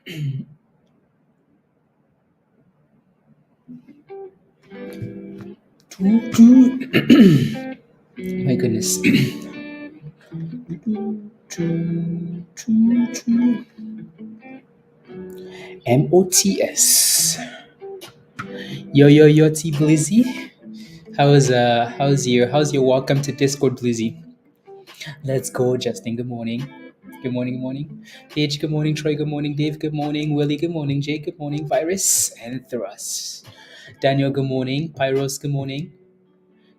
My goodness. MOTS. Yo, T Blizzy. How's your welcome to Discord, Blizzy? Let's go, Justin. Good morning. Good morning, good morning. Paige, good morning. Troy, good morning. Dave, good morning. Willie, good morning. Jay, good morning. Virus and Thrust. Daniel, good morning. Pyros, good morning.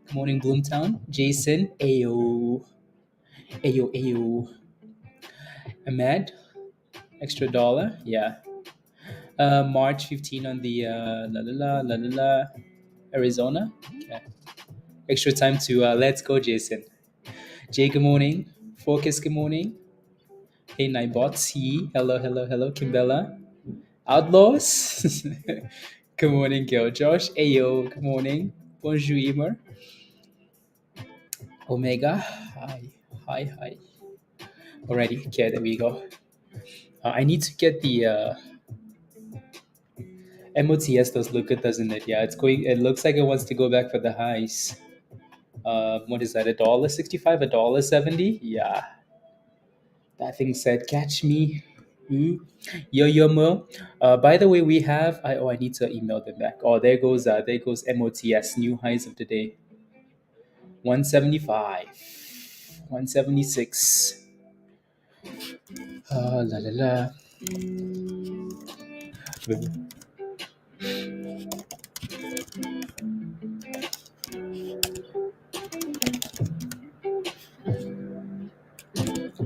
Good morning, Bloomtown. Jason, Ayo. Ayo. Ahmed, extra dollar. Yeah. March 15 on the Arizona. Okay. Extra time to let's go, Jason. Jay, good morning. Focus, good morning. Hey, Nightbots. Hello. Kimbella. Outlaws. Good morning, Gil. Josh. Ayo. Good morning. Bonjour, Emer. Omega. Hi. Alrighty. Okay, there we go. I need to get the MOTS does look good, doesn't it? Yeah, it's going. It looks like it wants to go back for the highs. What is that? $1.65, $1.70? Yeah, that thing said, "Catch me." Ooh. Yo Mo. By the way, we have. I need to email them back. Oh, there goes MOTS new highs of the day. 175, 176. La la la.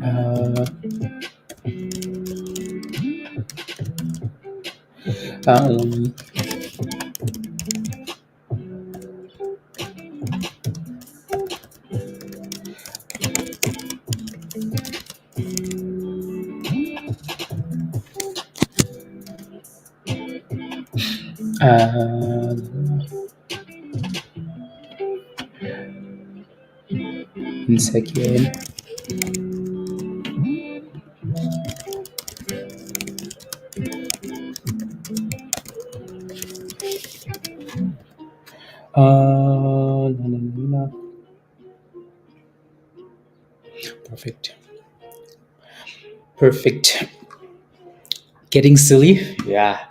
Uh, um, uh, 1 second. La. Perfect. Perfect. Getting silly? Yeah.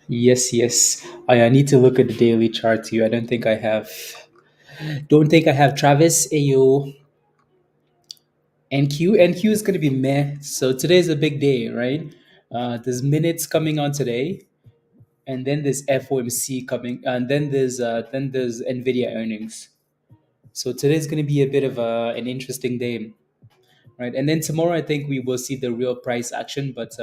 Yes. I need to look at the daily chart too. I don't think I have. Don't think I have Travis, Ayo, NQ. NQ is going to be meh. So today's a big day, right? There's minutes coming on today, and then there's FOMC coming, and then there's NVIDIA earnings. So today's going to be a bit of an interesting day, right? And then tomorrow, I think we will see the real price action. But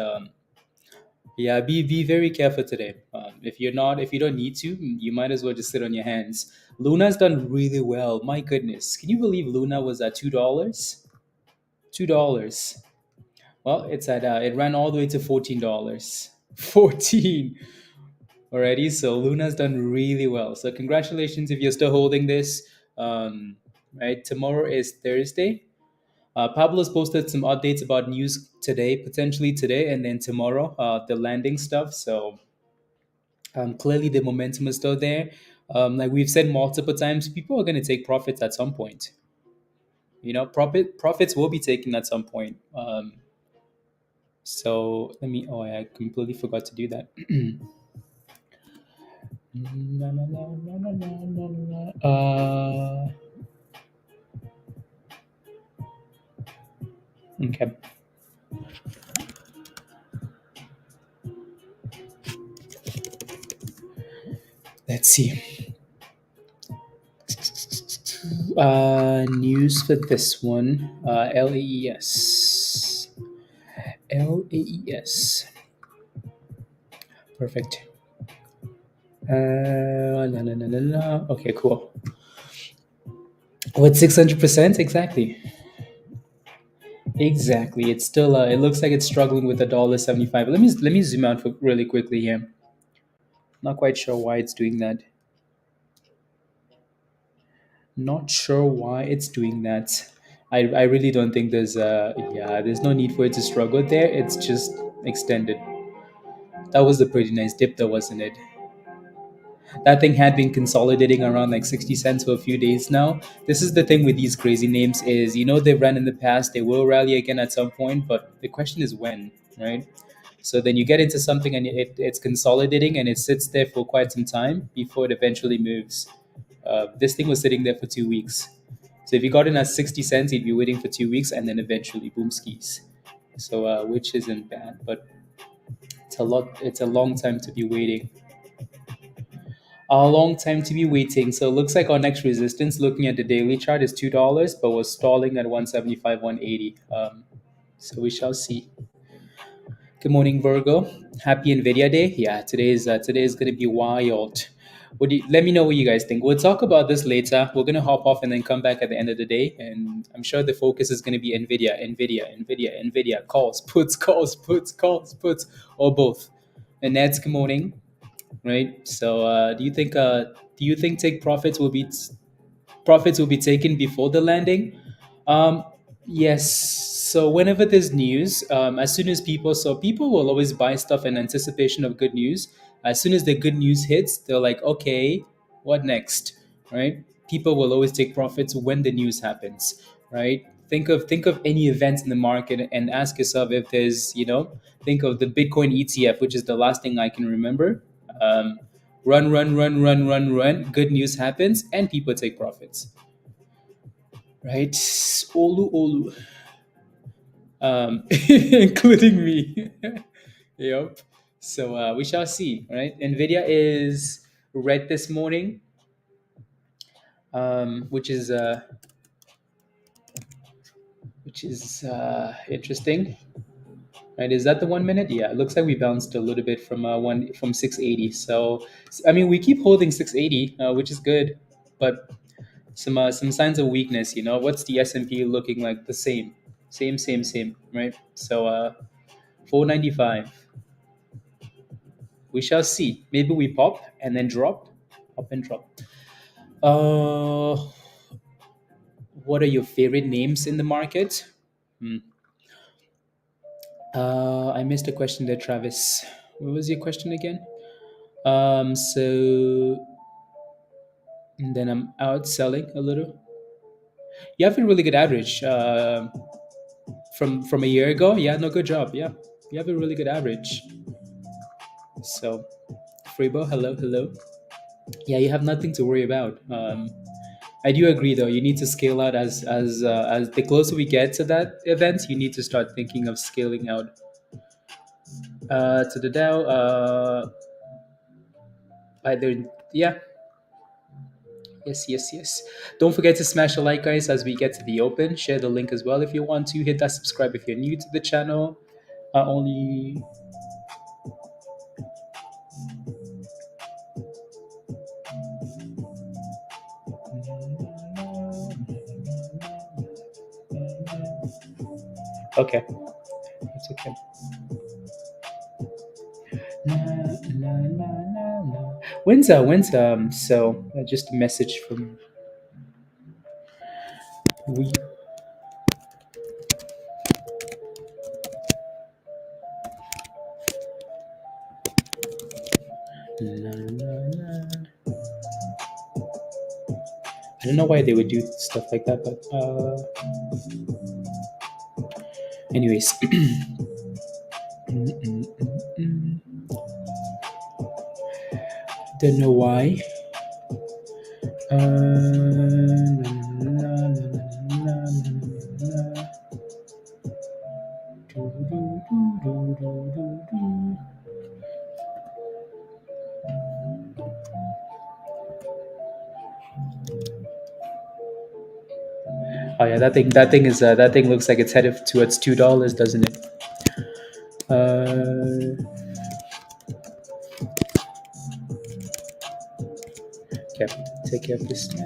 yeah, be very careful today. If you don't need to, you might as well just sit on your hands. Luna's done really well. My goodness, can you believe Luna was at $2? $2. Well, it ran all the way to $14. 14 already. So Luna's done really well. So congratulations if you're still holding this. Right, tomorrow is Thursday. Pablo's posted some updates about news today, potentially today, and then tomorrow, the landing stuff. So clearly the momentum is still there. Like we've said multiple times, people are going to take profits at some point. Profits will be taken at some point. So let me. Oh, I completely forgot to do that. La, la, la, la, la, la, la, la. Okay. Let's see. News for this one. LAES. LAES. Perfect. Okay, cool. What 600%? Exactly. Exactly. It's still. It looks like it's struggling with $1.75. Let me zoom out really quickly here. Not quite sure why it's doing that. Not sure why it's doing that. I really don't think there's no need for it to struggle there. It's just extended. That was a pretty nice dip, though, wasn't it? That thing had been consolidating around like 60 cents for a few days now. This is the thing with these crazy names is, they ran in the past, they will rally again at some point, but the question is when, right? So then you get into something and it's consolidating and it sits there for quite some time before it eventually moves. This thing was sitting there for 2 weeks. So if you got in at 60 cents, you'd be waiting for 2 weeks and then eventually boom skis. So which isn't bad, but it's a long time to be waiting. A long time to be waiting. So it looks like our next resistance, looking at the daily chart, is $2, but was stalling at 175, 180. So we shall see. Good morning, Virgo. Happy NVIDIA Day. Yeah, today is gonna be wild. Let me know what you guys think. We'll talk about this later. We're gonna hop off and then come back at the end of the day, and I'm sure the focus is gonna be NVIDIA, calls, puts, or both. And Ned's good morning, right? So, do you think take profits will be taken before the landing? Um, yes. So whenever there's news, as soon as people will always buy stuff in anticipation of good news. As soon as the good news hits, they're like, okay, what next, right? People will always take profits when the news happens, right? Think of any events in the market and ask yourself if there's, think of the Bitcoin ETF, which is the last thing I can remember. Um, run, run, run, run, run, run. Good news happens, and people take profits, right? Olu, olu, including me. Yep. So we shall see, right? Nvidia is red this morning, which is interesting. Right? Is that the 1 minute? Yeah, it looks like we bounced a little bit from 680. So I mean, we keep holding 680, which is good, but some signs of weakness. What's the S&P looking like? The same, right? So 495. We shall see. Maybe we pop and then drop, up and drop. Uh, what are your favorite names in the market? Hmm. I missed a question there, Travis. What was your question again? So then I'm out selling a little. You have a really good average from a year ago. Yeah, no, good job. Yeah, you have a really good average. So, Freebo, hello, hello. Yeah, you have nothing to worry about. I do agree, though. You need to scale out as the closer we get to that event. You need to start thinking of scaling out. To the Dow, either yeah, yes. Don't forget to smash a like, guys, as we get to the open. Share the link as well if you want to. Hit that subscribe if you're new to the channel. Only okay. It's okay. When's so just a message from we. I don't know why they would do stuff like that, but anyways. Don't know why. Oh yeah, that thing looks like it's headed towards $2, doesn't it? Okay, take care of this now.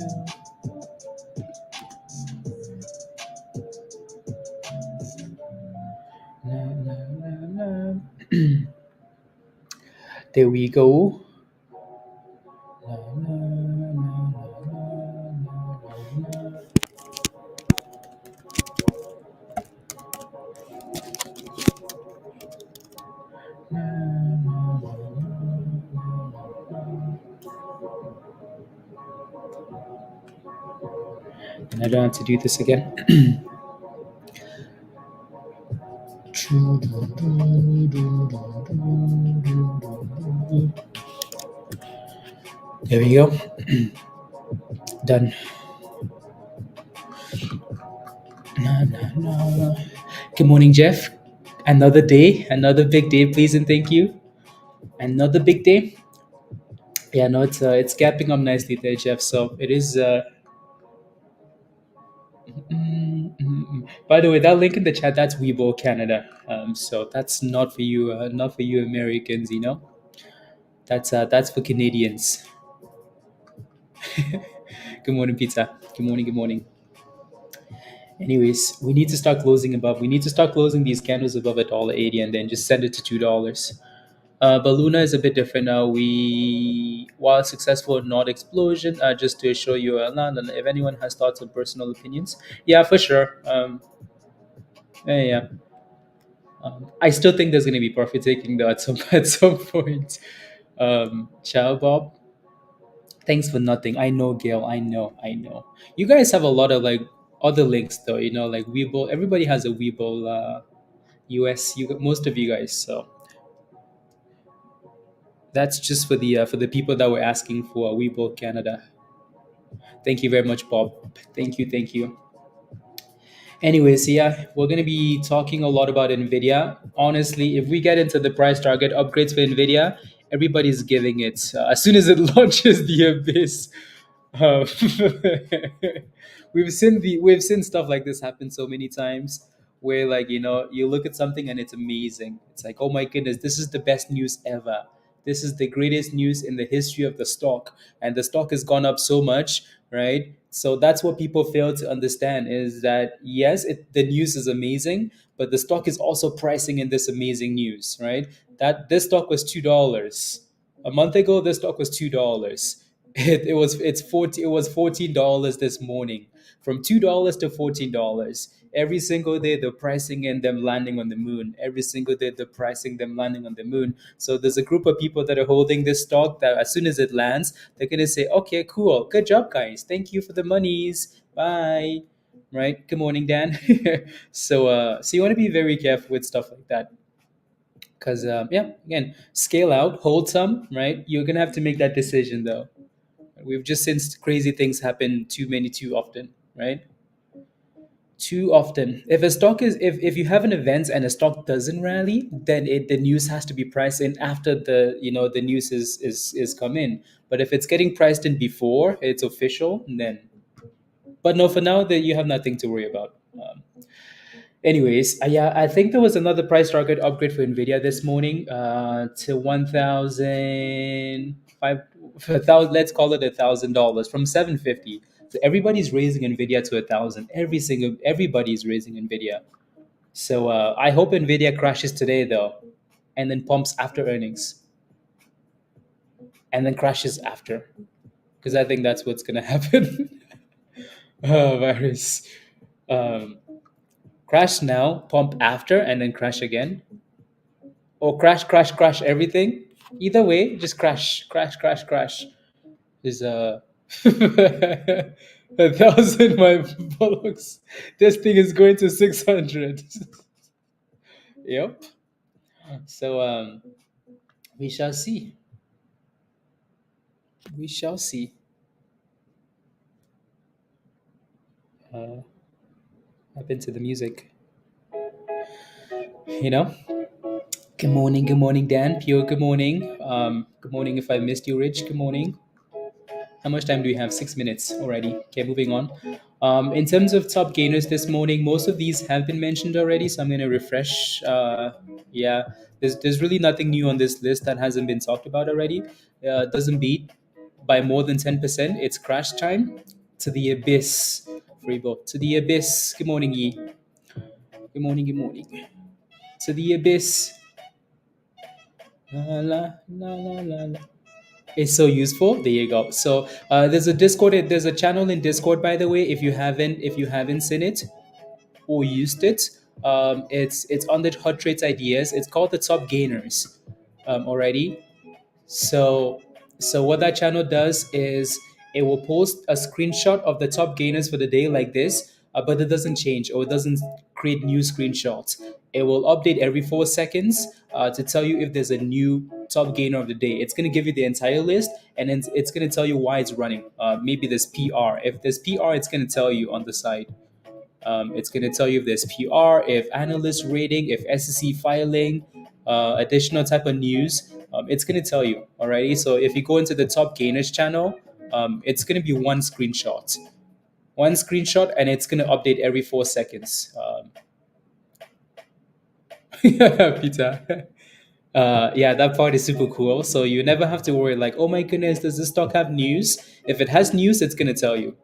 There we go. And I don't have to do this again. There we go. Done. No, no, no. Good morning, Jeff. Another day, another big day, please and thank you. Another big day. Yeah, no, it's gapping up nicely there, Jeff. So it is. By the way, that link in the chat, that's Weibo Canada. So that's not for you, not for you Americans. That's for Canadians. Good morning, pizza. Good morning. Good morning. Anyways, we need to start closing above. We need to start closing these candles above $1.80 and then just send it to $2. But Luna is a bit different now. We, while successful, not explosion. Just to show you, and if anyone has thoughts or personal opinions, yeah, for sure. Yeah, yeah. I still think there's going to be profit taking though at some at some point. Ciao, Bob. Thanks for nothing. I know, Gail. I know. I know. You guys have a lot of like other links though. Like Webull. Everybody has a Webull. US. Most of you guys. So that's just for the people that were asking for Webull Canada. Thank you very much, Bob. Thank you. Thank you. Anyways, yeah, we're going to be talking a lot about NVIDIA. Honestly, if we get into the price target upgrades for NVIDIA, everybody's giving it. As soon as it launches the abyss, uh, we've seen stuff like this happen so many times where like you look at something and it's amazing. It's like, oh my goodness, this is the best news ever. This is the greatest news in the history of the stock, and the stock has gone up so much, right? So that's what people fail to understand is that yes, the news is amazing, but the stock is also pricing in this amazing news, right? That this stock was $2 a month ago. This stock was $2. It was $14 this morning, from $2 to $14. Every single day they're pricing in them landing on the moon. Every single day they're pricing them landing on the moon. So there's a group of people that are holding this stock that as soon as it lands, they're gonna say, okay, cool, good job, guys. Thank you for the monies. Bye. Right? Good morning, Dan. So you want to be very careful with stuff like that. Because yeah, again, scale out, hold some, right? You're gonna have to make that decision though. We've just seen crazy things happen too often, right? Too often. If a stock is if you have an event and a stock doesn't rally, then the news has to be priced in after the news is come in. But if it's getting priced in before it's official, then but no, for now that you have nothing to worry about. Anyways, yeah, I think there was another price target upgrade for Nvidia this morning to 1,005. Let's call it $1,000 from 750. So everybody's raising Nvidia to 1,000. Everybody's raising Nvidia. So I hope Nvidia crashes today though, and then pumps after earnings, and then crashes after, because I think that's what's gonna happen. Oh, virus. Um, Crash now, pump after, and then crash again, or crash everything. Either way, just crash is a thousand my bollocks. This thing is going to 600. Yep. So we shall see. We shall see. uh Happened to the music, you know. Good morning, Dan. Pure, good morning. Good morning. If I missed you, Rich, good morning. How much time do we have? 6 minutes already. Okay, moving on. In terms of top gainers this morning, most of these have been mentioned already, so I'm going to refresh. Yeah, there's really nothing new on this list that hasn't been talked about already. Doesn't beat by more than 10%. It's crash time to the abyss. Freebo, to the abyss. Good morning, Yi. Good morning, good morning. To the abyss. La, la, la, la, la, la. It's so useful. There you go. So there's a Discord. There's a channel in Discord, by the way. If you haven't seen it or used it, it's on the Hot Trades Ideas. It's called the Top Gainers already. So what that channel does is it will post a screenshot of the top gainers for the day like this, but it doesn't change or it doesn't create new screenshots. It will update every 4 seconds to tell you if there's a new top gainer of the day. It's going to give you the entire list, and then it's going to tell you why it's running. Maybe there's PR. If there's PR, it's going to tell you on the side. It's going to tell you if there's PR, if analyst rating, if SEC filing, additional type of news. It's going to tell you. Alrighty. So if you go into the top gainers channel, it's going to be one screenshot, and it's going to update every 4 seconds. Peter. Yeah, that part is super cool. So you never have to worry like, oh my goodness, does this stock have news? If it has news, it's going to tell you.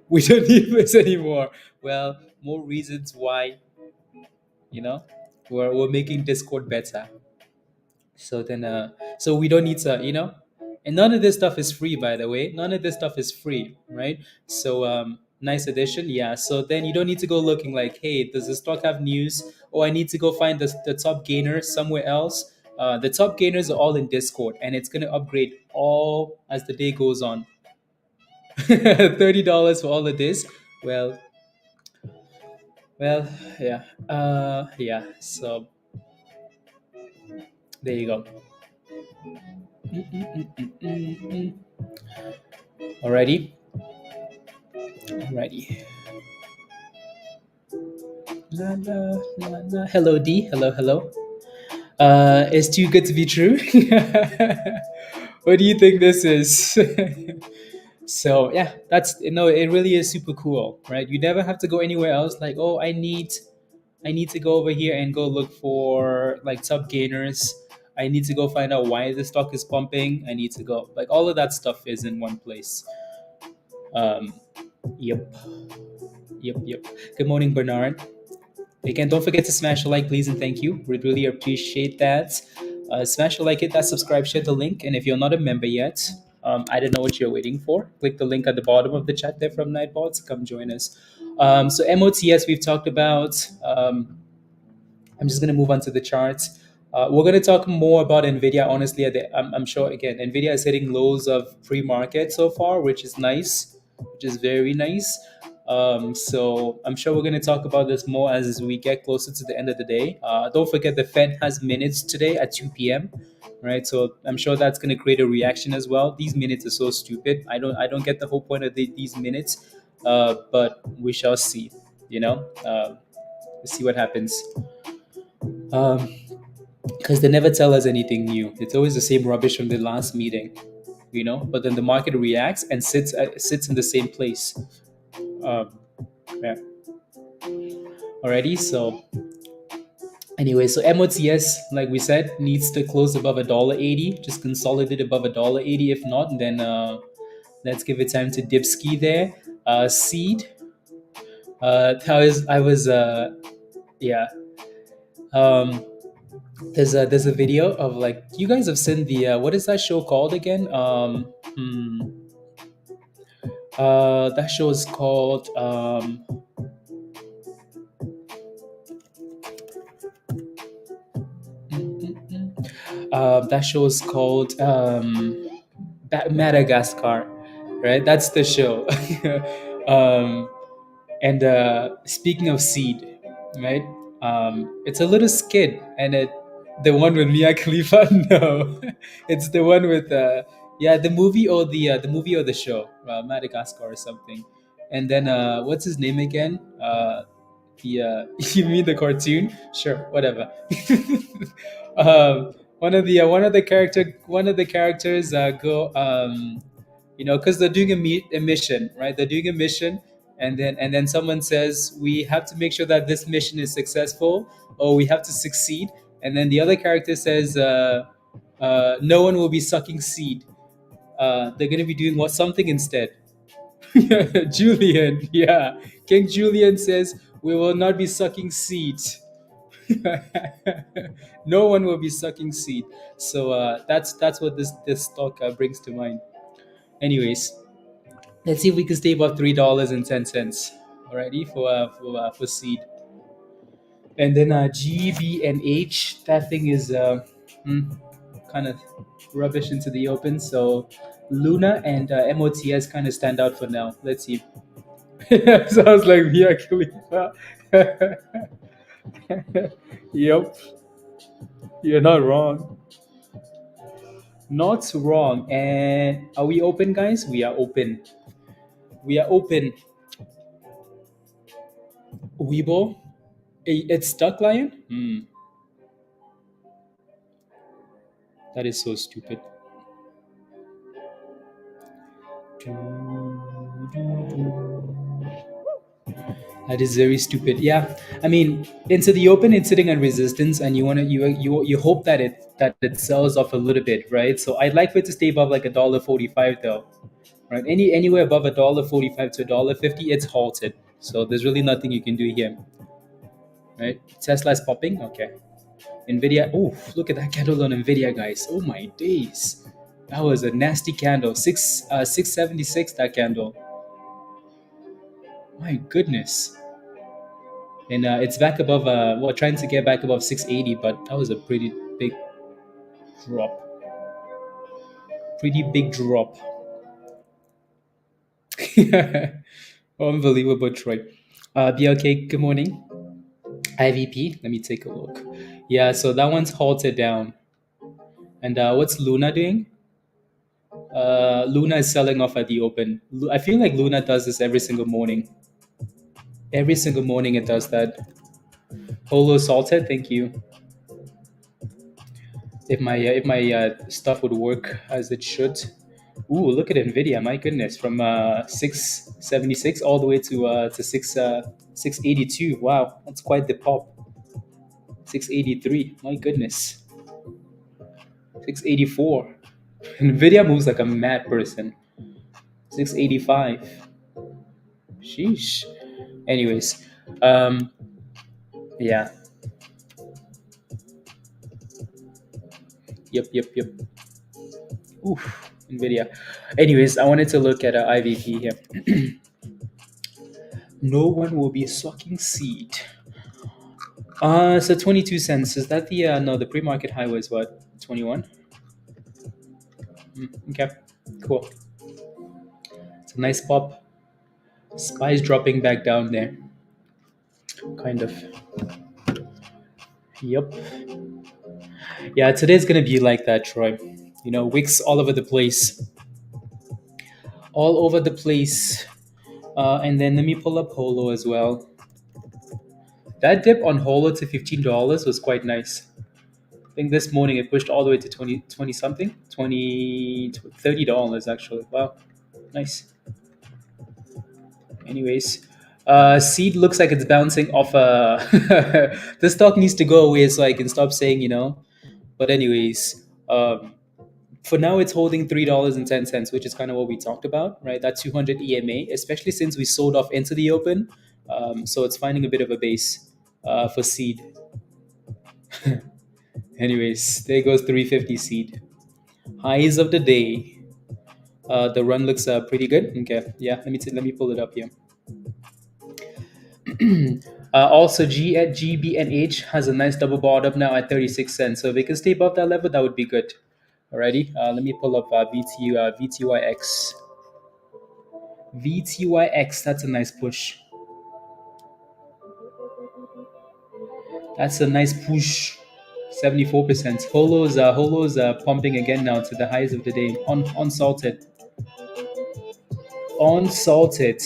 We don't need this anymore. Well, more reasons why, you know, we're making Discord better. So then, so we don't need to, and none of this stuff is free, by the way. None of this stuff is free, right? So, nice addition, yeah. So then you don't need to go looking like, hey, does the stock have news? Oh, I need to go find the top gainer somewhere else. The top gainers are all in Discord, and it's gonna upgrade all as the day goes on. $30 for all of this. Well, well, yeah, yeah. So there you go. Alrighty, alrighty. La, la, la, la. Hello D. Hello, hello. It's too good to be true. What do you think this is? So yeah, it really is super cool, right? You never have to go anywhere else. Like, oh, I need to go over here and go look for like top gainers. I need to go find out why the stock is pumping. I need to go like all of that stuff is in one place. Um, yep, yep. Good morning, Bernard. Again, don't forget to smash a like, please, and thank you. We'd really appreciate that. Smash a like, hit that subscribe, share the link, and if you're not a member yet, I don't know what you're waiting for. Click the link at the bottom of the chat there from Nightbots. Come join us. So MOTS we've talked about. I'm just going to move on to the charts. We're going to talk more about NVIDIA. Honestly, I'm sure, again, NVIDIA is hitting lows of pre-market so far, which is nice, which is very nice. So I'm sure we're going to talk about this more as we get closer to the end of the day. Don't forget the Fed has minutes today at 2 p.m. Right, so I'm sure that's going to create a reaction as well. These minutes are so stupid. I don't get the whole point of these minutes, but we shall see. Let's see what happens. Because they never tell us anything new. It's always the same rubbish from the last meeting, But then the market reacts and sits in the same place. Yeah. Alrighty. So anyway, so MOTS, like we said, needs to close above $1.80. Just consolidate above $1.80. If not, then let's give it time to dipski there. Seed. Yeah. There's a video of like you guys have seen the what is that show called again? That show is called that show is called Madagascar, right? That's the show. And speaking of seed, right? It's a little skit, and the one with Mia Khalifa. No, it's the one with the movie or the movie or the show, Madagascar or something. And then what's his name again? You mean the cartoon? Sure, whatever. One of the characters go because they're doing a mission, right? They're doing a mission, and then someone says we have to make sure that this mission is successful, or we have to succeed, and then the other character says no one will be sucking seed. They're going to be doing something instead. Julian, yeah. King Julian says we will not be sucking seed. No one will be sucking seed. So that's what this stock brings to mind. Anyways, let's see if we can stay above $3.10. Alrighty for seed. And then GBNH, that thing is kind of rubbish into the open. So Luna and MOTS kind of stand out for now. Let's see. Sounds like Mia Khalifa. Yep, you're not wrong. Not wrong. And are we open, guys? We are open. We are open. Weibo? It's stuck, Lion? That is so stupid. That is very stupid. Yeah, I mean, into the open, it's sitting on resistance, and you hope that it sells off a little bit, right? So I'd like for it to stay above like $1.45 though, right? Anywhere above $1.45 to $1.50, it's halted. So there's really nothing you can do here, right? Tesla's popping, okay. NVIDIA, oh, look at that candle on NVIDIA, guys. Oh my days, that was a nasty candle. 676 that candle. My goodness. And it's back above trying to get back above 680, but that was a pretty big drop. Pretty big drop. Unbelievable, Troy. BLK, good morning. IVP, let me take a look. Yeah, so that one's halted down. And what's Luna doing? Luna is selling off at the open. I feel like Luna does this every single morning. Every single morning it does that. Holo salted, thank you. If my stuff would work as it should. Ooh, look at NVIDIA! My goodness, from 676 all the way to 682. Wow, that's quite the pop. 683. My goodness. 684. NVIDIA moves like a mad person. 685. Sheesh. Anyways, yeah. Yep. Oof, NVIDIA. Anyways, I wanted to look at IVP here. No one will be sucking seed. So 22 cents. Is that the no? The pre-market high was what? 21. Okay, cool. It's a nice pop. SPY's dropping back down there. Kind of. Yep. Yeah, today's gonna be like that, Troy. You know, wicks all over the place. All over the place. And then let me pull up HOLO as well. That dip on HOLO to $15 was quite nice. I think this morning it pushed all the way to 20 something, $30 actually. Wow, nice. Anyways, seed looks like it's bouncing off. The stock needs to go away so I can stop saying, you know. But anyways, for now it's holding $3.10, which is kind of what we talked about, right? That 200 EMA, especially since we sold off into the open. So it's finding a bit of a base for seed. Anyways, there goes 350 seed. Highs of the day. The run looks pretty good. Okay, yeah. Let me pull it up here. Also, GBNH has a nice double bottom now at 36 cents. So if it can stay above that level, that would be good. Alrighty. Let me pull up VTYX. VTYX. That's a nice push. That's a nice push. 74%. Holo's pumping again now to the highs of the day. Unsalted. Unsalted.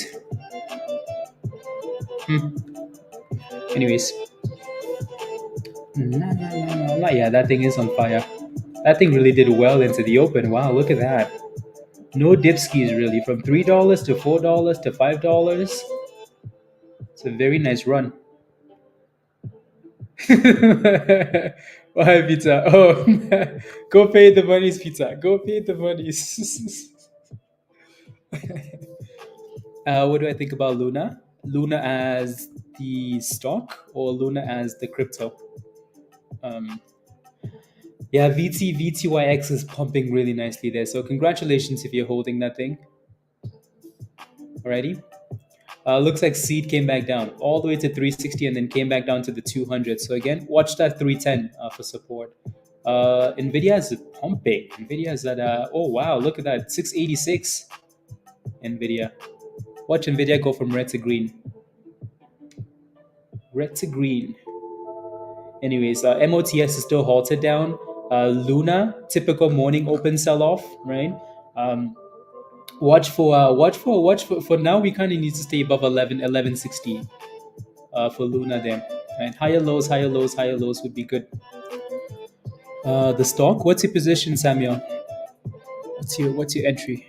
Anyways. Yeah, that thing is on fire. That thing really did well into the open. Wow, look at that. No dip skis really. From $3 to $4 to $5. It's a very nice run. Why, pizza? Oh, go pay the monies, pizza. Go pay the monies. What do I think about Luna? Luna as the stock or Luna as the crypto? Yeah, VTYX is pumping really nicely there. So congratulations if you're holding that thing. Alrighty. Looks like seed came back down all the way to 360 and then came back down to the 200. So again, watch that 310 for support. NVIDIA is pumping. NVIDIA is at, oh wow, look at that, 686 NVIDIA. Watch NVIDIA go from red to green. Red to green. Anyways, MOTS is still halted down. Luna, typical morning open sell off, right? Um, watch for now. We kind of need to stay above 1160 for Luna there. And higher lows, higher lows, higher lows would be good. The stock. What's your position, Samuel? What's your entry?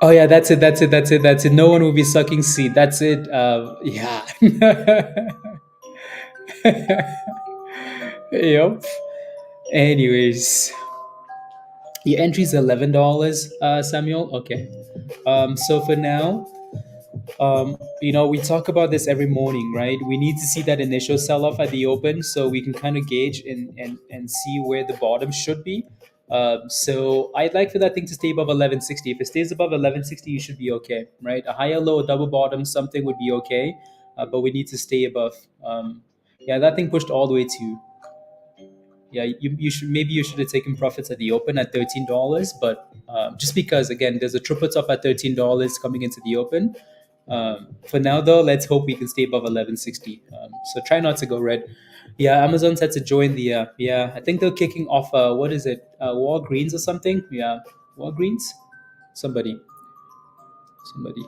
Oh yeah, that's it. That's it. That's it. That's it. No one will be sucking seed. That's it. Yeah. Yep. Anyways, your entry's $11, Samuel. Okay. So for now, we talk about this every morning, right? We need to see that initial sell off at the open so we can kind of gauge and see where the bottom should be. So I'd like for that thing to stay above 1160. If it stays above 1160, you should be okay, right? A higher low, a double bottom, something would be okay, but we need to stay above. Yeah, that thing pushed all the way to. Yeah, you should have taken profits at the open at $13, but just because again there's a triple top at $13 coming into the open. For now though, let's hope we can stay above 1160. So try not to go red. Yeah, Amazon's had to join the. Yeah, I think they're kicking off. What is it? Walgreens or something? Yeah, Walgreens. Somebody, somebody,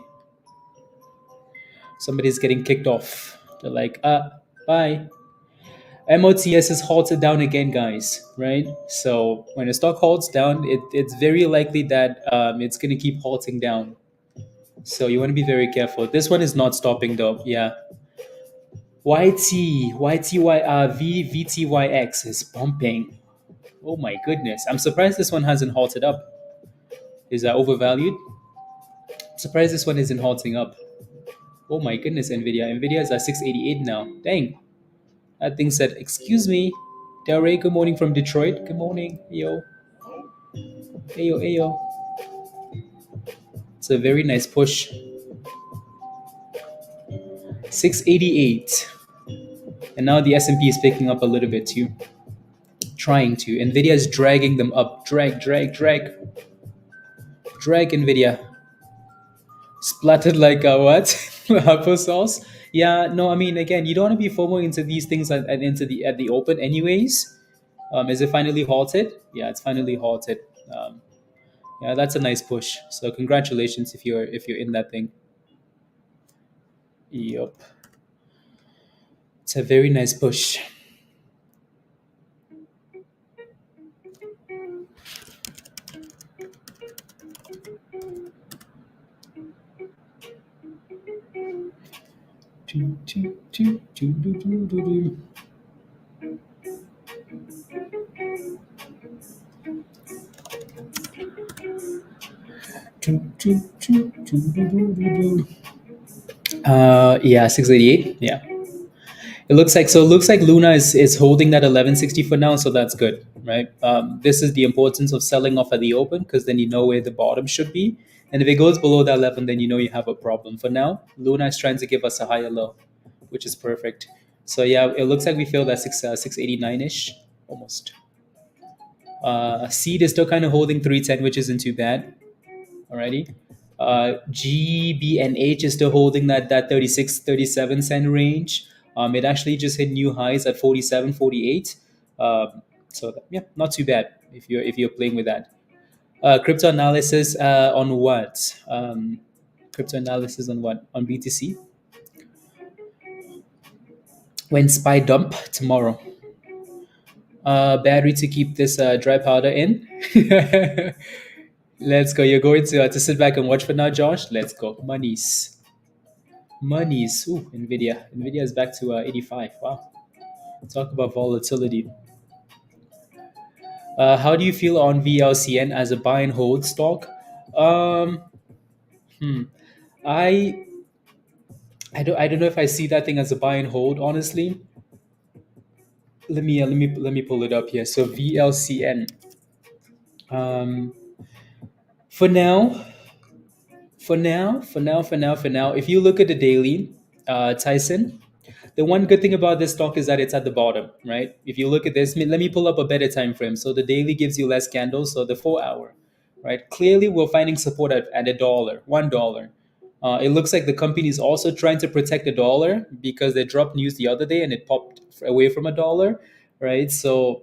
somebody's getting kicked off. They're like, bye. MOTS is halted down again, guys, right? So when a stock halts down, it's very likely that it's going to keep halting down. So you want to be very careful. This one is not stopping though. Yeah. VTYX is pumping. Oh my goodness. I'm surprised this one hasn't halted up. Is that overvalued? Surprised this one isn't halting up. Oh my goodness, NVIDIA. NVIDIA is at 688 now. Dang. That thing said, excuse me. Del Rey, good morning from Detroit. Good morning. Yo. Ayo, ayo. It's a very nice push. 688. And now the S&P is picking up a little bit too. Trying to. NVIDIA is dragging them up. Drag, drag, drag. Drag NVIDIA. Splattered like a what? Applesauce? Yeah, no, I mean, again, you don't want to be FOMO into these things at the open anyways. Is it finally halted? Yeah, it's finally halted. Yeah, that's a nice push. So congratulations if you're in that thing. Yup. It's a very nice push. Yeah, 688. Yeah. It looks like Luna is holding that 1160 for now, so that's good, right? This is the importance of selling off at the open because then you know where the bottom should be, and if it goes below that 11, then you know you have a problem. For now, Luna is trying to give us a higher low, which is perfect. So yeah, it looks like we filled that 689 ish almost. Seed is still kind of holding 310, which isn't too bad. Alrighty. GBNH is still holding that 36, 37 cent range. It actually just hit new highs at 47, 48. So yeah, not too bad if you're playing with that. Crypto analysis on what? Crypto analysis on what? On BTC. When SPY dump tomorrow. Battery to keep this dry powder in. Let's go. You're going to sit back and watch for now, Josh. Let's go. Monies. Ooh, NVIDIA. NVIDIA is back to 85. Wow. Talk about volatility. How do you feel on VLCN as a buy and hold stock? Hmm. I I don't know if I see that thing as a buy and hold. Honestly, let me pull it up here. So VLCN. Um, for now, for now. If you look at the daily, Tyson, the one good thing about this stock is that it's at the bottom, right? If you look at this, let me pull up a better time frame. So the daily gives you less candles, so the 4 hour, right? Clearly, we're finding support at a dollar, $1. It looks like the company is also trying to protect the dollar because they dropped news the other day and it popped away from a dollar, right? So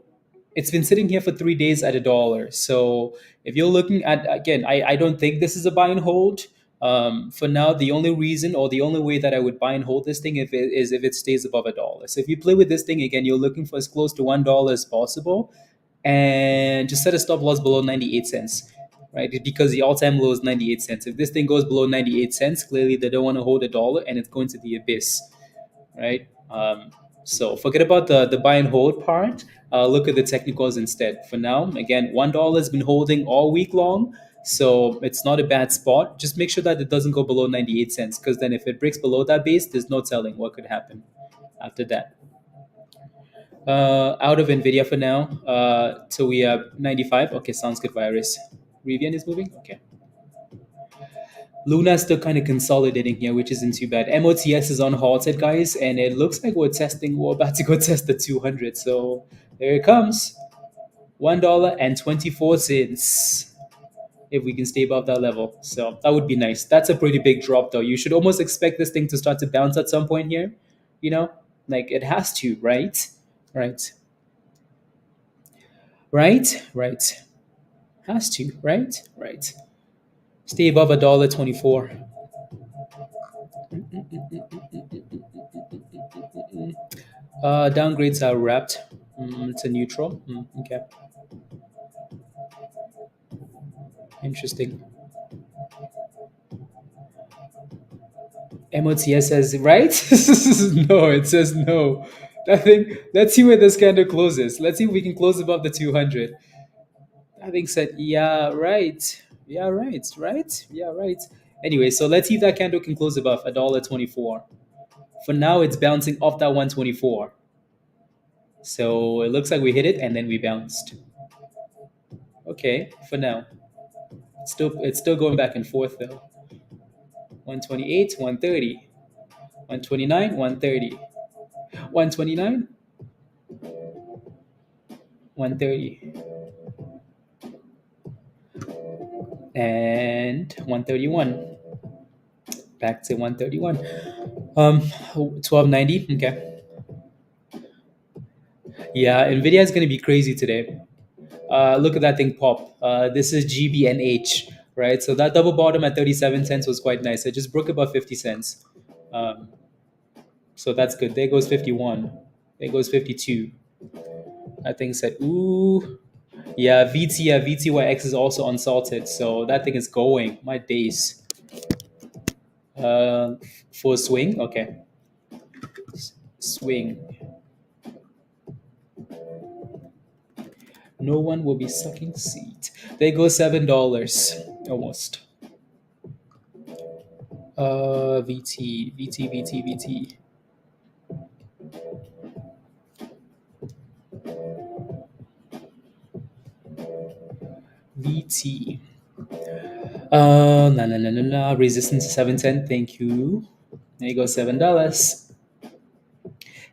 it's been sitting here for 3 days at a dollar. So if you're looking at, again, I don't think this is a buy and hold. For now, the only reason or the only way that I would buy and hold this thing is if it stays above a dollar. So if you play with this thing again, you're looking for as close to $1 as possible, and just set a stop loss below 98 cents, right? Because the all-time low is 98 cents. If this thing goes below 98 cents, clearly they don't want to hold a dollar, and it's going to the abyss, right? So forget about the buy and hold part. Look at the technicals instead. For now, again, $1 has been holding all week long, so it's not a bad spot. Just make sure that it doesn't go below 98 cents, because then if it breaks below that base, there's no telling what could happen after that. Out of NVIDIA for now. So we have 95. Okay, sounds good, Virus. Rivian is moving? Okay. Luna's still kind of consolidating here, which isn't too bad. MOTS is on halted, guys, and it looks like we're about to go test the 200. So there it comes. $1.24 if we can stay above that level. So that would be nice. That's a pretty big drop, though. You should almost expect this thing to start to bounce at some point here. You know, like it has to, right? Right. Right. Has to, right? Right. Stay above $1.24. Downgrades are wrapped. It's a neutral. Okay, interesting. MOTS says right. No, it says no. That thing. Let's see where this candle closes. Let's see if we can close above the 200. That thing said, yeah, right. Yeah, right. Right. Yeah, right. Anyway, so let's see if that candle can close above $1.24. For now, it's bouncing off that 124. So it looks like we hit it and then we bounced. Okay, for now. It's still going back and forth though. 128, 130, 129, 130, 129, 130, and 131. Back to 131. 1290. Okay. Yeah, Nvidia is gonna be crazy today. Look at that thing pop. This is GBNH, right? So that double bottom at 37 cents was quite nice. It just broke above 50 cents. Um, so that's good. There goes 51. There goes 52. That thing said, ooh. Yeah, VTYX is also unsalted. So that thing is going. My days. Uh, for swing? Okay. Swing. No one will be sucking seat. There goes $7. Almost. VT. VT. Resistance 710. Thank you. There you go, $7.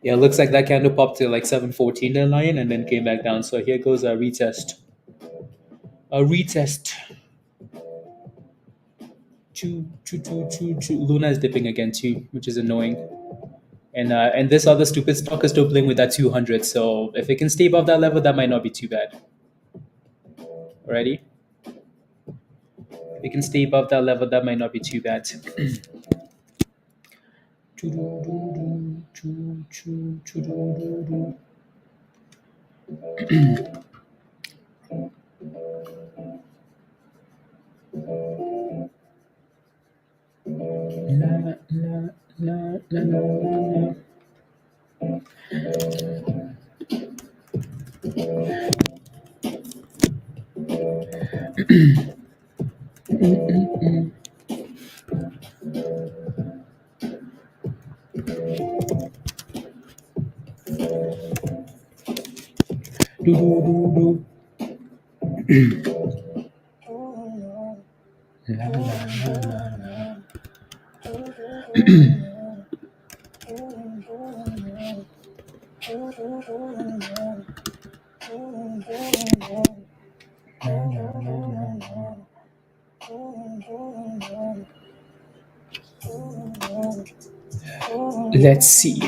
Yeah, it looks like that candle popped to like 714 then line and then came back down. So here goes a retest. A retest. Luna is dipping again too, which is annoying. And this other stupid stock is still playing with that 200. So if it can stay above that level, that might not be too bad. Alrighty. If it can stay above that level, that might not be too bad. Do, do, do. La, la, la, la. Let's see.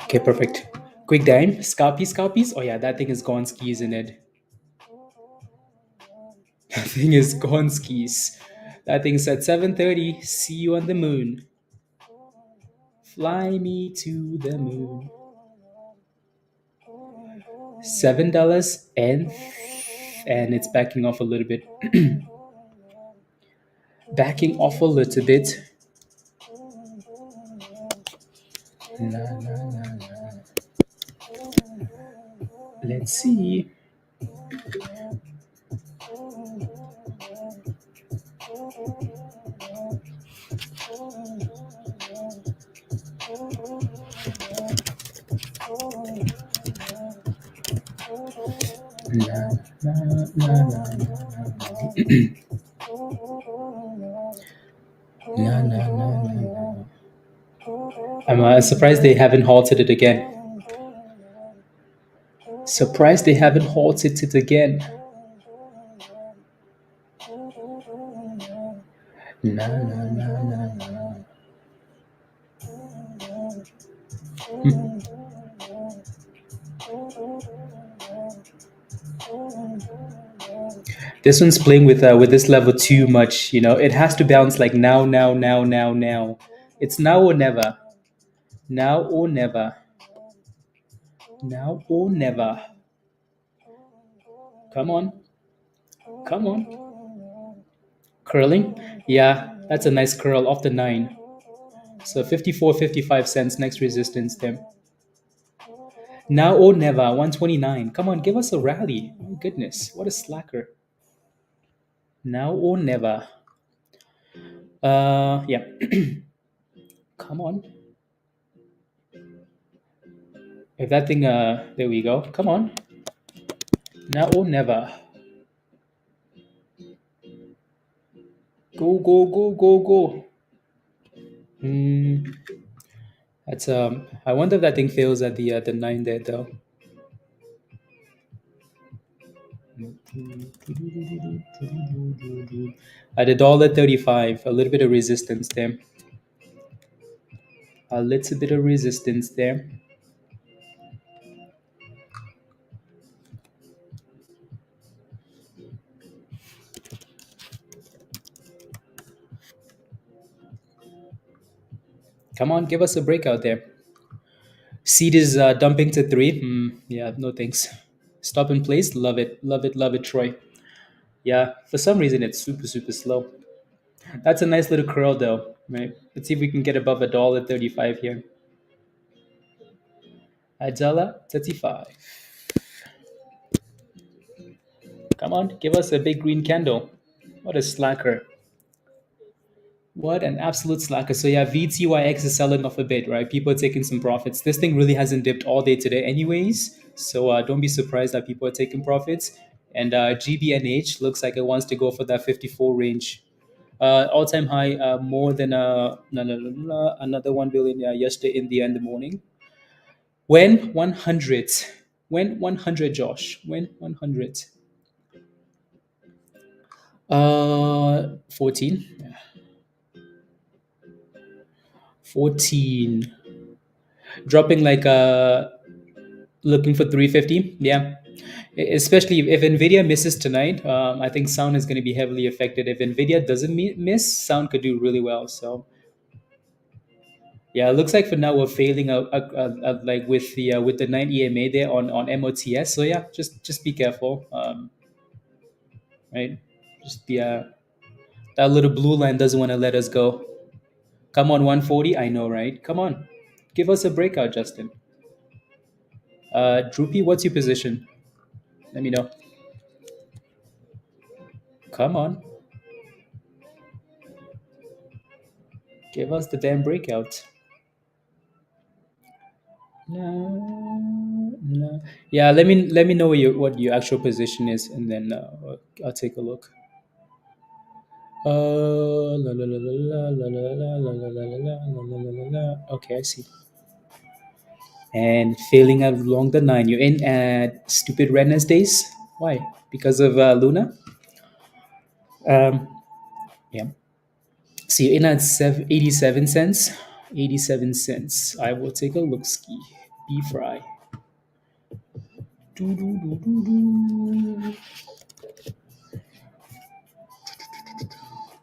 Okay, perfect. Quick dime. Scalpies, scalpies. Oh yeah, that thing is gone skis in it. That thing is gone skis. That thing's at 7:30. See you on the moon. Fly me to the moon. $7 and it's backing off a little bit. Backing off a little bit. La, la, la, la. Let's see. La, la, la, la, la, la, la, la. I'm surprised they haven't halted it again. Surprised they haven't halted it again. La, la, la, la, la. This one's playing with this level too much. You know, it has to bounce like now, now, now, now, now. It's now or never. Now or never. Now or never. Come on. Come on. Curling? Yeah, that's a nice curl off the 9. So 54, 55 cents next resistance there. Now or never, 129. Come on, give us a rally. Oh, goodness. What a slacker. Now or never. Yeah. Come on. If that thing, there we go. Come on. Now or never. Go, go, go, go, go. That's I wonder if that thing fails at the 9 there though. At $1.35, a little bit of resistance there. A little bit of resistance there. Come on, give us a breakout there. Seed is dumping to 3. Yeah, no thanks. Stop in place. Love it. Love it. Love it, Troy. Yeah, for some reason it's super, super slow. That's a nice little curl though, right? Let's see if we can get above $1.35 here. $1.35. Come on, give us a big green candle. What a slacker. What an absolute slacker. So yeah, VTYX is selling off a bit, right? People are taking some profits. This thing really hasn't dipped all day today anyways. So don't be surprised that people are taking profits. And GBNH looks like it wants to go for that 54 range. All-time high, more than another 1 billion yesterday in the morning. When 100? When 100, Josh? When 100? 14. 14. Dropping like looking for 350. Yeah. Especially if Nvidia misses tonight, I think sound is going to be heavily affected. If Nvidia doesn't miss, sound could do really well. So yeah, it looks like for now we're failing like with the 9 EMA there on MOTS. So yeah, just be careful, right? Just be that little blue line doesn't want to let us go. Come on, 140. I know, right? Come on, give us a breakout, Justin. Droopy, what's your position? Let me know. Come on, give us the damn breakout. No, no. Yeah, let me know what your actual position is, and then I'll take a look. La la la la la la la la la la la la la la la la la. Okay, I see. And failing along the nine, you're in at stupid redness days. Why? Because of Luna. Um, yeah. So you're in at 87 cents. 87 cents. I will take a look ski. Be fry. Do, do, do, do, do.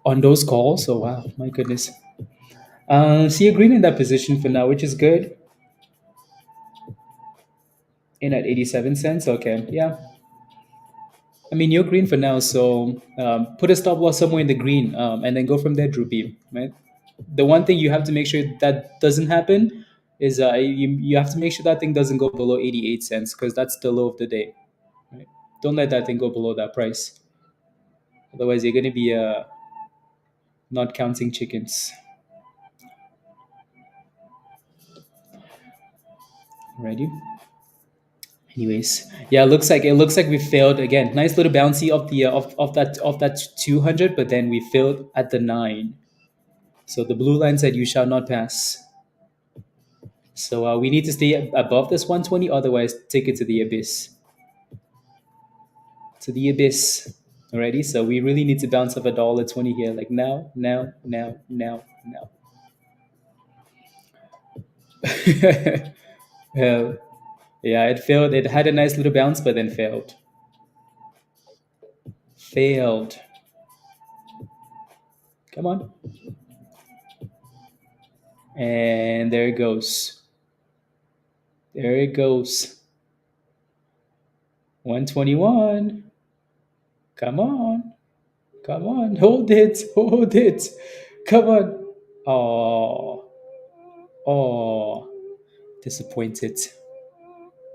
On those calls. Oh wow, my goodness. So you're green in that position for now, which is good. In at 87 cents. Okay, yeah. I mean, you're green for now, so put a stop loss somewhere in the green, and then go from there, Droopy. Right. The one thing you have to make sure that doesn't happen is you have to make sure that thing doesn't go below 88 cents because that's the low of the day. Right? Don't let that thing go below that price. Otherwise, you're going to be not counting chickens. Ready? Anyways, yeah, it looks like we failed again. Nice little bouncy of that 200, but then we failed at the 9. So the blue line said you shall not pass. So we need to stay above this 120, otherwise take it to the abyss. To the abyss. Already, so we really need to bounce up $1.20 here, like now, now, now, now, now. Well, yeah, it failed. It had a nice little bounce, but then failed. Failed. Come on. And there it goes. There it goes. 121. Come on. Come on. Hold it. Hold it. Come on. Oh. Oh. Disappointed.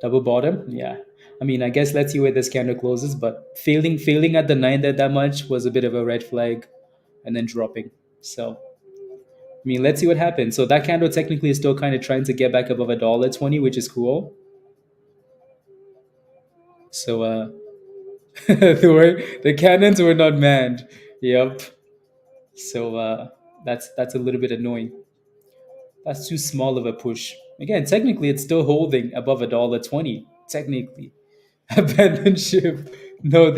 Double bottom? Yeah. I mean, I guess let's see where this candle closes, but failing at the 9 that much was a bit of a red flag and then dropping. So I mean, let's see what happens. So that candle technically is still kind of trying to get back above $1.20, which is cool. So the cannons were not manned. Yep. So that's a little bit annoying. That's too small of a push. Again, technically, it's still holding above $1.20. Technically, abandon ship. No,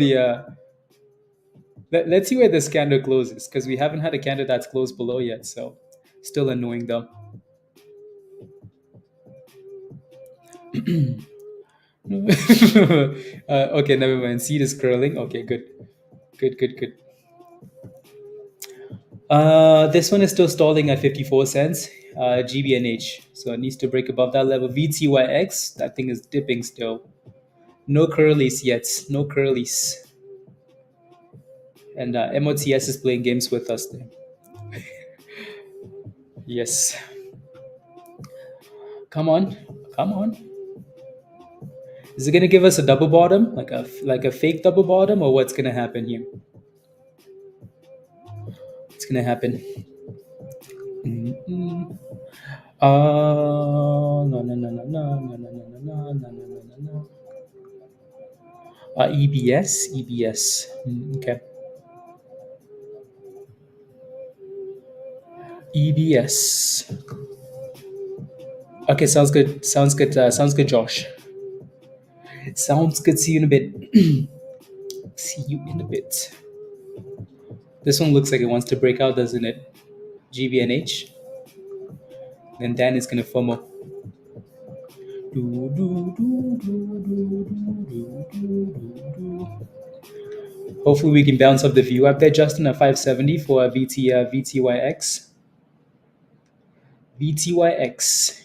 let's see where this candle closes because we haven't had a candle that's closed below yet. So still annoying though. Okay, never mind. Seed is curling. Okay, good, good, good, good. This one is still stalling at 54 cents. GBNH, so it needs to break above that level. VTYX, that thing is dipping still. No curlies yet. No curlies. And MOTS is playing games with us there. Yes. Come on, come on. Is it gonna give us a double bottom, like a fake double bottom, or what's gonna happen here? What's gonna happen? Mm-mm. No, no, no, no, no, no, no, no, no, no, no, no, no, no. EBS, EBS. Okay. EBS. Okay, sounds good. Sounds good. Sounds good, Josh. Sounds good. See you in a bit. See you in a bit. This one looks like it wants to break out, doesn't it? GBNH. Then Dan is gonna FOMO. Hopefully we can bounce up the view up there, Justin, at 570 for VTYX. VTYX.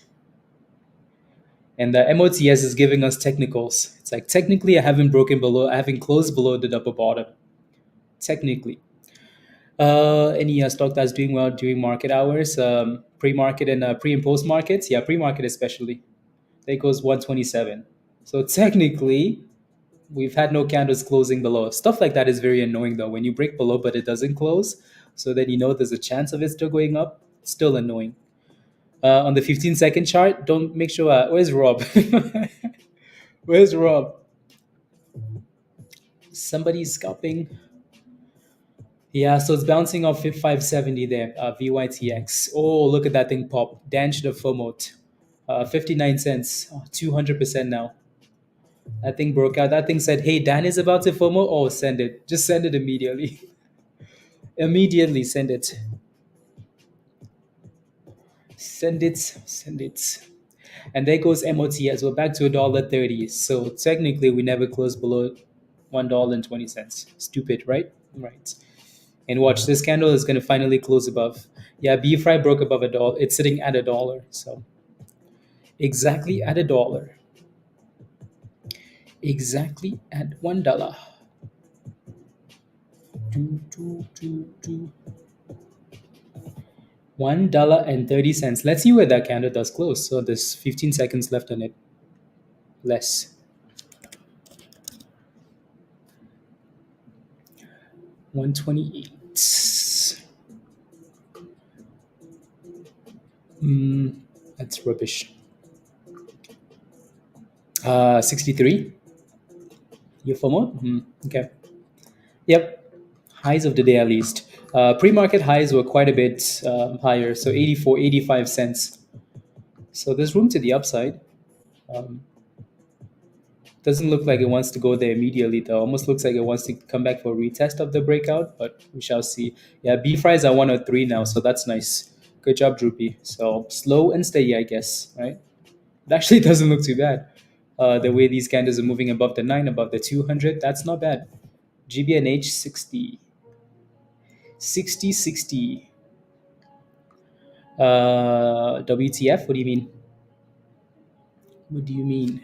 And the MOTS is giving us technicals. It's like technically I haven't closed below the double bottom. Technically. Any stock that's doing well during market hours, pre-market and pre and post markets? Yeah, pre-market especially. There goes 127. So technically, we've had no candles closing below. Stuff like that is very annoying though. When you break below but it doesn't close, so then you know there's a chance of it still going up. It's still annoying. On the 15-second chart, don't make sure. Where's Rob? Where's Rob? Somebody's scalping. Yeah, so it's bouncing off 570 there. VYTX. Oh, look at that thing pop. Dan should have FOMOed. 59 cents. 200% now. That thing broke out. That thing said, hey, Dan is about to FOMO. Oh, send it. Just send it immediately. Immediately send it. Send it. Send it. And there goes MOTS. We're back to $1.30. So technically, we never closed below $1.20. Stupid, right? Right. And watch, this candle is going to finally close above. Yeah, beef fry broke above $1. It's sitting at $1. So exactly at $1. Exactly at $1. $1.30. Let's see where that candle does close. So there's 15 seconds left on it. Less. 128. That's rubbish. 63. You FOMO? Okay. Yep. Highs of the day at least. Pre-market highs were quite a bit higher, so 84, 85 cents. So there's room to the upside. Doesn't look like it wants to go there immediately though. Almost looks like it wants to come back for a retest of the breakout, but we shall see. Yeah, beef fries are 103 now, so that's nice. Good job, Droopy. So slow and steady, I guess, right? It actually doesn't look too bad. The way these candles are moving above the 9, above the 200, that's not bad. GBNH 60. 60, 60. WTF? What do you mean? What do you mean?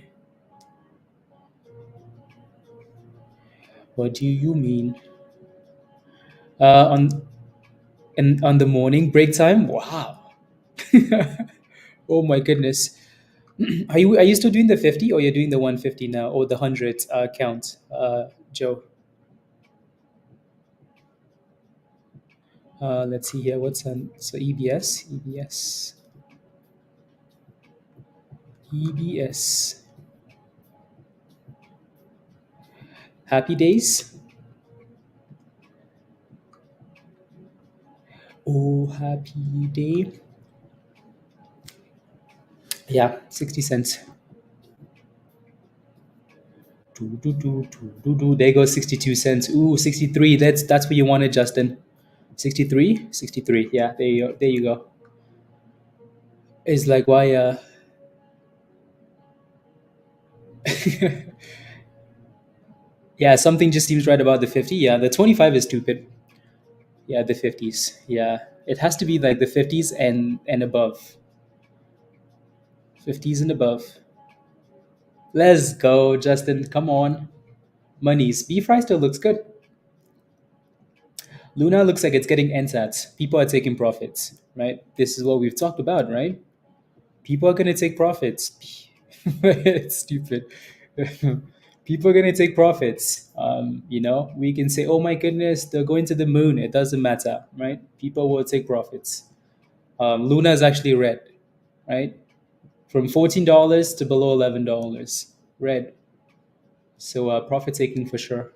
What do you mean? On on the morning break time? Wow. Oh my goodness. Are you still doing the 50 or you're doing the 150 now or the 100 count, Joe? Let's see here. What's on? So EBS. Happy days. Oh, happy day. Yeah, 60 cents. There goes 62 cents. Ooh, 63. That's what you wanted, Justin. 63? 63. Yeah, there you go. There you go. It's like why yeah, something just seems right about the 50. Yeah, the 25 is stupid. Yeah, the 50s. Yeah. It has to be like the 50s and above. 50s and above. Let's go, Justin. Come on. Monies. Beef fry still looks good. Luna looks like it's getting NSATs. People are taking profits, right? This is what we've talked about, right? People are going to take profits. It's stupid. People are going to take profits. We can say, oh my goodness, they're going to the moon. It doesn't matter, right? People will take profits. Luna is actually red, right? From $14 to below $11. Red. So profit taking for sure.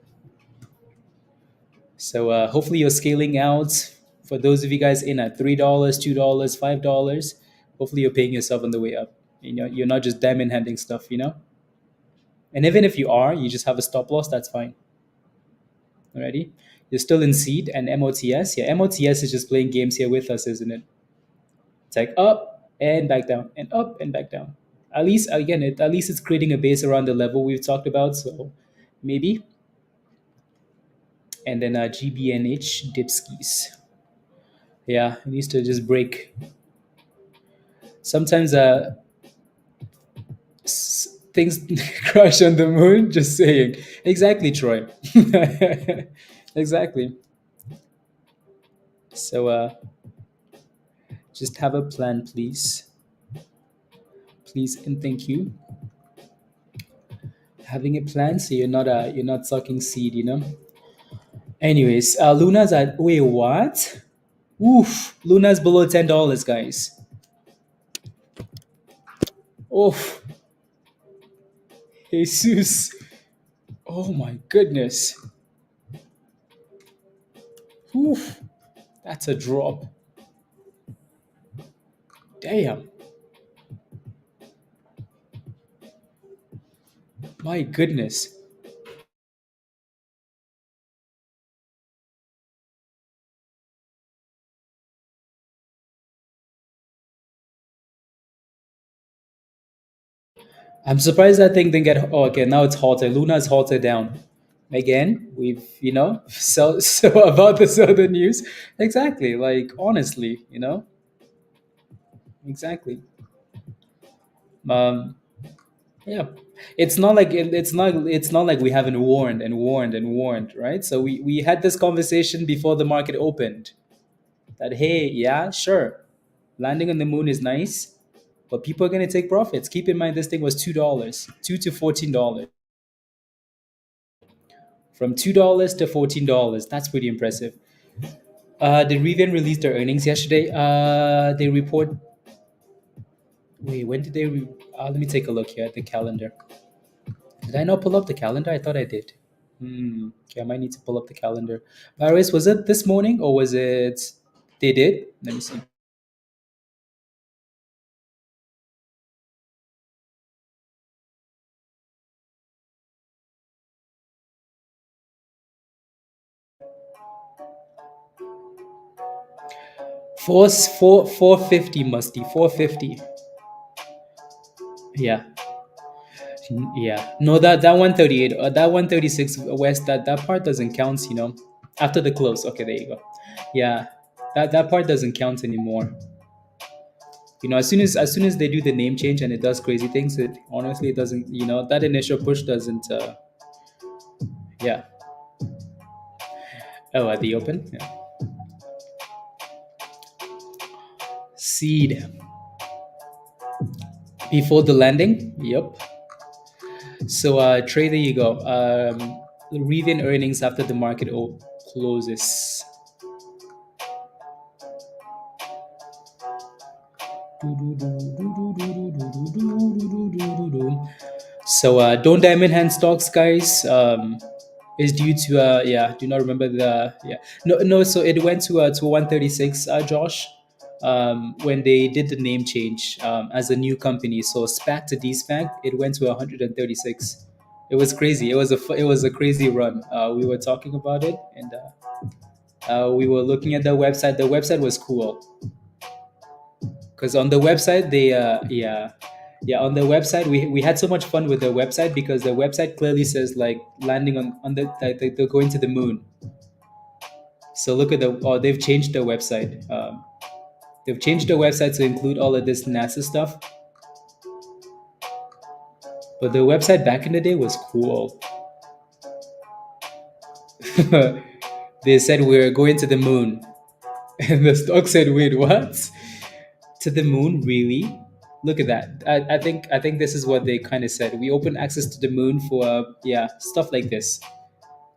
So hopefully you're scaling out. For those of you guys in at $3, $2, $5, hopefully you're paying yourself on the way up. You're not just diamond handing stuff. And even if you are, you just have a stop loss, that's fine. Alrighty? You're still in seed and MOTS. Yeah, MOTS is just playing games here with us, isn't it? It's like up and back down and up and back down. At least again, at least it's creating a base around the level we've talked about. So maybe. And then GBNH dipskis. Yeah, it needs to just break. Sometimes things crash on the moon. Just saying. Exactly, Troy. Exactly. So just have a plan, please. Please and thank you. Having a plan so you're not sucking seed. Anyways, Luna's at wait what? Oof, Luna's below $10, guys. Oh, Jesus. Oh my goodness. Oof. That's a drop. Damn. My goodness. I'm surprised that thing didn't get. Oh, okay, now it's halted. Luna's halted down. Again, we've, so about this other news. Exactly. Like, honestly, exactly. Um, yeah. It's not like we haven't warned and warned and warned, right? So we had this conversation before the market opened that, hey, yeah, sure, landing on the moon is nice, but people are going to take profits. Keep in mind, this thing was $2, $2 to $14. From $2 to $14. That's pretty impressive. Did Rivian release their earnings yesterday? They report. Wait, when did they? Let me take a look here at the calendar. Did I not pull up the calendar? I thought I did. Okay, I might need to pull up the calendar. Virus, was it this morning or was it? They did. Let me see. Four 450 musty 450. Yeah. Yeah, no, that 138, that 136 west, that part doesn't count. After the close. Okay, there you go. Yeah, that part doesn't count anymore. As soon as they do the name change and it does crazy things, it honestly, it doesn't. That initial push doesn't. Yeah. Oh, at the open. Yeah. Seed before the landing. Yep. So, Trey, there you go. Rivian earnings after the market closes. So, don't diamond hand stocks, guys. Is due to yeah. Do not remember the yeah. No. So it went to 136. Josh, when they did the name change as a new company. So SPAC to DSPAC, it went to 136. It was crazy. It was a crazy run. We were talking about it, and we were looking at the website. The website was cool because on the website they yeah, on the website we had so much fun with the website because the website clearly says like landing on the like they're going to the moon. So look at they've changed the website. They've changed the website to include all of this NASA stuff, but the website back in the day was cool. They said we're going to the moon, and the stock said, "Wait, what? To the moon? Really?" Look at that. I think this is what they kind of said. We open access to the moon for yeah, stuff like this.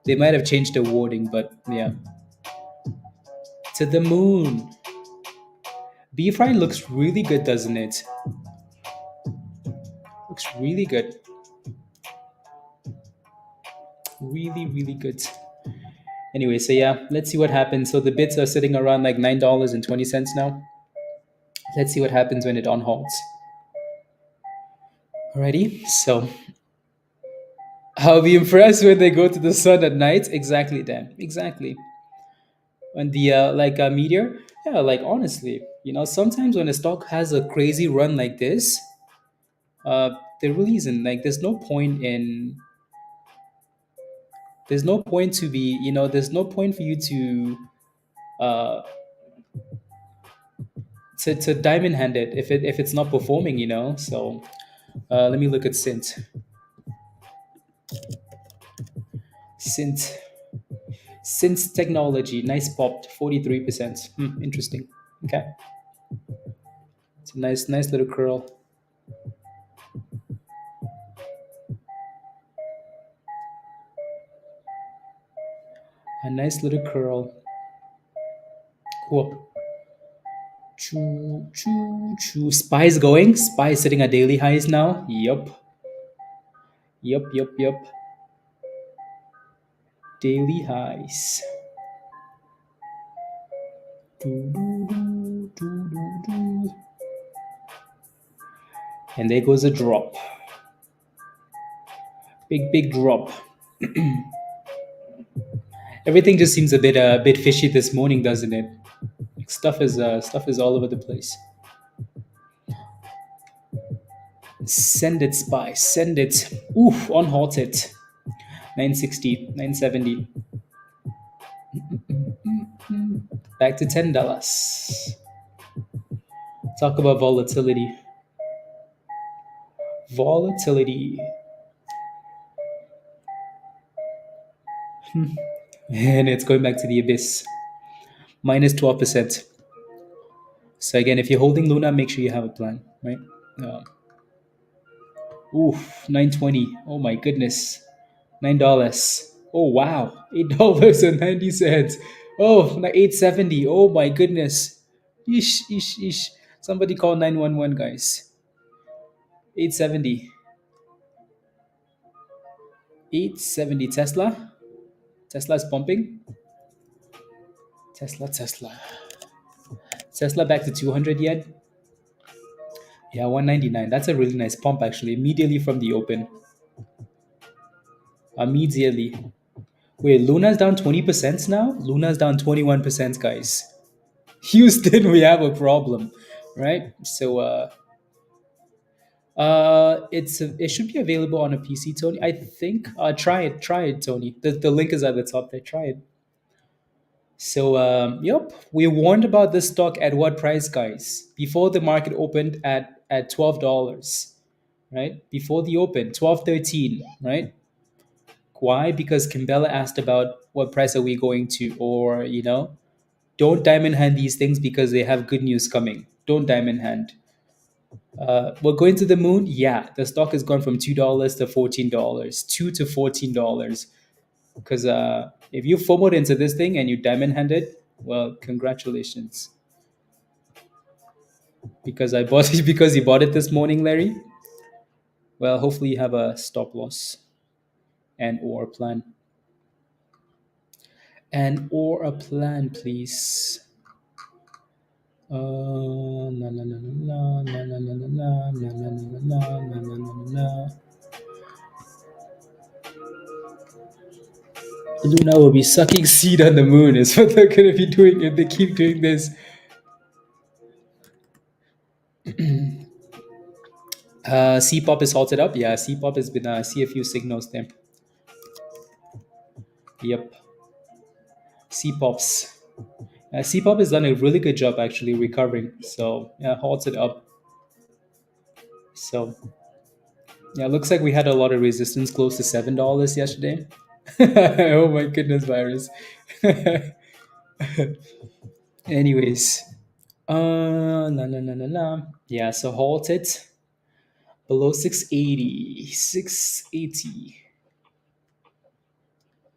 They might have changed the wording, but yeah, to the moon. Beef fry looks really good, doesn't it? Looks really good. Really, really good. Anyway, so yeah, let's see what happens. So the bits are sitting around like $9.20 now. Let's see what happens when it on halts. Alrighty. So I'll be impressed when they go to the sun at night. Exactly, Dan. Exactly. When the like meteor. Yeah, like honestly, sometimes when a stock has a crazy run like this, uh, there really isn't like there's no point to be there's no point for you uh to diamond hand it if it's not performing. So let me look at Sint Sint technology. Nice popped 43%. Interesting. Okay, it's a nice little curl. A nice little curl. Cool. Choo, choo, choo. Spy's going. Spy is sitting at daily highs now. Yup. Yup, yup, yup. Daily highs. Doo, doo, doo, doo, doo, doo. And there goes a drop. Big, big drop. Everything just seems a bit fishy this morning, doesn't it? Stuff is all over the place. Send it, spy. Send it. Oof, unhalted. 960, 970. Back to $10. Talk about volatility. Volatility. And it's going back to the abyss. Minus 12%. So again, if you're holding Luna, make sure you have a plan, right? Oof, 920. Oh my goodness. $9. Oh wow. $8.90. Oh, 870. Oh my goodness. Ish, ish, ish. Somebody call 911, guys. 870. 870 Tesla. Tesla's pumping. Tesla. Tesla back to 200 yet? Yeah, 199. That's a really nice pump actually. Immediately from the open. Immediately. Wait, Luna's down 20% now? Luna's down 21%, guys. Houston, we have a problem, right? So it should be available on a PC, Tony. I think. Try it, Tony. The link is at the top there. Try it. So yep, we warned about this stock at what price, guys? Before the market opened at $12, right? Before the open, 12.13, right? Why? Because Kimbella asked about what price are we going to, or don't diamond hand these things because they have good news coming. Don't diamond hand. We're going to the moon. Yeah, the stock has gone from $2 to $14, $2 to $14. Because if you FOMOed into this thing and you diamond hand it, well, congratulations. Because I bought it because you bought it this morning, Larry. Well, hopefully you have a stop loss and or plan. And or a plan, please. No, no, no, no, no, no, no, no, no, no, no, no, no, no, no, no, no. Luna will be sucking seed on the moon is what they're going to be doing if they keep doing this. CPOP is halted up. Yeah, CPOP has been see a few signals there. Yep. CPOPs. CPOP has done a really good job actually recovering. So yeah, halted up. So yeah, looks like we had a lot of resistance close to $7 yesterday. Oh my goodness, virus. Anyways, no. Yeah, so halted below 680, 680,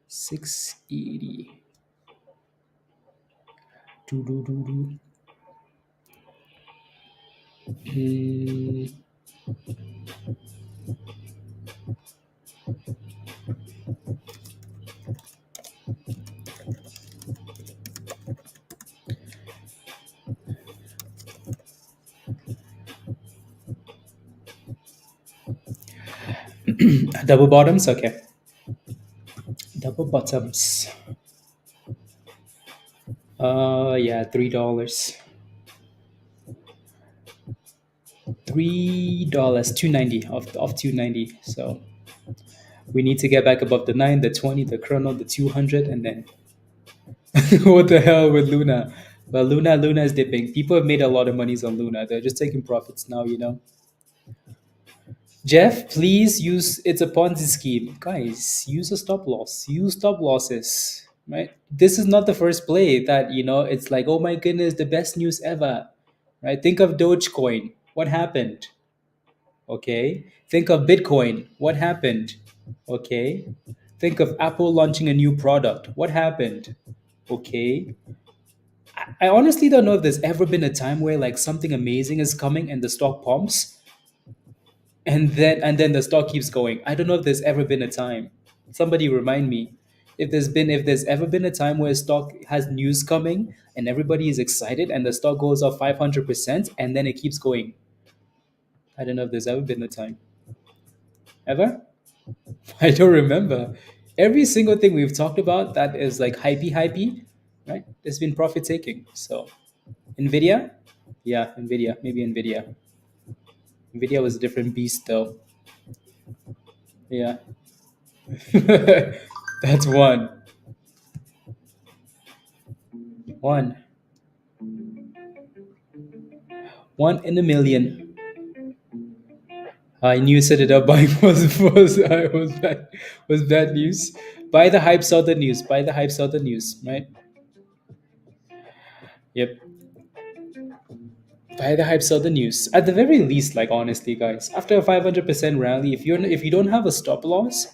680. Do. Double bottoms, okay. Double bottoms. Yeah, $3. $3, 290 off 290. So we need to get back above the 9, the 20, the chrono, the 200, and then what the hell with Luna? Well, Luna is dipping. People have made a lot of monies on Luna. They're just taking profits now. Jeff, please use it's a Ponzi scheme. Guys, use a stop loss. Use stop losses. Right? This is not the first play that, it's like, oh my goodness, the best news ever. Right? Think of Dogecoin. What happened? Okay. Think of Bitcoin. What happened? Okay. Think of Apple launching a new product. What happened? Okay. I honestly don't know if there's ever been a time where like something amazing is coming and the stock pumps, and then the stock keeps going. I don't know if there's ever been a time. Somebody remind me if there's ever been a time where stock has news coming and everybody is excited and the stock goes up 500% and then it keeps going. I don't know if there's ever been a time. Ever? I don't remember. Every single thing we've talked about that is like hypey, right? It's been profit taking. So NVIDIA, yeah, NVIDIA, maybe NVIDIA. NVIDIA was a different beast though. Yeah, that's one. One. One in a million. I knew set it up buying was bad news. Buy the hype, sell the news. Buy the hype, sell the news. Right? Yep. Buy the hype, sell the news. At the very least, like honestly, guys, after a 500% rally, if you don't have a stop loss,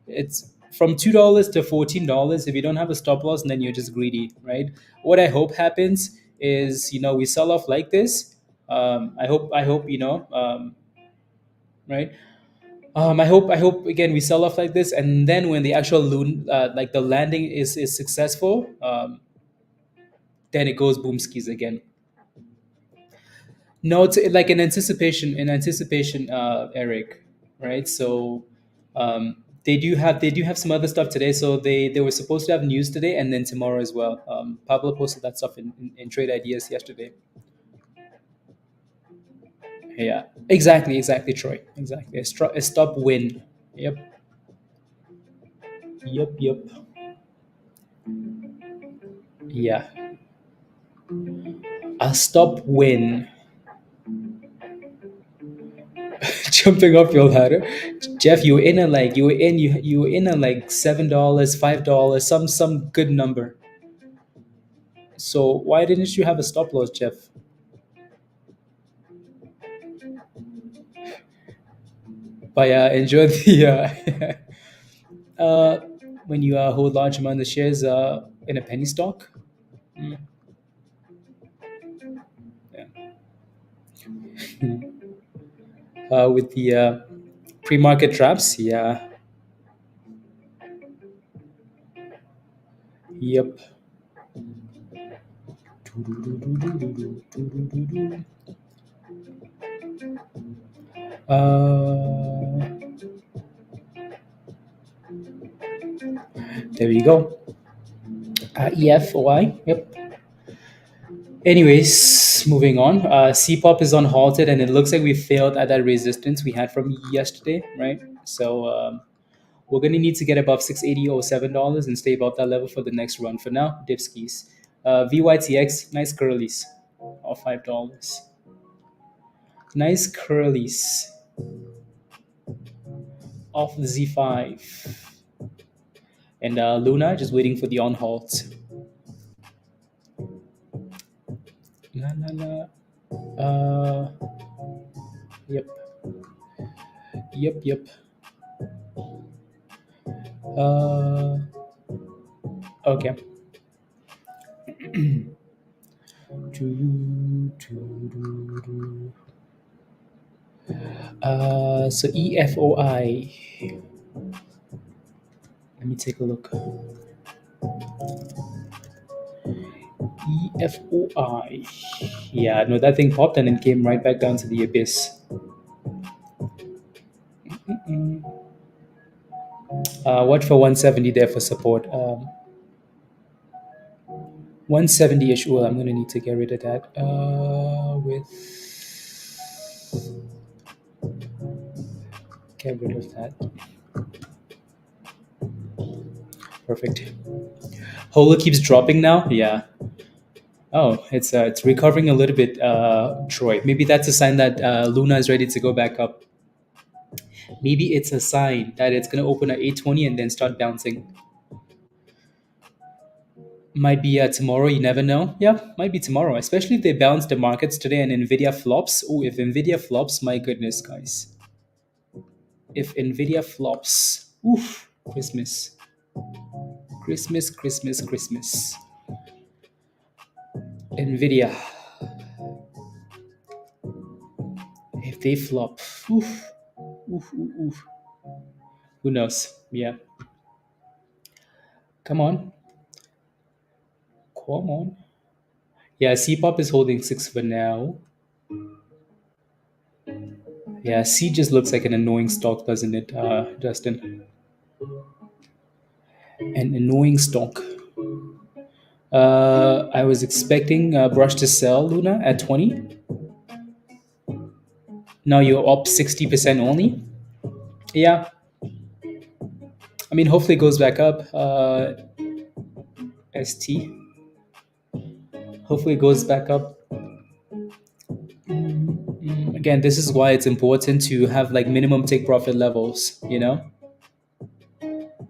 it's from $2 to $14. If you don't have a stop loss, then you're just greedy, right? What I hope happens is we sell off like this. I hope right. I hope again we sell off like this, and then when the actual like the landing is successful, then it goes boom skis again. No, it's like in anticipation, Eric, right? So, they do have some other stuff today. So they were supposed to have news today, and then tomorrow as well. Pablo posted that stuff in Trade Ideas yesterday. Yeah, exactly, Troy. Exactly, a stop win. Yep, yep. Yeah, a stop win. Jumping up your ladder, Jeff. You were in a like $7, $5, some good number. So why didn't you have a stop loss, Jeff? But yeah, enjoy the uh, when you hold large amount of shares in a penny stock. Mm, yeah. With the pre-market traps, yeah, yep. Uh, there you go. EFOI. Yep. Anyways, moving on. CPOP is on halted, and it looks like we failed at that resistance we had from yesterday, right? So we're gonna need to get above 680 or $7 and stay above that level for the next run. For now, dipskis. VYTX, nice curlies, of $5. Nice curlies of Z5, and Luna just waiting for the on halt. La la la. Yep, yep. Uh, okay. So EFOI. Let me take a look. EFOI. Yeah, no, that thing popped and then came right back down to the abyss. Watch for 170 there for support. 170-ish. Well, I'm gonna need to get rid of that. With get rid of that. Perfect. HOLO keeps dropping now. Yeah. Oh, it's recovering a little bit, Troy. Maybe that's a sign that Luna is ready to go back up. Maybe it's a sign that it's going to open at 820 and then start bouncing. Might be tomorrow. You never know. Yeah, might be tomorrow. Especially if they bounce the markets today and Nvidia flops. Oh, if Nvidia flops, my goodness, guys. If Nvidia flops, oof, Christmas. NVIDIA, if they flop, oof, oof, oof, oof. Who knows? Yeah, come on, come on. Yeah, CPOP is holding six for now. Yeah, C just looks like an annoying stock, doesn't it, Justin? An annoying stock. I was expecting Brush to sell Luna at 20. Now you're up 60% only. Yeah, I mean, hopefully it goes back up. ST. Hopefully it goes back up. Again, this is why it's important to have like minimum take profit levels,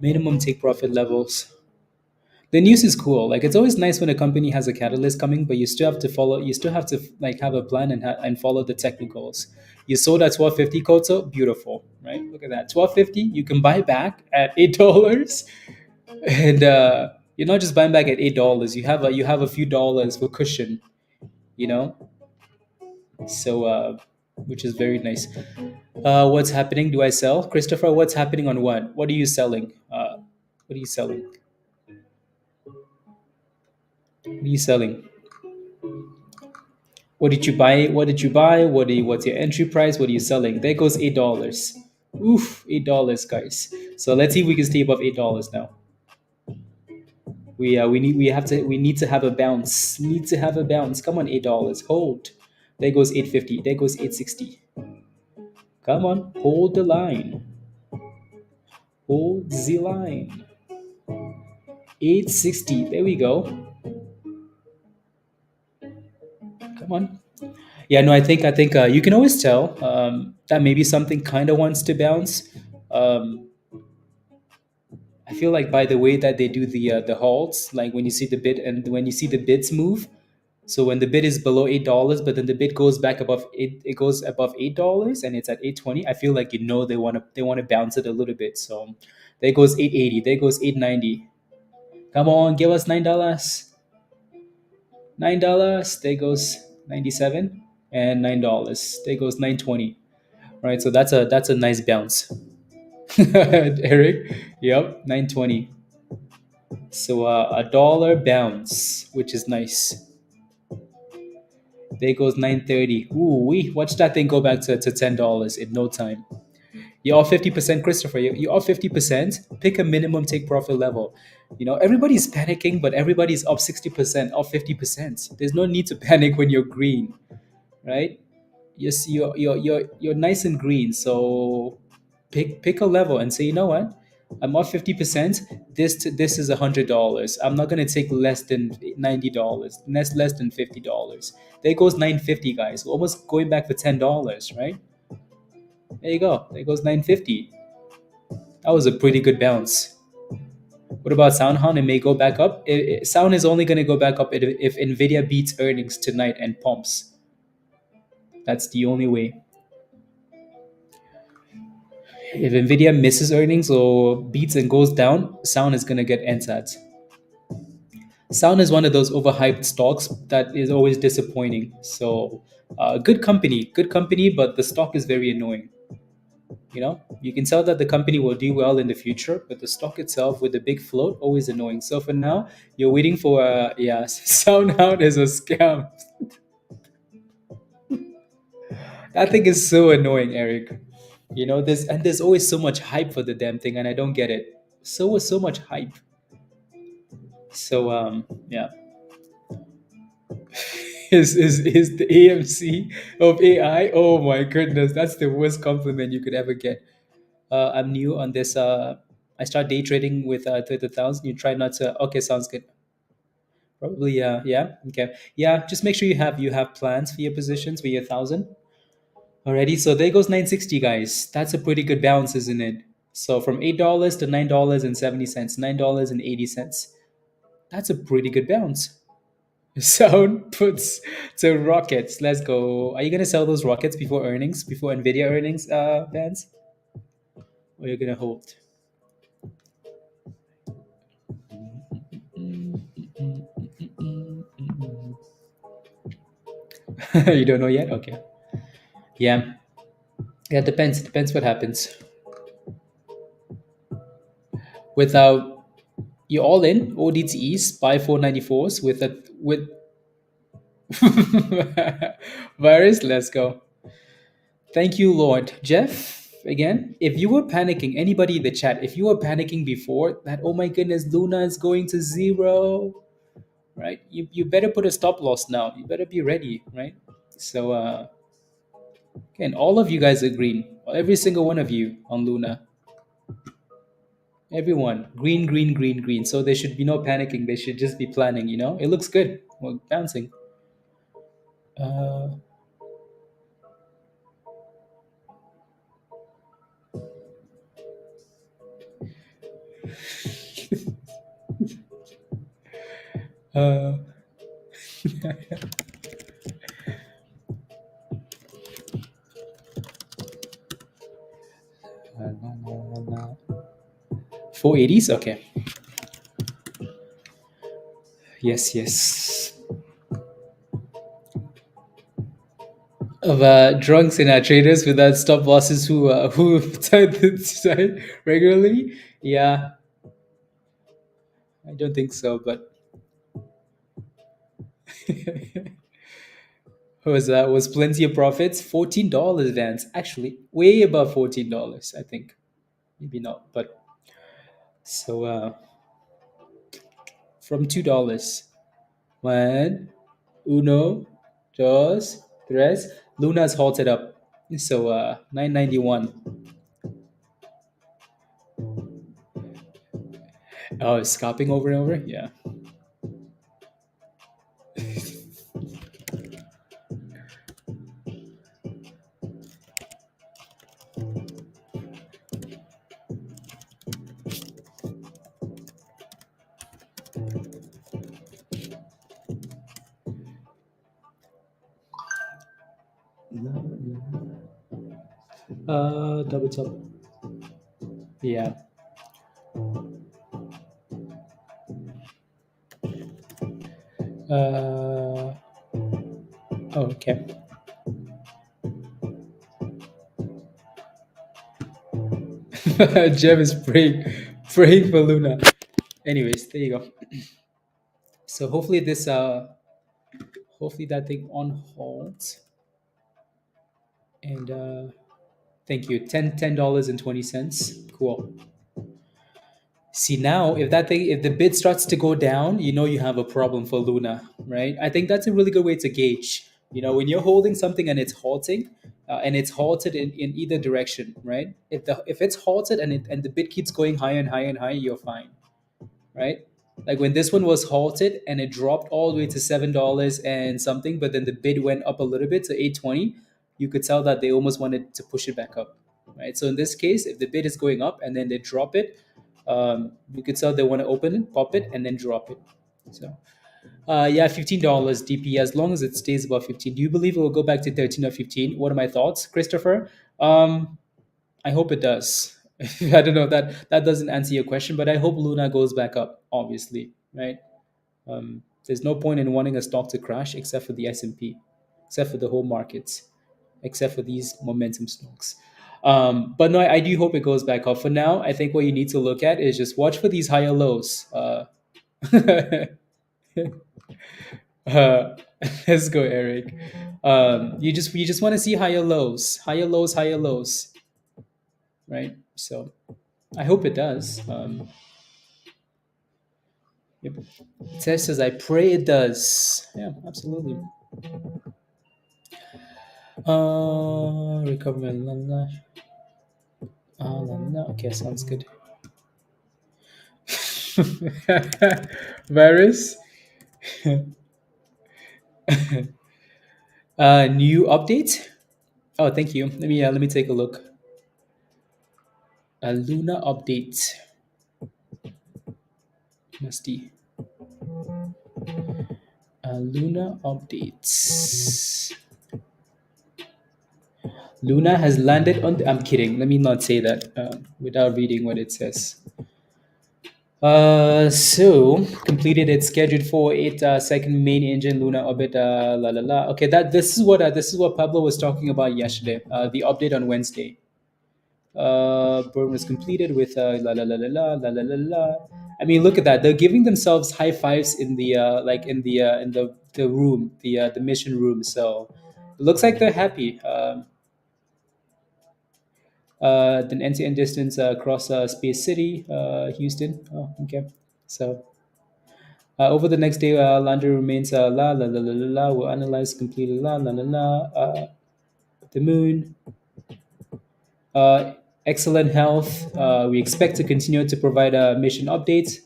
minimum take profit levels. The news is cool. Like it's always nice when a company has a catalyst coming, but you still have to follow. You still have to like have a plan and follow the technicals. You sold at 12.50 Koto, beautiful, right? Look at that, 12.50. You can buy back at $8, and you're not just buying back at $8. You have a few dollars for cushion, you know. So which is very nice. What's happening? Do I sell, Christopher? What's happening on what? What are you selling? What are you selling? What are you selling? What did you buy? What did you buy? What's your entry price? What are you selling? There goes $8. Oof, $8, guys. So let's see if we can stay above $8 now. We need to have a bounce. Need to have a bounce. Come on, $8. Hold. There goes 8.50. There goes 8.60. Come on, hold the line. Hold the line. 8.60. There we go. Come on. Yeah, no, I think you can always tell that maybe something kind of wants to bounce. Um, I feel like by the way that they do the halts, like when you see the bid and when you see the bids move. So when the bid is below $8, but then the bid goes back above it goes above $8 and it's at 8.20. I feel like they want to bounce it a little bit. So there goes 8.80. There goes 8.90. Come on, give us $9. $9. There goes 97 and $9. There goes 9.20. Right, so that's a nice bounce. Eric, yep, 9.20. So a dollar bounce, which is nice. There goes 9.30. Ooh, we watch that thing go back to $10 in no time. You're off 50%, Christopher. You're off 50%. Pick a minimum take profit level. Everybody's panicking, but everybody's up 60%, off 50%. There's no need to panic when you're green, right? Yes, you're nice and green. So pick a level and say, you know what? I'm off 50%. This is $100. I'm not gonna take less than $90. Less than $50. There goes 9.50, guys. Almost going back for $10, right? There you go. There goes 9.50. That was a pretty good bounce. What about SoundHound? It may go back up. Sound is only gonna go back up if Nvidia beats earnings tonight and pumps. That's the only way. If Nvidia misses earnings or beats and goes down, Sound is gonna get NSAT. Sound is one of those overhyped stocks that is always disappointing. So, good company, but the stock is very annoying. You can tell that the company will do well in the future, but the stock itself with the big float always annoying. So for now, you're waiting for yeah, SoundHound is a scam. That thing is so annoying, Eric. There's always so much hype for the damn thing, and I don't get it. So much hype. So yeah, is the AMC of AI? Oh my goodness, that's the worst compliment you could ever get. I'm new on this. I start day trading with 30,000. You try not to. Okay, sounds good. Probably, yeah. Okay, yeah. Just make sure you have plans for your positions for your 1,000. Alrighty, so there goes 960, guys. That's a pretty good bounce, isn't it? So from $8 to $9.70, $9.80. That's a pretty good bounce. Sound puts to rockets. Let's go. Are you gonna sell those rockets before earnings, before Nvidia earnings, Vance? Or you're gonna hold? You don't know yet? Okay. Yeah. Yeah, depends what happens. Without you all in ODTEs, buy 494s with a with virus, let's go. Thank you, Lord. Jeff, again, if you were panicking, anybody in the chat, if you were panicking before that, oh my goodness, Luna is going to zero, right? You better put a stop loss now. You better be ready, right? So, again, all of you guys are green. Every single one of you on Luna. Everyone. Green, green, green, green. So there should be no panicking. They should just be planning, you know? It looks good. We're bouncing. Uh, uh, la, la, la, 480s? Okay. Yes, yes. Of drunks and traders without stop losses who decide regularly. Yeah, I don't think so. But was plenty of profits. $14, Vance. Actually, way above $14. I think maybe not, but so from $2. One, uno, dos, tres. Luna's halted up. So 991. Oh, scalping over and over. Yeah. Double top. Yeah. Uh, oh, okay. Jeff is praying for Luna. Anyways, there you go. So hopefully that thing on hold. And thank you. $10 and 20 cents. Cool. See now, if the bid starts to go down, you know you have a problem for Luna, right? I think that's a really good way to gauge. You know, when you're holding something and it's halting, and it's halted in either direction, right? If it's halted and the bid keeps going higher and higher and higher, you're fine, right? Like when this one was halted and it dropped all the way to $7 and something, but then the bid went up a little bit to 820, you could tell that they almost wanted to push it back up, right? So in this case, if the bid is going up and then they drop it, you could tell they want to open it, pop it, and then drop it. So yeah, $15 DP as long as it stays above 15. Do you believe it will go back to 13 or 15? What are my thoughts, Christopher? I hope it does. I don't know that doesn't answer your question, but I hope Luna goes back up. Obviously, right? There's no point in wanting a stock to crash except for the S&P, except for the whole markets, except for these momentum stocks. But no, I do hope it goes back up. For now, I think what you need to look at is just watch for these higher lows. Uh, let's go, Eric. You just want to see higher lows, higher lows, right? So I hope it does. Yep. Test says, I pray it does. Yeah, absolutely. Recovery. La, la. La, la. Okay, sounds good. Virus. New update. Oh, thank you. Let me take a look. Luna update. Musty. Luna updates. Luna has landed on. I'm kidding. Let me not say that without reading what it says. So completed its scheduled for it second main engine lunar orbit. La la la. Okay, that this is what Pablo was talking about yesterday. The update on Wednesday. Burn was completed with la la la la la la la la la. I mean, look at that. They're giving themselves high fives in the like in the room, the mission room. So it looks like they're happy. Then end-to-end distance across Space City, Houston. Oh, okay. So over the next day, London remains la la la la la la. We'll analyze completely la la la la. The moon. Uh, Excellent health. We expect to continue to provide mission updates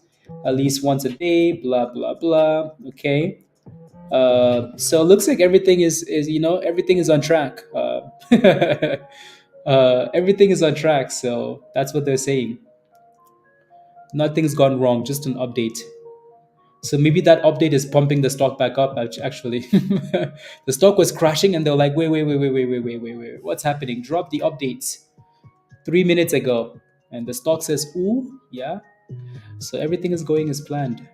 at least once a day. Blah blah blah. Okay. So it looks like everything is everything is on track. Everything is on track. So that's what they're saying. Nothing's gone wrong. Just an update. So maybe that update is pumping the stock back up. Actually, the stock was crashing, and they're like, wait, what's happening? Drop the updates 3 minutes ago, and the stock says, ooh, yeah. So everything is going as planned.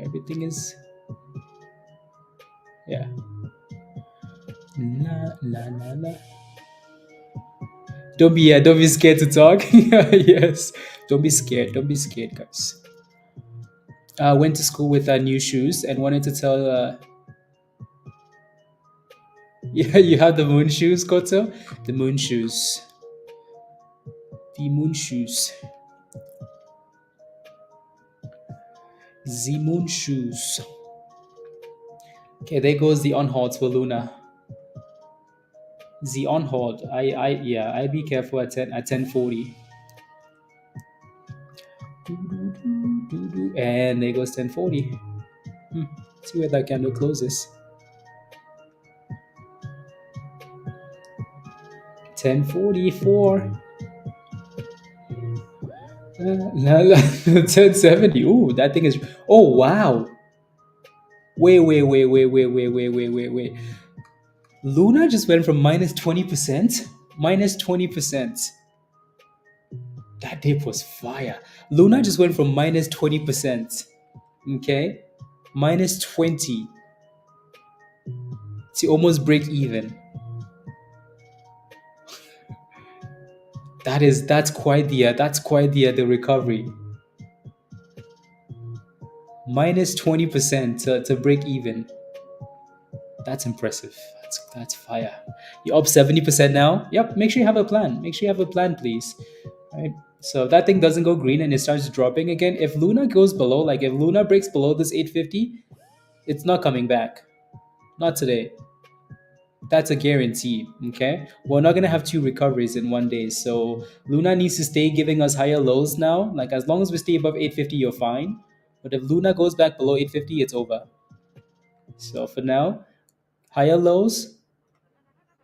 Everything is, yeah. La la la la. Don't be scared to talk. Yes, don't be scared. Don't be scared, guys. Went to school with new shoes and wanted to tell. Yeah, you have the moon shoes, Koto. The moon shoes. The moon shoes. The moon shoes. Okay, there goes the on hold for Luna. The on hold. I be careful at 10:40. And there goes 10:40. See where that candle closes. 10:44. 10:70. Ooh, that thing is. Oh wow. Wait. Luna just went from minus 20%. Minus 20%. That dip was fire. Luna just went from minus 20%. Okay? Minus 20 to almost break even. That's quite the recovery. Minus 20% to break even. That's impressive. That's fire. You're up 70% now. Yep. Make sure you have a plan. Make sure you have a plan, please. Right. So that thing doesn't go green and it starts dropping again. If Luna goes below, like if Luna breaks below this 850, it's not coming back. Not today. That's a guarantee. Okay. We're not gonna have two recoveries in one day. So Luna needs to stay giving us higher lows now. Like as long as we stay above 850, you're fine. But if Luna goes back below 850, it's over. So for now, higher lows,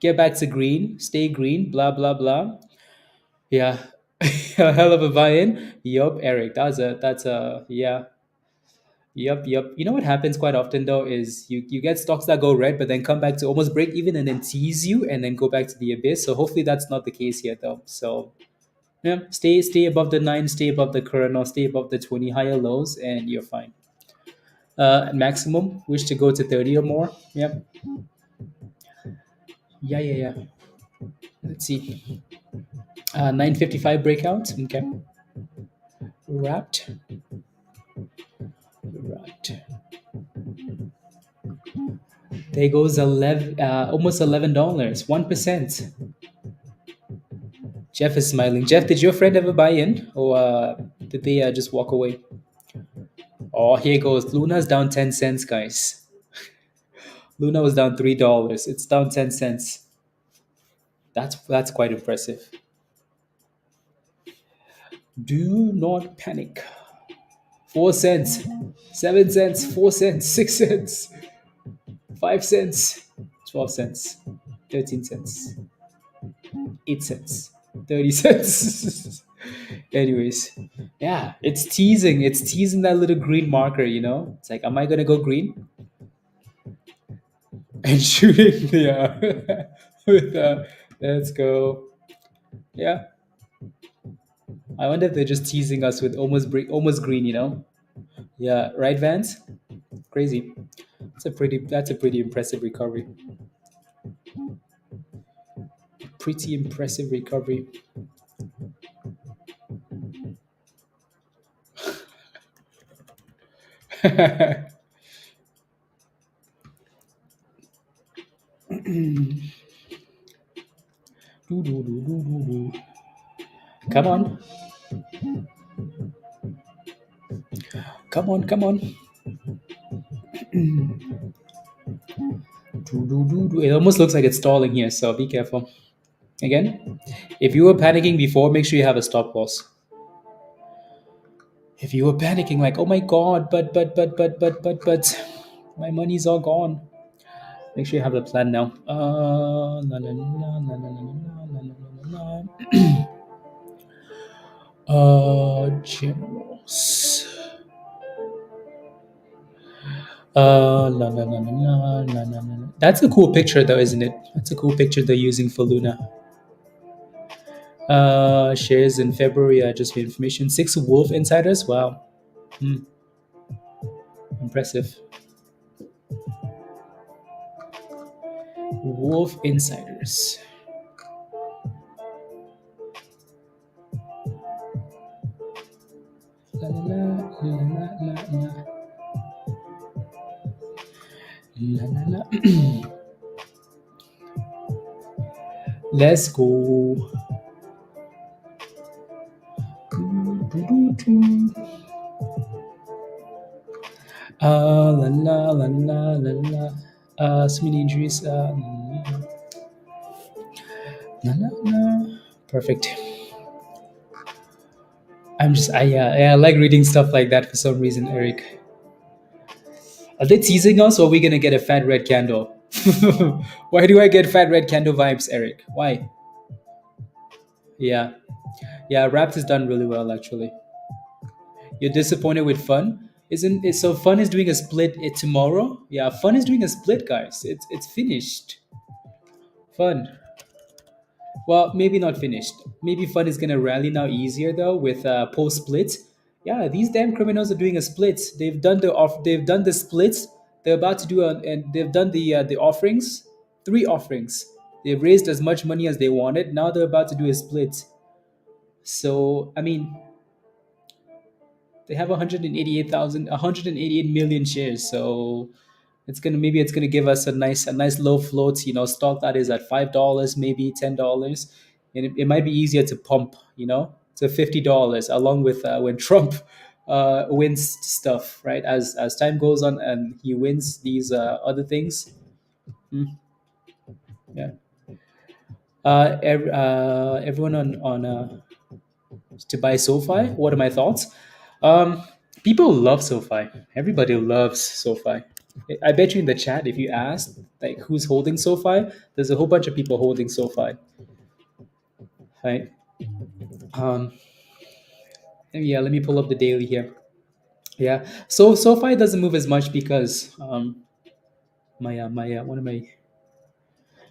get back to green, stay green, blah blah blah. Yeah. A hell of a buy-in. Yup, Eric. That's a yeah. Yep. You know what happens quite often though is you get stocks that go red but then come back to almost break even and then tease you and then go back to the abyss. So hopefully that's not the case here though. So yeah, stay above the 9, stay above the current or stay above the 20 higher lows and you're fine. Maximum, wish to go to 30 or more. Yep. Yeah. Let's see. 955 breakout. Okay. Wrapped. Right. There goes 11, almost $11, 1%. Jeff is smiling. Jeff, did your friend ever buy in, or did they just walk away? Oh, here goes. Luna's down 10 cents, guys. Luna was down $3. It's down 10 cents. That's quite impressive. Do not panic. 4 cents, 7 cents, 4 cents, 6 cents, 5 cents, 12 cents, 13 cents, 8 cents, 30 cents. Anyways, yeah, it's teasing. It's teasing that little green marker, It's like, am I gonna go green? And shooting, yeah. With let's go. Yeah. I wonder if they're just teasing us with almost green, you know? Yeah, right, Vance? Crazy. That's a pretty impressive recovery. Pretty impressive recovery. Do, do, do, do, do, do. Come on, come on, come on. Do, do, do, do. It almost looks like it's stalling here, so be careful. Again, if you were panicking before, make sure you have a stop loss. If you were panicking like, oh my god, but, my money's all gone. Make sure you have a plan now. Na, na, na, na, na, na, na, na, na, na, na. Generals. La, la, la, la, la, la, la, la. That's a cool picture, though, isn't it? That's a cool picture they're using for Luna. Shares in February, just for information. 6 Wolf Insiders. Wow. Hmm. Impressive. Wolf Insiders. La, la, la, la, la, la, la, la, la. Let's go. La la la la la la. So many injuries. La, la, la. Perfect. I like reading stuff like that for some reason, Eric. Are they teasing us, or are we gonna get a fat red candle? Why do I get fat red candle vibes, Eric? Why? Yeah, yeah. Wrapped has done really well actually. You're disappointed with Fun? Isn't it? So Fun is doing a split tomorrow. Yeah, Fun is doing a split, guys. It's finished. Fun. Well, maybe not finished. Maybe Fun is gonna rally now easier though with post split. Yeah, these damn criminals are doing a split. They've done the off. They've done the splits. They're about to do and they've done the offerings. 3 offerings. They've raised as much money as they wanted. Now they're about to do a split. So I mean, they have 188 million shares. So it's gonna give us a nice low float. You know, stock that is at $5, maybe $10, and it might be easier to pump. You know, to $50 along with when Trump wins stuff, right? As time goes on and he wins these other things. Mm, yeah. Everyone on to buy SoFi. What are my thoughts? Um, People love SoFi. Everybody loves SoFi. I bet you in the chat, if you ask like who's holding SoFi, there's a whole bunch of people holding SoFi, right? Um, yeah, let me pull up the daily here. Yeah, so SoFi doesn't move as much because my one of my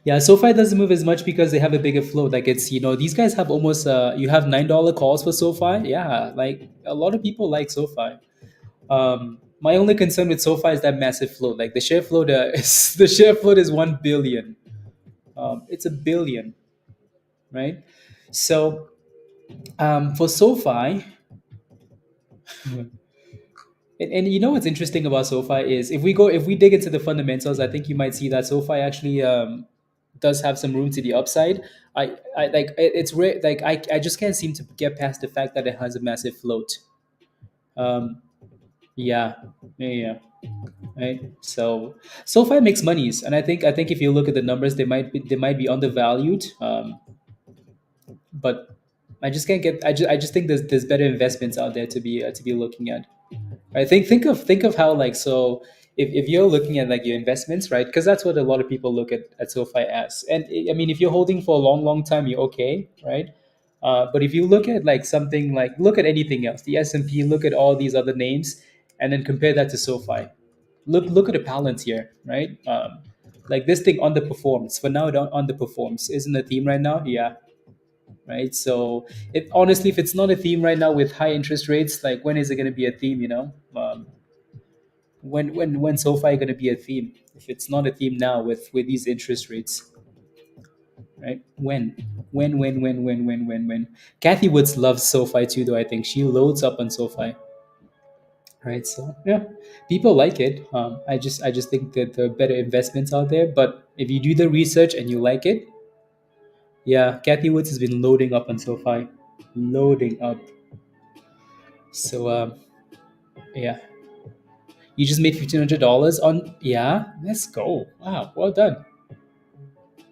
yeah, SoFi doesn't move as much because they have a bigger float. Like it's these guys have almost you have $9 calls for SoFi. Yeah, like a lot of people like SoFi. My only concern with SoFi is that massive float. Like the share float is the share float is 1 billion. It's a billion, right? So for SoFi, and you know what's interesting about SoFi is if we dig into the fundamentals, I think you might see that SoFi actually does have some room to the upside. I like it's rare. Like I just can't seem to get past the fact that it has a massive float. Um, yeah, yeah, right. So SoFi makes monies, and I think if you look at the numbers, they might be undervalued. But I just can't get. I just think there's better investments out there to be looking at. I think of how like so if you're looking at like your investments, right? Because that's what a lot of people look at SoFi as. And I mean, if you're holding for a long time, you're okay, right? But if you look at like something like look at anything else, the S&P, look at all these other names, and then compare that to SoFi. Look at the balance here, right? Like this thing underperforms. For now, it underperforms. Isn't the theme right now? Yeah, right? So it honestly, if it's not a theme right now with high interest rates, like when is it going to be a theme? When SoFi going to be a theme? If it's not a theme now with these interest rates, right? When? Kathy Woods loves SoFi too, though. I think she loads up on SoFi, right? So yeah, people like it. I just think that there are better investments out there. But if you do the research and you like it, yeah, Kathy Woods has been loading up on SoFi, loading up. So yeah, you just made $1,500 on. Yeah, let's go. Wow, well done,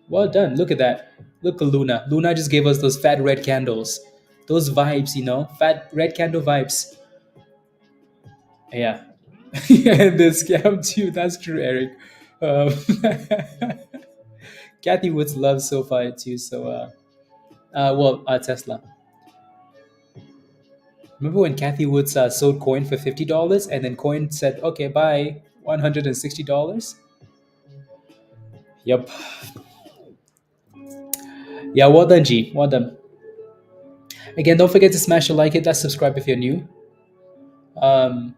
well done. Look at that. Look at Luna. Luna just gave us those fat red candles, those vibes. Fat red candle vibes. Yeah, and the scam too. That's true, Eric. Um, Kathy Woods loves SoFi too. So Tesla. Remember when Kathy Woods sold Coin for $50, and then Coin said, "Okay, bye, $160." Yep. Yeah, well done, G. Well done. Again, don't forget to smash a like, hit that subscribe if you're new. Um,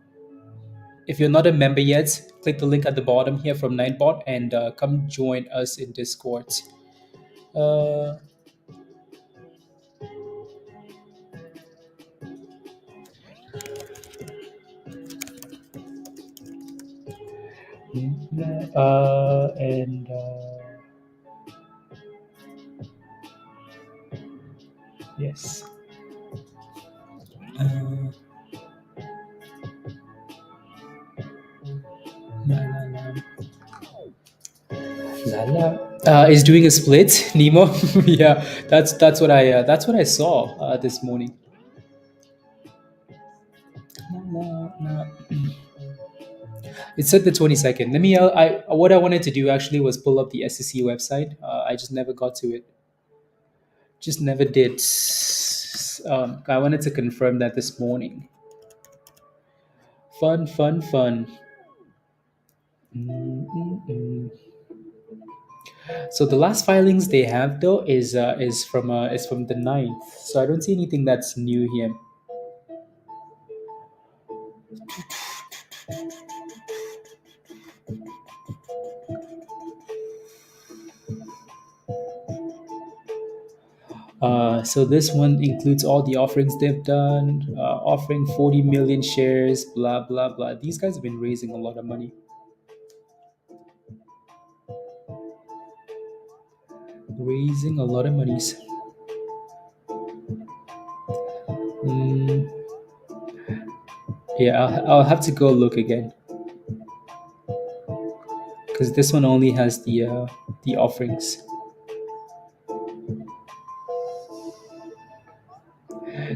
if you're not a member yet, click the link at the bottom here from Ninebot and come join us in Discord. Uh, and yes. Uh, la, la, la. La, la. Is doing a split, Nemo. Yeah, that's what I saw this morning. La, la, la. It said the 22nd. Let me. I What I wanted to do actually was pull up the SEC website. I just never got to it. Just never did. I wanted to confirm that this morning. Fun, fun, fun. Mm-mm-mm. So the last filings they have though is from the 9th. So I don't see anything that's new here. So this one includes all the offerings they've done, offering 40 million shares, blah blah blah. These guys have been raising a lot of money, raising a lot of monies. Mm, yeah, I'll have to go look again because this one only has the offerings.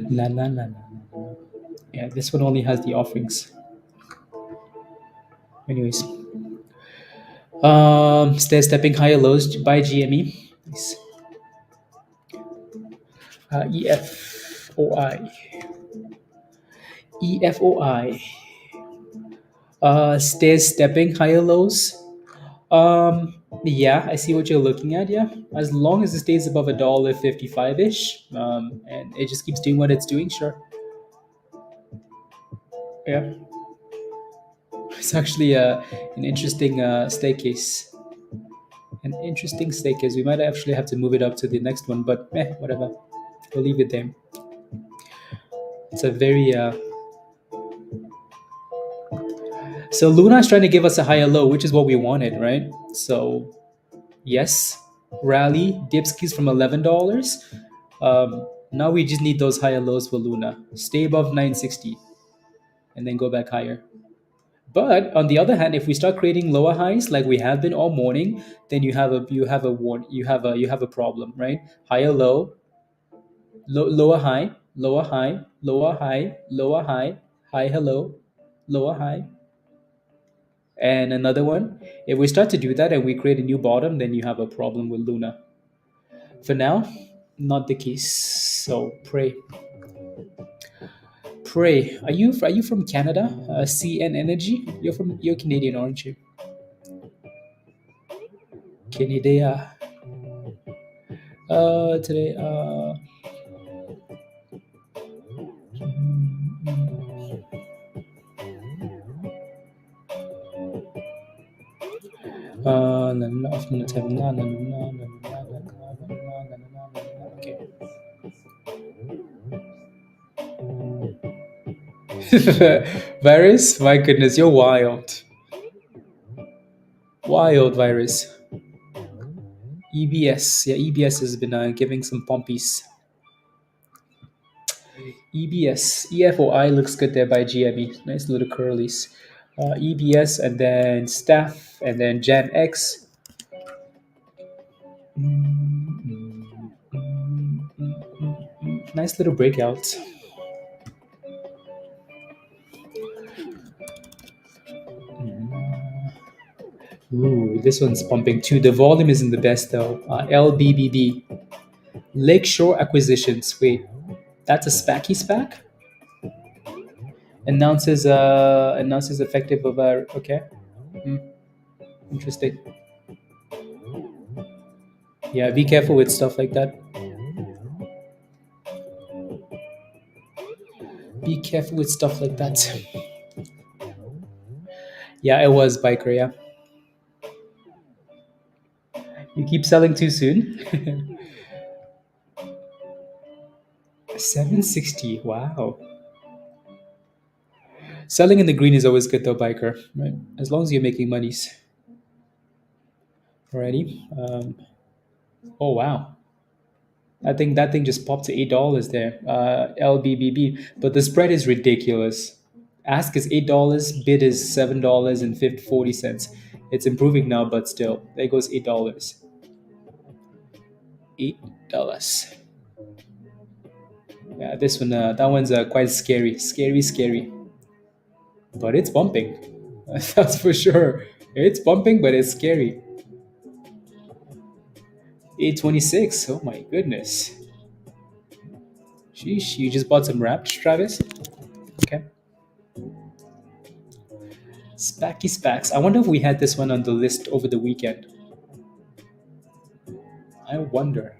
La la la la. Yeah, this one only has the offerings. Anyways, stair stepping higher lows by GME. Nice. EFOI. EFOI. Stair stepping higher lows. Yeah, I see what you're looking at. Yeah, as long as it stays above $1.55 ish, and it just keeps doing what it's doing, sure. Yeah, it's actually an interesting staircase. An interesting staircase. We might actually have to move it up to the next one, but whatever. We'll leave it there. It's a very so Luna is trying to give us a higher low, which is what we wanted, right? So yes, rally dipskis from $11. Now we just need those higher lows for Luna. Stay above 960 and then go back higher. But on the other hand, if we start creating lower highs like we have been all morning, then you have a problem, right? Higher low, lower high, lower high, lower high, lower high, high hello, lower high, and another one. If we start to do that and we create a new bottom, then you have a problem with Luna. For now, not the case. So pray. Pray. Are you from Canada? CN Energy. You're Canadian, aren't you? Canada. Today. Okay. Virus, my goodness, you're wild. Wild virus. EBS, yeah, EBS has been giving some pompies. EBS, EFOI looks good there by GME. Nice little curlies. EBS and then Staff and then Gen X. Nice little breakout. Ooh, this one's pumping too. The volume isn't the best though. LBBB, Lakeshore Acquisitions. Wait, that's a SPACy SPAC? Announces effective of our okay. Hmm, interesting. Yeah, be careful with stuff like that. Be careful with stuff like that. Yeah, it was biker. Yeah, you keep selling too soon. 760. Wow. Selling in the green is always good though, biker. Right? As long as you're making monies. Alrighty. Oh wow. I think that thing just popped to $8 there. LBBB, but the spread is ridiculous. Ask is $8, bid is $7.40. It's improving now, but still, there goes $8. $8. Yeah, this one, that one's quite scary, scary. But it's bumping. That's for sure. It's bumping, but it's scary. 826. Oh my goodness. Sheesh, you just bought some wraps, Travis? Okay. Spacky Spacks. I wonder if we had this one on the list over the weekend. I wonder.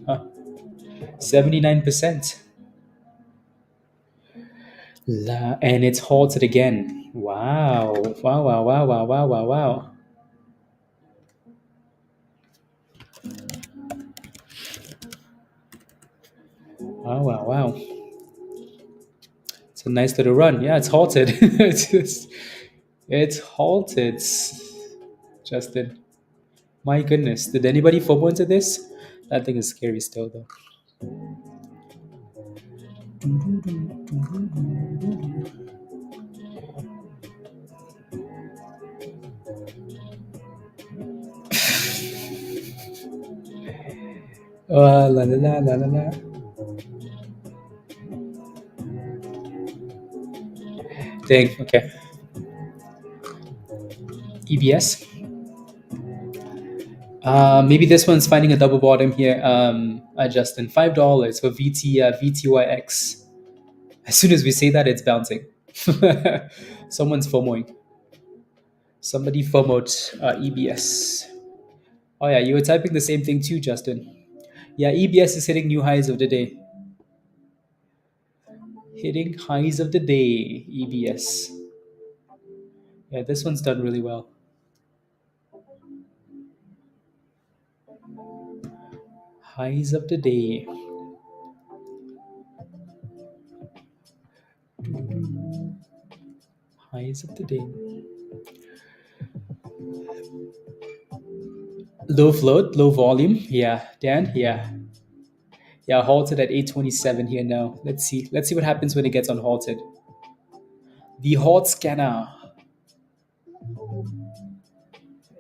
Huh. 79%. And it's halted again. Wow. Wow. Wow. It's a nice little run. Yeah, it's halted. It's halted, Justin. My goodness. Did anybody FOMO into this? That thing is scary still, though. La. Dang, okay. EBS. Maybe this one's finding a double bottom here. Justin, $5 for VTYX. As soon as we say that, it's bouncing. Someone's FOMOing. Somebody FOMOed EBS. Oh yeah, you were typing the same thing too, Justin. Yeah, EBS is hitting new highs of the day. Hitting highs of the day, EBS. Yeah, this one's done really well. Highs of the day. Highs of the day. Low float, low volume. Yeah, Dan. Yeah. Yeah, halted at 827 here now. Let's see. Let's see what happens when it gets on halted. The halt scanner.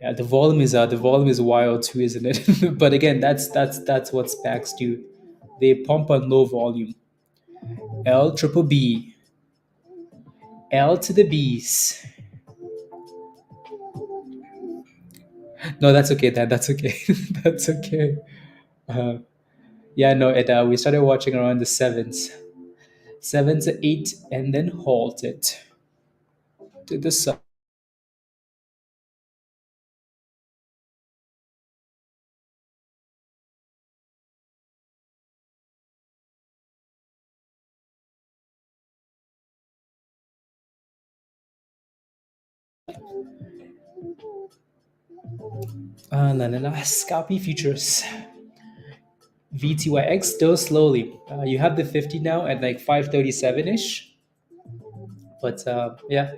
Yeah, the volume is wild too, isn't it? But again, that's what SPACs do. They pump on low volume. L triple B. L to the B's. No, that's okay. That's okay. That's okay. Uh, yeah, no. We started watching around the sevens, eight, and then halted to the side. Scalpy futures. VTYX still slowly. You have the 50 now at like 537 ish. But yeah.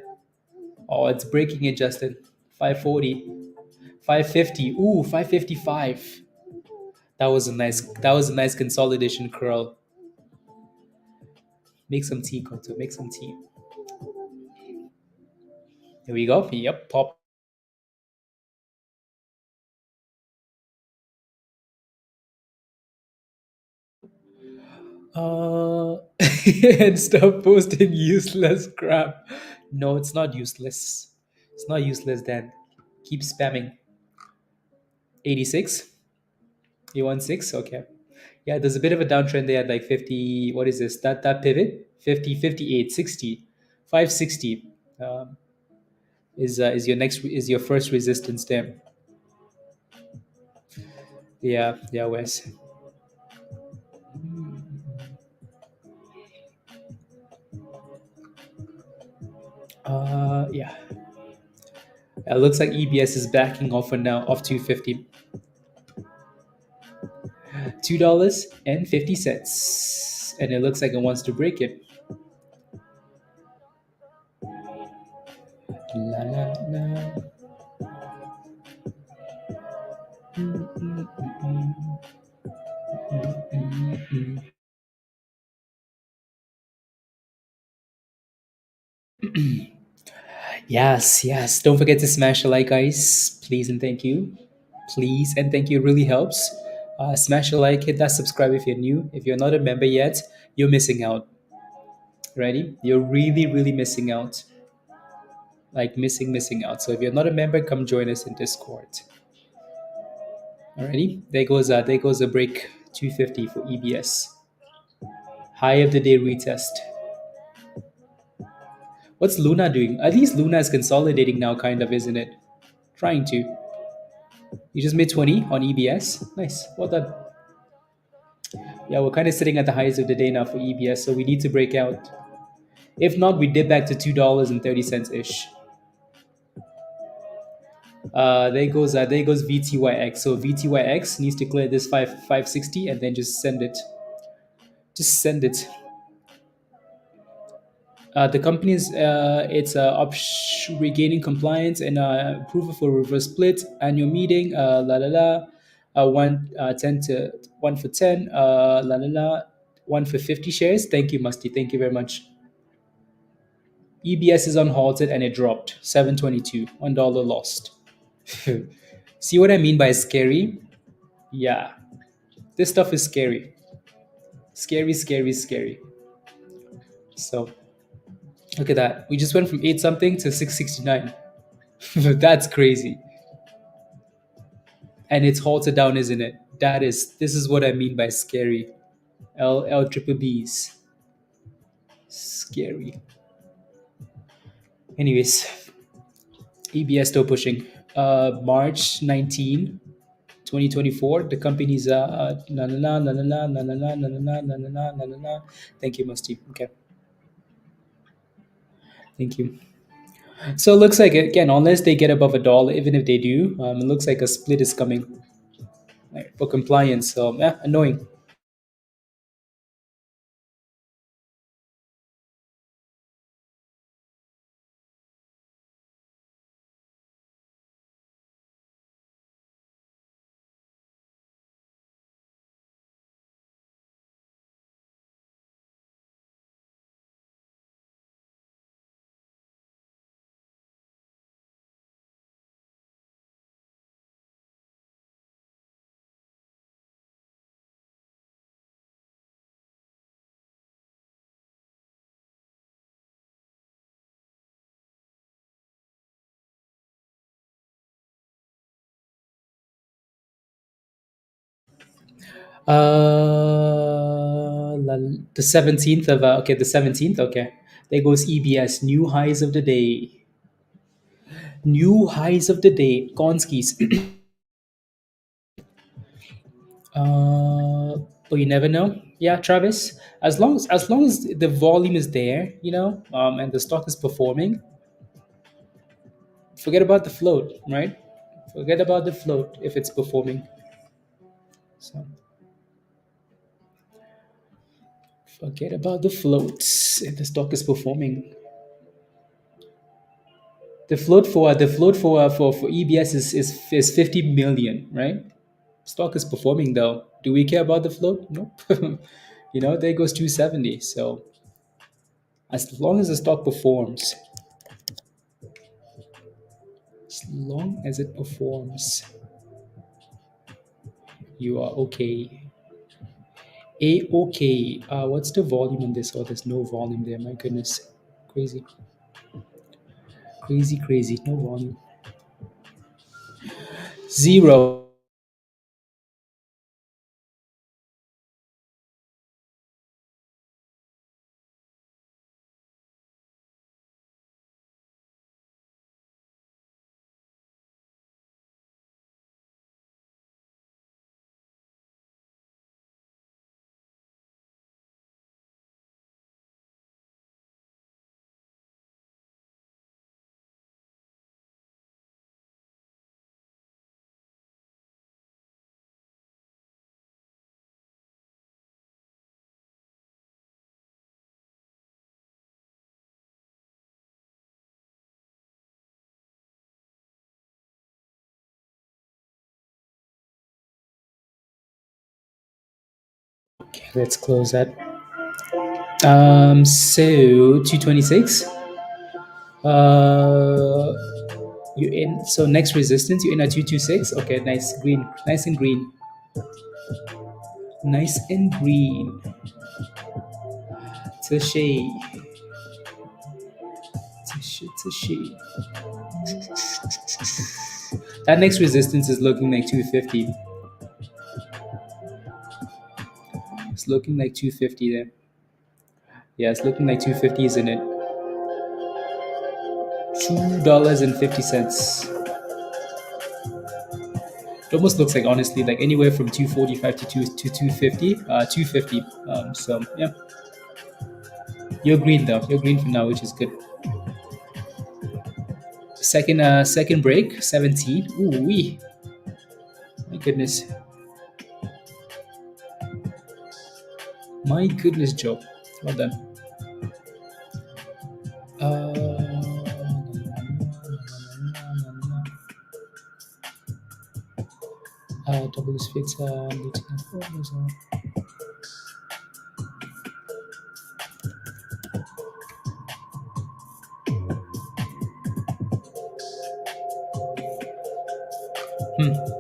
Oh, it's breaking it, Justin. 540. 550. Ooh, 555. That was a nice consolidation curl. Make some tea, Koto. Make some tea. Here we go. Yep, pop. And stop posting useless crap. No, it's not useless. It's not useless, Dan. Keep spamming. 86. You want 6? Okay. Yeah, there's a bit of a downtrend there at like 50. What is this? That pivot? 50, 58, 60, 560. Um, is your first resistance there. Yeah, yeah, Wes. Yeah. It looks like EBS is backing off for now, off 250. $2.50. And it looks like it wants to break it. La, la, la. Mm, mm, mm, mm, Yes, yes. Don't forget to smash a like, guys. Please and thank you. Please and thank you. It really helps. Smash a like, hit that subscribe if you're new. If you're not a member yet, you're missing out. Ready? You're really, really missing out. Like missing out. So if you're not a member, come join us in Discord. Alrighty, there goes a break 250 for EBS. High of the day retest. What's Luna doing? At least Luna is consolidating now, kind of, isn't it? Trying to. You just made 20 on EBS. Nice. Well done. Yeah, we're kind of sitting at the highs of the day now for EBS, so we need to break out. If not, we dip back to $2.30 ish. There goes VTYX. So VTYX needs to clear this 560 and then just send it. Just send it. The company's it's regaining compliance and approval for reverse split annual meeting. La la la. 10 to 1 for 10. La la la. 1 for 50 shares. Thank you, Musty. Thank you very much. EBS is unhalted and it dropped 722. $1 lost. See what I mean by scary? Yeah, this stuff is scary. Scary, scary, scary. So look at that. We just went from 8 something to 669. That's crazy. And it's halted down, isn't it? This is what I mean by scary. L triple B's. Scary. Anyways, EBS still pushing. March 19, 2024. The company's na na na na na na na na na na na na na na na. Thank you, Musty. Okay. Thank you. So it looks like, again, unless they get above $1, even if they do, it looks like a split is coming, right, for compliance. So annoying. The 17th of okay, the 17th. Okay, there goes EBS. New highs of the day. New highs of the day. Konskis. But you never know. Yeah, Travis. As long as the volume is there, and the stock is performing, Forget about the float, right? Forget about the float if it's performing. So forget about the floats if the stock is performing. The float for EBS is 50 million, right? Stock is performing though. Do we care about the float? Nope. There goes 270. So as long as the stock performs, as long as it performs, you are okay. Okay. What's the volume on this? Oh, there's no volume there. My goodness. Crazy. Crazy, crazy. No volume. Zero. Okay, let's close that. So 226. Uh, you in. So next resistance, you in at 226. Okay, nice green, nice and green, nice and green. It's a shade. It's a shade. That next resistance is looking like 250. It's looking like 250 there. Yeah, it's looking like 250, isn't it? $2.50. It almost looks like, honestly, like anywhere from 245 to 250. 250. So yeah, you're green though. You're green for now, which is good. Second break, 17. Ooh wee. My goodness. My goodness, Joe. Well done. Double fits.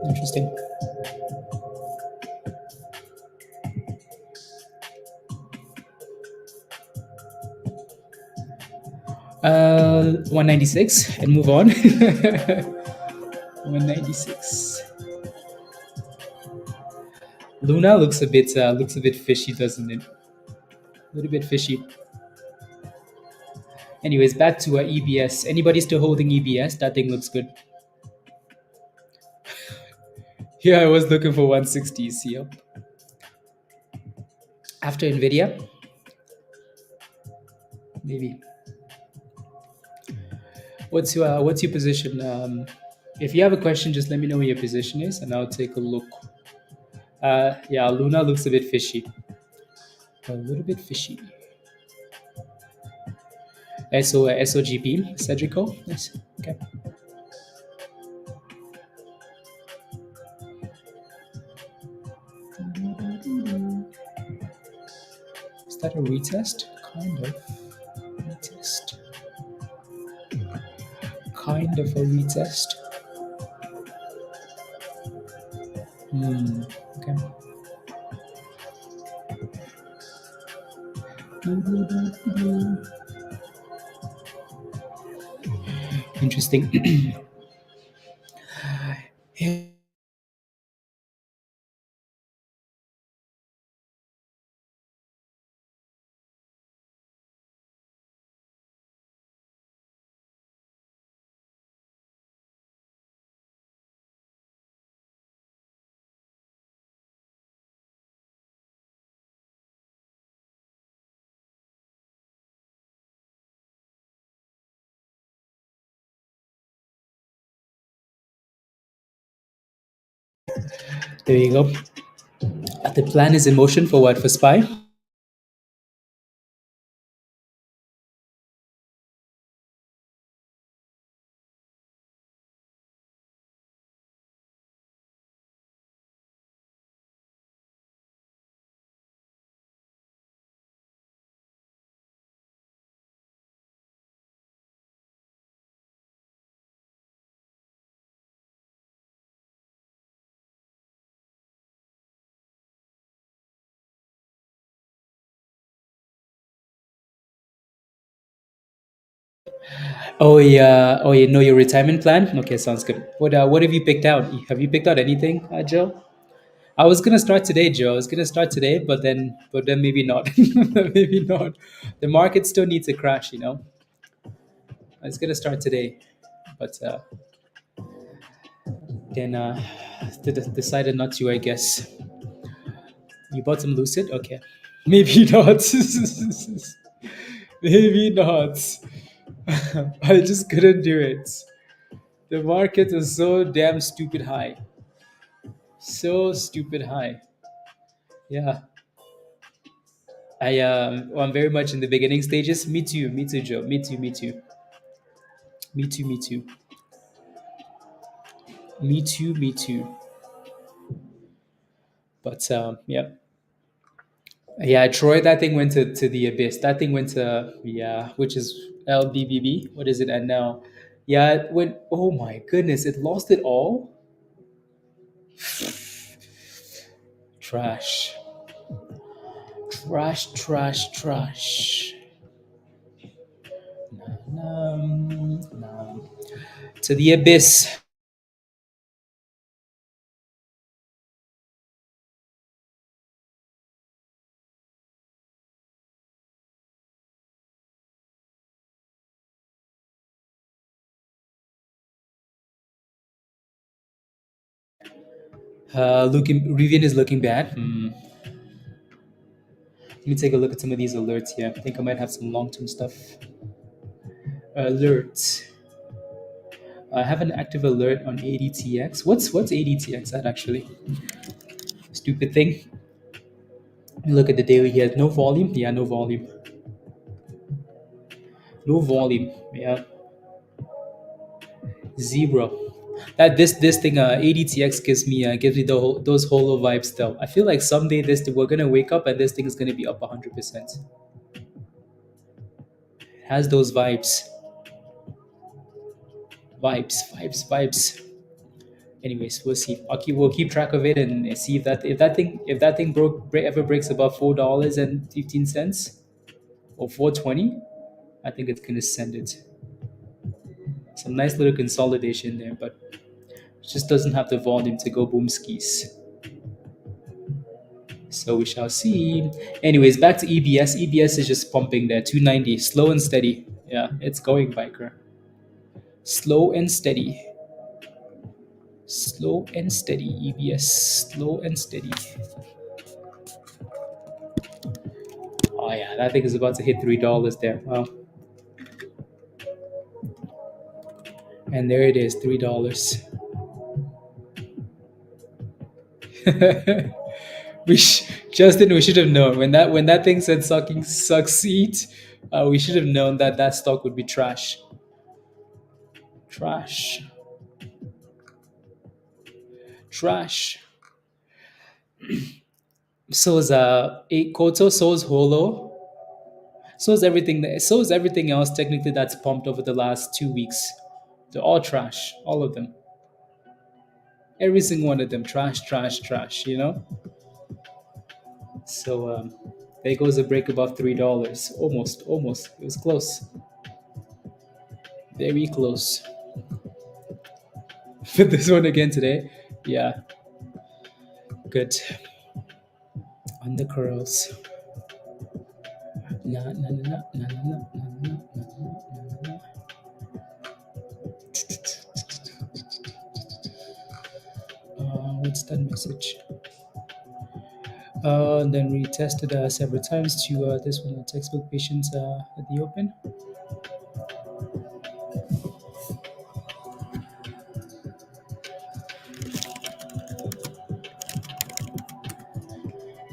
Interesting. 196 and move on. 196. Luna looks a bit fishy, doesn't it? A little bit fishy. Anyways, back to EBS. Anybody still holding EBS? That thing looks good. Here I was looking for 160s. Yep. After Nvidia, maybe. What's your position? If you have a question, just let me know where your position is, and I'll take a look. Yeah, Luna looks a bit fishy. A little bit fishy. SOGP, Cedrico. Nice. Okay. Is that a retest? Kind of. Retest. Kind of a retest. Okay. Interesting. There you go. The plan is in motion for what? For SPY? Oh yeah. Oh, you know your retirement plan? Okay, sounds good. What have you picked out? Have you picked out anything, Joe? I was gonna start today, Joe. I was gonna start today, but then maybe not. Maybe not. The market still needs a crash, you know. I was gonna start today, but then decided not to. I guess you bought some Lucid. Okay, maybe not. Maybe not. I just couldn't do it. The market is so damn stupid high. So stupid high. Yeah. I'm very much in the beginning stages. Me too. Me too, Joe. Me too. Me too. Me too. Me too. Me too. Me too. But yeah. Yeah, Troy, that thing went to the abyss. That thing went to, yeah, which is LBBB. What is it? And now, yeah, it went, oh my goodness, it lost it all. Trash. Trash, trash, trash. No. To the abyss. Rivian is looking bad. Let me take a look at some of these alerts here. I think I might have some long-term stuff. Alerts. I have an active alert on ADTX. What's ADTX at actually? Stupid thing. Look at the daily here. No volume. Yeah, no volume. No volume. Yeah, zero. That this thing ADTX gives me those holo vibes still. I feel like someday we're gonna wake up and this thing is gonna be up 100%. Has those vibes. Anyways, we'll see. We'll keep track of it and see if that thing ever breaks above $4.15 or 4.20. I think it's gonna send it. Some nice little consolidation there, but it just doesn't have the volume to go boom skis. So we shall see. Anyways, back to EBS. EBS is just pumping there, 290, slow and steady. Yeah, it's going, biker. Slow and steady. Slow and steady, EBS. Slow and steady. Oh yeah, that thing is about to hit $3 there. Wow. And there it is, $3. Justin, we should have known when that thing said sucking succeed. We should have known that stock would be trash. Trash. Trash. So is Koto, so is Holo, so is everything else technically that's pumped over the last 2 weeks. They're all trash. All of them. Every single one of them. Trash, trash, trash, you know? So there goes a break above $3. Almost. It was close. Very close. For this one again today. Yeah. Good. On the curls. Na na na na na na na na na na. What's that message? Then we tested several times to this one, textbook patients at the open.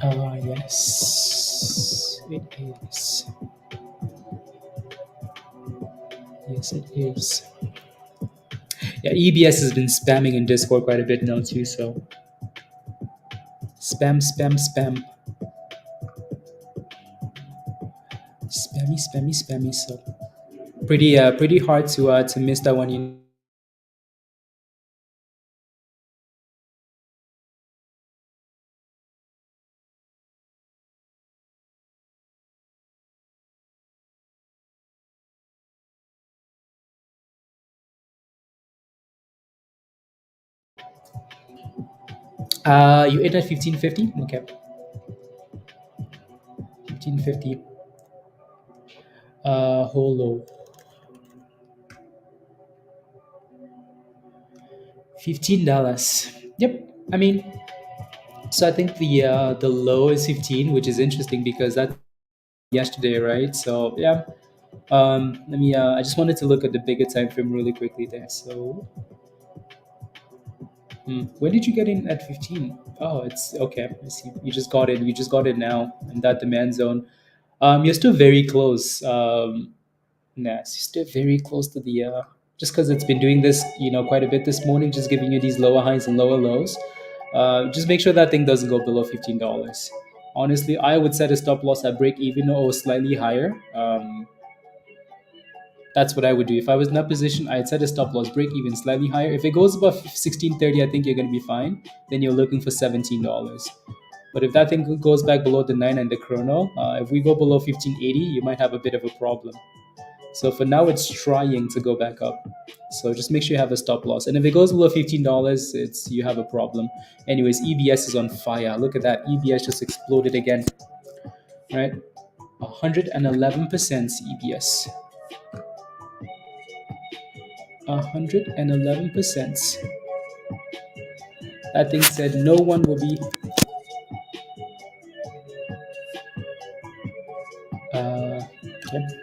Yes, it is. Yes, it is. Yeah, EBS has been spamming in Discord quite a bit now too. So spam, spam, spam, spammy, spammy, spammy. So pretty hard to miss that one. You in at 1550. Okay, 1550. Holo. $15. Yep. I mean, so I think the low is 15, which is interesting because that's yesterday, right? So yeah. Let me. I just wanted to look at the bigger time frame really quickly there. So, when did you get in at 15? Oh, it's okay. I see. You just got it. You just got it now in that demand zone. You're still very close. Nah, it's still very close to the. Just because it's been doing this, quite a bit this morning, just giving you these lower highs and lower lows. Just make sure that thing doesn't go below $15. Honestly, I would set a stop loss at break even or slightly higher. That's what I would do. If I was in that position, I'd set a stop loss break even slightly higher. If it goes above 1630, I think you're going to be fine. Then you're looking for $17. But if that thing goes back below the 9 and the chrono, if we go below 1580, you might have a bit of a problem. So for now, it's trying to go back up. So just make sure you have a stop loss. And if it goes below $15, it's you have a problem. Anyways, EBS is on fire. Look at that. EBS just exploded again. Right? 111% EBS. 111%. That thing said no one will be. Okay.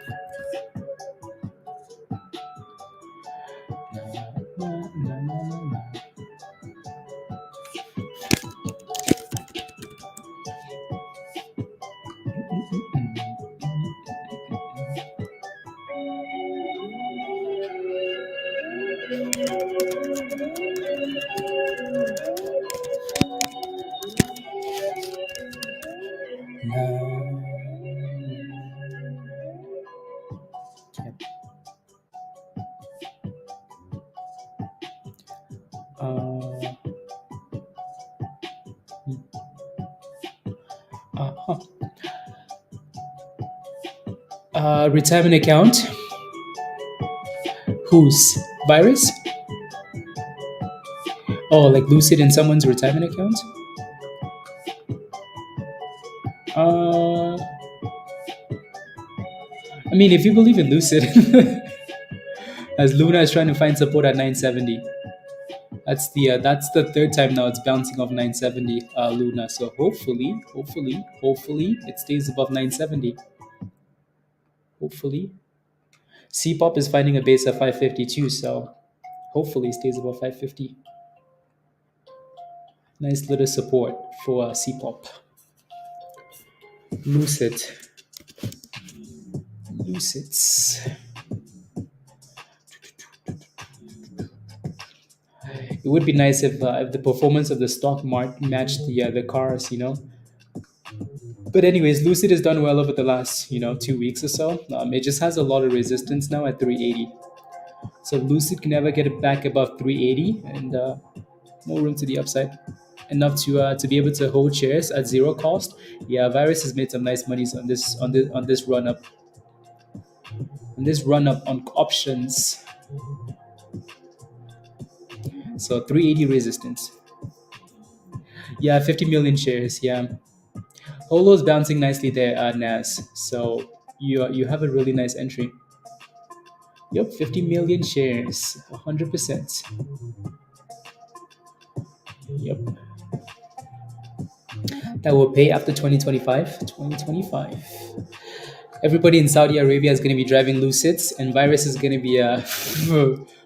Uh, uh, Retirement account. Whose? Virus? Oh, like Lucid in someone's retirement account? Uh, I mean, if you believe in Lucid, as Luna is trying to find support at 970. That's the third time now it's bouncing off 970 Luna. So hopefully it stays above 970. Hopefully, CPOP is finding a base of 552. So hopefully it stays above 550. Nice little support for CPOP. Lucid. Lucids. It would be nice if the performance of the stock matched the cars, But anyways, Lucid has done well over the last 2 weeks or so. It just has a lot of resistance now at 380. So Lucid can never get it back above 380, and more room to the upside. Enough to be able to hold shares at zero cost. Yeah, Virus has made some nice monies on this run up. On this run up on options. So 380 resistance. Yeah, 50 million shares. Yeah, Holo's bouncing nicely there at Nas. So you have a really nice entry. Yep, 50 million shares, 100%. Yep. That will pay after 2025. 2025. Everybody in Saudi Arabia is going to be driving Lucids, and Virus is going to be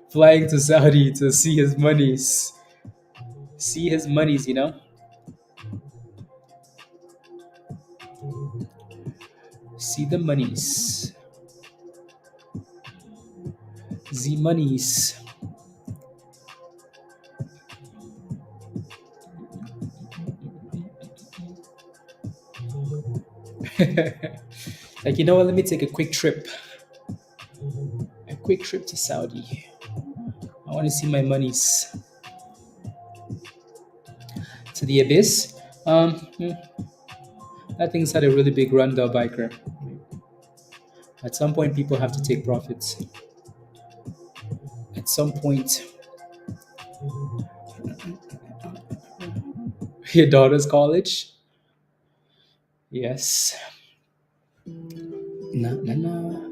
flying to Saudi to see his monies. See his monies. See the monies. The monies. Like, you know what? Let me take a quick trip. A quick trip to Saudi. I want to see my monies. To the abyss. That thing's had a really big run, though, biker. At some point, people have to take profits. At some point, your daughter's college. Yes. No, no, no.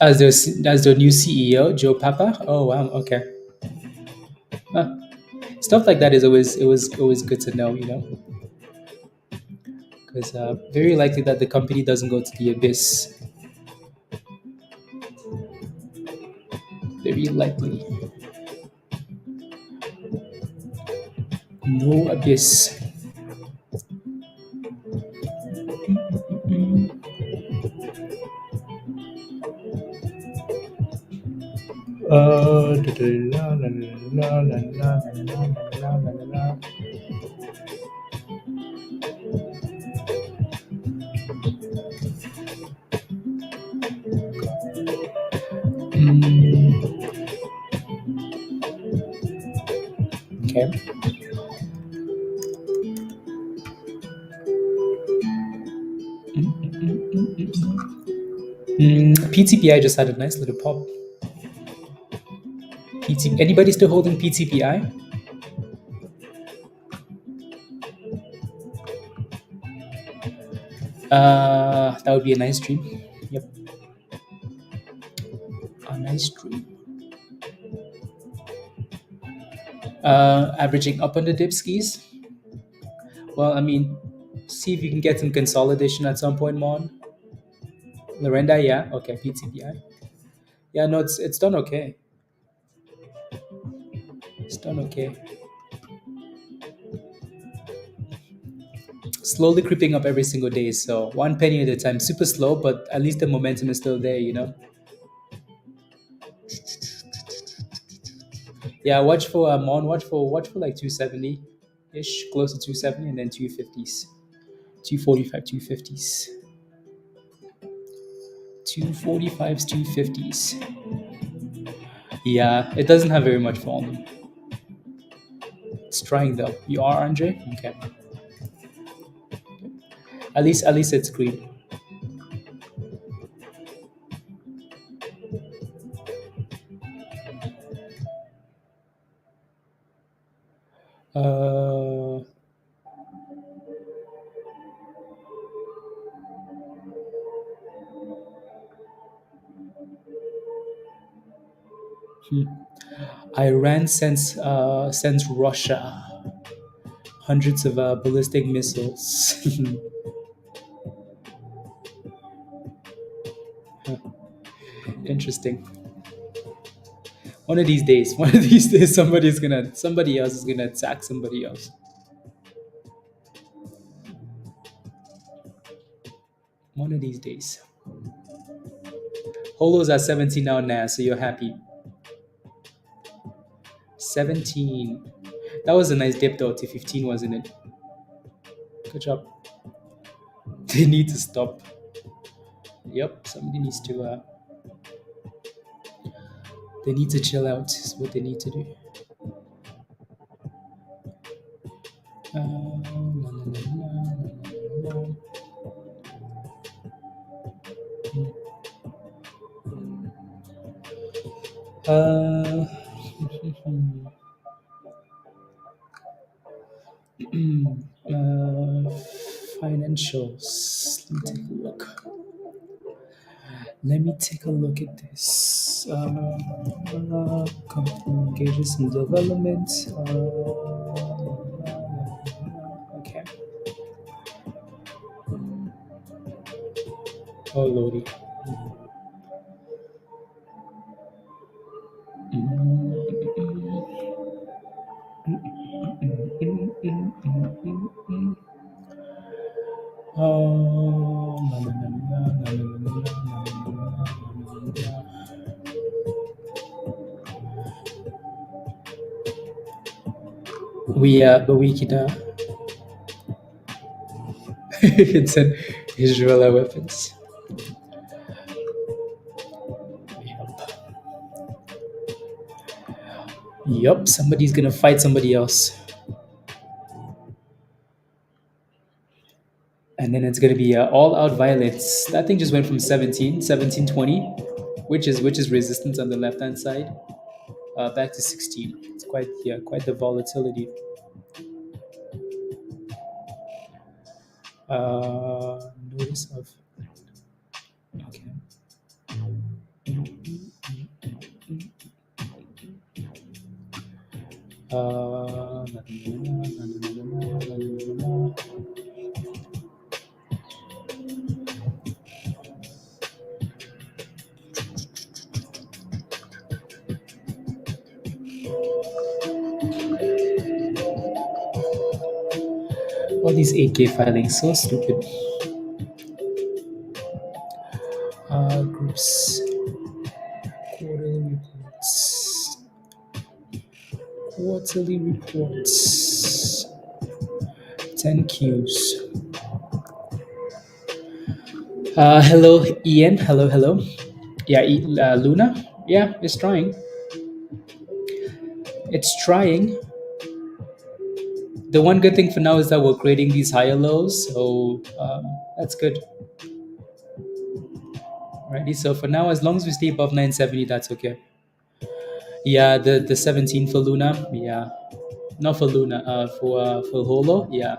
As their new CEO, Joe Papa. Oh wow. Okay. Huh. Stuff like that is always good to know. Because very likely that the company doesn't go to the abyss. Very likely. No abyss. Okay. PTPI just had a nice little pop. Anybody still holding PTPI? That would be a nice dream. Yep. A nice dream. Averaging up on the dip skis. Well, I mean, see if you can get some consolidation at some point, Mon. Lorenda, yeah. Okay, PTPI. Yeah, no, it's done okay. It's done okay. Slowly creeping up every single day. So one penny at a time. Super slow, but at least the momentum is still there. Yeah, watch for Mon. Watch for like 270 ish, close to 270, and then 250s, 245, 250s, 245s, 250s. Yeah, it doesn't have very much volume. It's trying though. You are Andre? Okay. At least it's green. Uh, Iran sends Russia hundreds of ballistic missiles. Interesting. One of these days, somebody else is gonna attack somebody else. One of these days. Holo's at 17 now, so you're happy. 17. That was a nice dip though to 15, wasn't it? Good job. They need to stop. Yep, somebody needs to. They need to chill out. Is what they need to do. La, la, la, la, la, la. Uh, financials. Let me take a look at this. Company engages in development. Okay. Oh, Lordy. we can. It's an Israeli weapons. Yup, somebody's gonna fight somebody else. And then it's gonna be all out violence. That thing just went from 1720, which is resistance on the left hand side, back to 16. It's quite the volatility. Notice of okay. Uh, all these 8K filings, so stupid. Groups, quarterly reports, 10 Qs. Hello, Ian. Hello. Yeah, Luna. Yeah, it's trying. It's trying. The one good thing for now is that we're creating these higher lows, so that's good. Righty. So for now, as long as we stay above 970, that's okay. Yeah, the 17 for Luna. Yeah, not for Luna. For Holo. Yeah,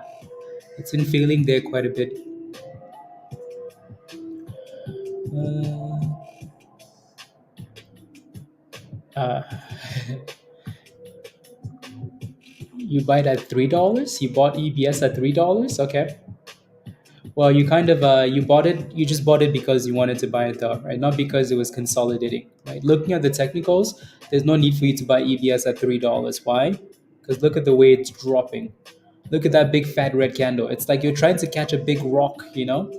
it's been failing there quite a bit. Uh, you buy it at $3. You bought EBS at $3. Okay. Well, you kind of you bought it. You just bought it because you wanted to buy it, though, right? Not because it was consolidating, right? Looking at the technicals, there's no need for you to buy EBS at $3. Why? Because look at the way it's dropping. Look at that big fat red candle. It's like you're trying to catch a big rock, you know?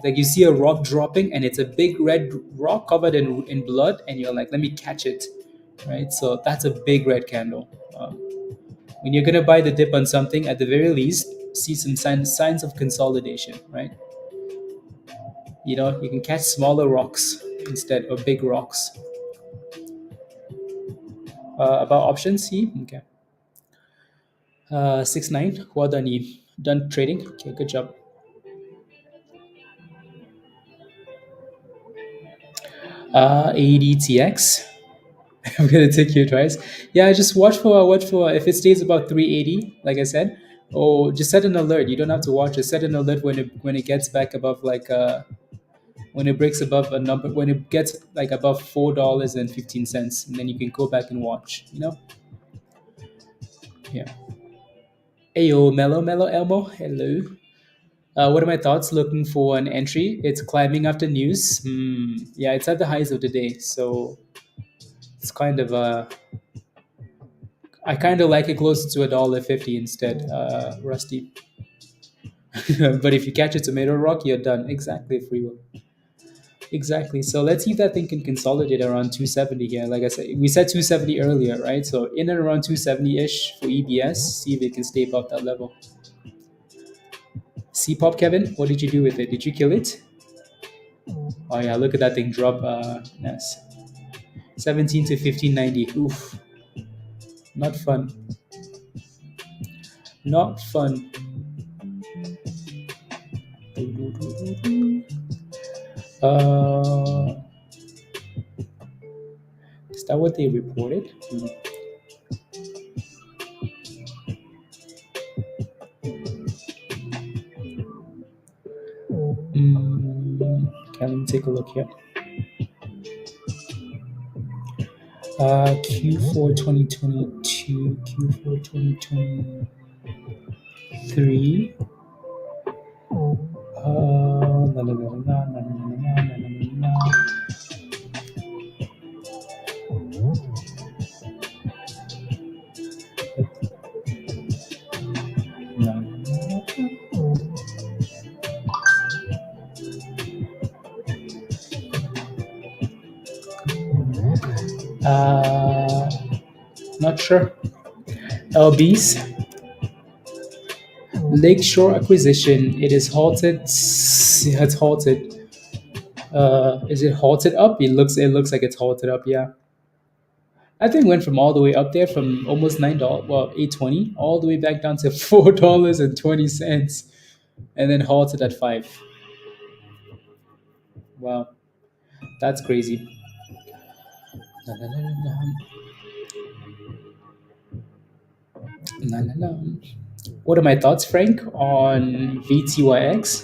Like you see a rock dropping and it's a big red rock covered in blood, and you're like, let me catch it, right? So that's a big red candle. When you're gonna buy the dip on something, at the very least, see some signs of consolidation, right? You know, you can catch smaller rocks instead of big rocks. About options, see, okay. 6-9. Well done, Eve. Done trading. Okay, good job. ADTX. I'm gonna take you twice. Yeah, just watch for if it stays about 380, like I said. Or just set an alert. You don't have to watch it. Set an alert when it gets back above like when it breaks above a number, when it gets like above $4.15, and then you can go back and watch. You know. Yeah. Ayo, Mello Elmo. Hello. What are my thoughts? Looking for an entry. It's climbing after news. Yeah, it's at the highs of the day, so it's kind of I kind of like it closer to $1.50 instead, Rusty. But if you catch a tomato rock, you're done. Exactly, free will. Exactly. So let's see if that thing can consolidate around 270 here. Like I said, we said 270 earlier, right? So in and around 270 ish for EBS. See if it can stay above that level. C pop, Kevin. What did you do with it? Did you kill it? Oh yeah, look at that thing drop. Nice. 17 to 1590. Oof. Not fun. Not fun. Is that what they reported? Okay, let me take a look here. Q4 2022, Q4 2023. Not sure. LBs, Lakeshore Acquisition. It is halted. It's halted. Is it halted up? It looks like it's halted up. Yeah, I think went from all the way up there from almost $9, well, 8.20, all the way back down to $4.20, and then halted at 5. Wow, that's crazy. Na, na, na, na, na, na, na. What are my thoughts, Frank, on VTYX?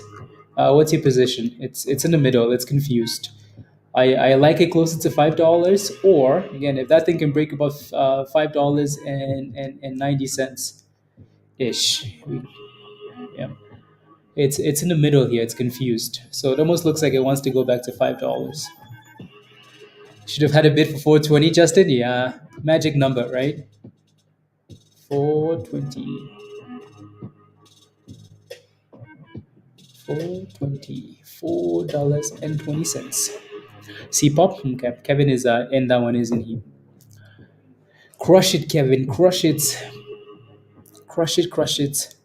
What's your position? It's in the middle. It's confused. I like it closer to $5, or again, if that thing can break above $5 and 90 cents ish. Yeah, it's in the middle here. It's confused. So it almost looks like it wants to go back to $5. Should have had a bid for 420, Justin. Yeah, magic number, right? 420. 420. $4.20. C-pop. Okay, Kevin is in that one, isn't he? Crush it, Kevin. Crush it. Crush it. Crush it.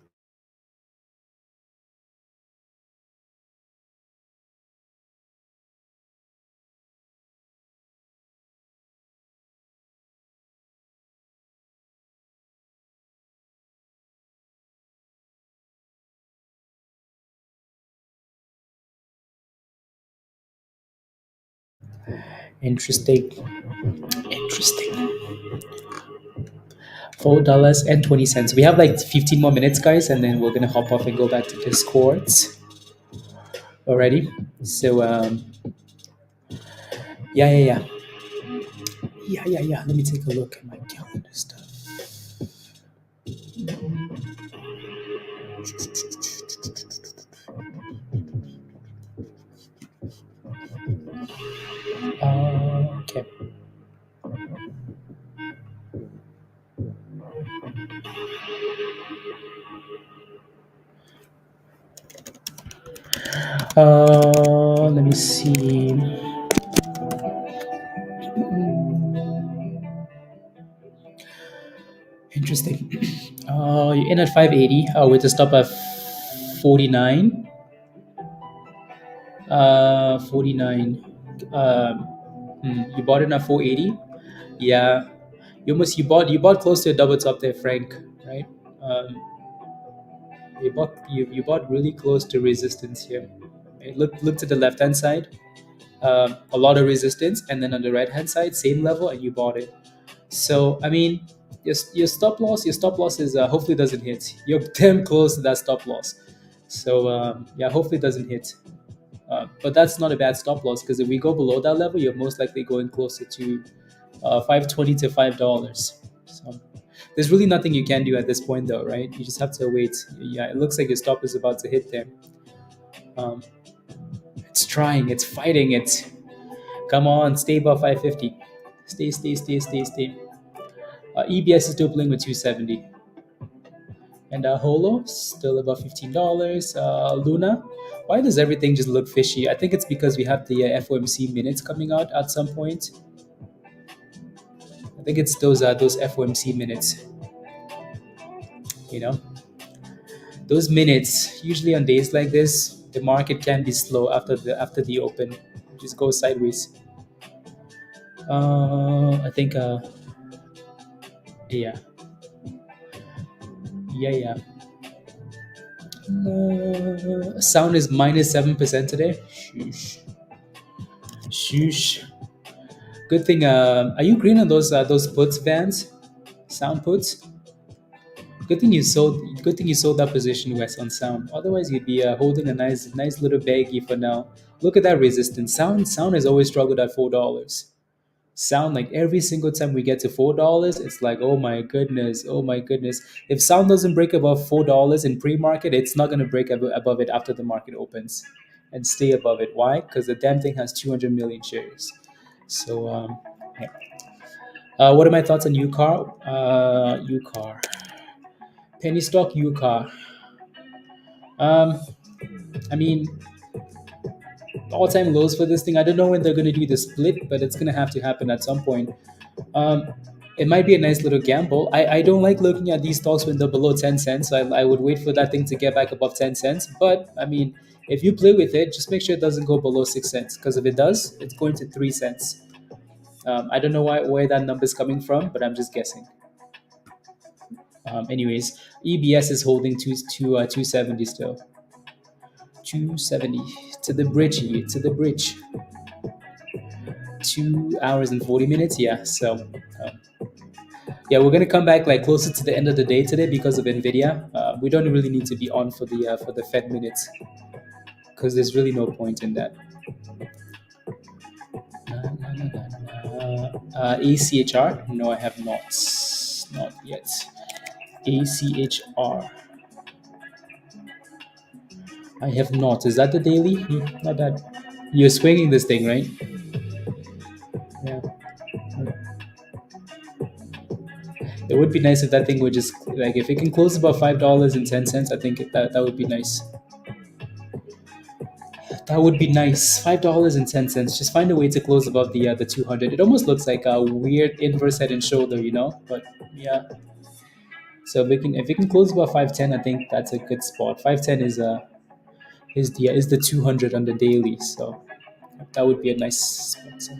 Interesting. Interesting. $4.20. We have like 15 more minutes, guys, and then we're gonna hop off and go back to Discords already. So yeah, yeah, yeah. Yeah, yeah, yeah. Let me take a look at my calendar stuff. Okay. Let me see. Interesting. You're in at 580 with a stop at 49. 49. Um, you bought it at 480. Yeah, you bought close to a double top there, Frank. Right? Um, you bought really close to resistance here. Right? Look to the left hand side. A lot of resistance, and then on the right hand side, same level, and you bought it. So I mean, your stop loss is hopefully doesn't hit. You're damn close to that stop loss. So yeah, hopefully it doesn't hit. But that's not a bad stop loss, because if we go below that level, you're most likely going closer to 520 to $5. So there's really nothing you can do at this point, though, right? You just have to wait. Yeah, it looks like your stop is about to hit there. Um, it's trying. It's fighting. Come on, stay above 550. Stay. EBS is still playing with 270. And HOLO still above $15. Luna, why does everything just look fishy? I think it's because we have the FOMC minutes coming out at some point. I think it's those FOMC minutes. You know, those minutes usually on days like this, the market can be slow after the open, just go sideways. I think yeah, yeah. Sound is -7% today. Shoosh. Good thing. Are you green on those puts, Vans? Sound puts. Good thing you sold. Good thing you sold that position, West, on Sound. Otherwise, you'd be holding a nice little baggie for now. Look at that resistance. Sound has always struggled at $4. Sound, like every single time we get to $4, it's like, oh my goodness, oh my goodness. If Sound doesn't break above $4 in pre-market, it's not going to break above it after the market opens and stay above it. Why? Because the damn thing has 200 million shares. So yeah. What are my thoughts on UCAR? UCAR. Penny stock UCAR. Um, I mean, all-time lows for this thing. I don't know when they're going to do the split, but it's going to have to happen at some point. Um, it might be a nice little gamble. I don't like looking at these stocks when they're below 10 cents. I would wait for that thing to get back above 10 cents. But I mean, if you play with it, just make sure it doesn't go below 6 cents. Because if it does, it's going to 3 cents. I don't know where that number is coming from, but I'm just guessing. Anyways, EBS is holding 270 still. 270 to the bridge, to the bridge. 2 hours and 40 minutes. Yeah. So, yeah, we're gonna come back like closer to the end of the day today because of Nvidia. We don't really need to be on for the Fed minutes because there's really no point in that. ACHR? No, I have not yet. ACHR. I have not. Is that the daily? Not bad. You're swinging this thing, right? Yeah. It would be nice if that thing would just like if it can close about $5.10. I think that would be nice. That would be nice. $5.10. Just find a way to close above the 200. It almost looks like a weird inverse head and shoulder, you know. But yeah. So if we can close above 510, I think that's a good spot. 510 is the 200 on the daily. So that would be a nice spot. So,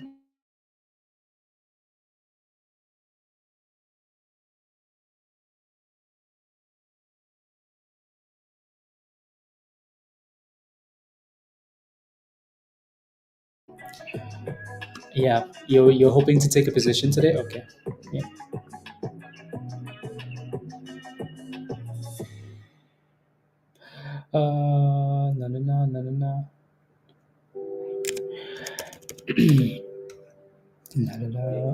yeah, you're hoping to take a position today? Okay. Yeah. No, no, no, no, no, no. La, la,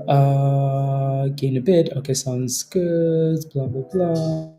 la. Gain a bit. Okay, sounds good. Blah blah blah.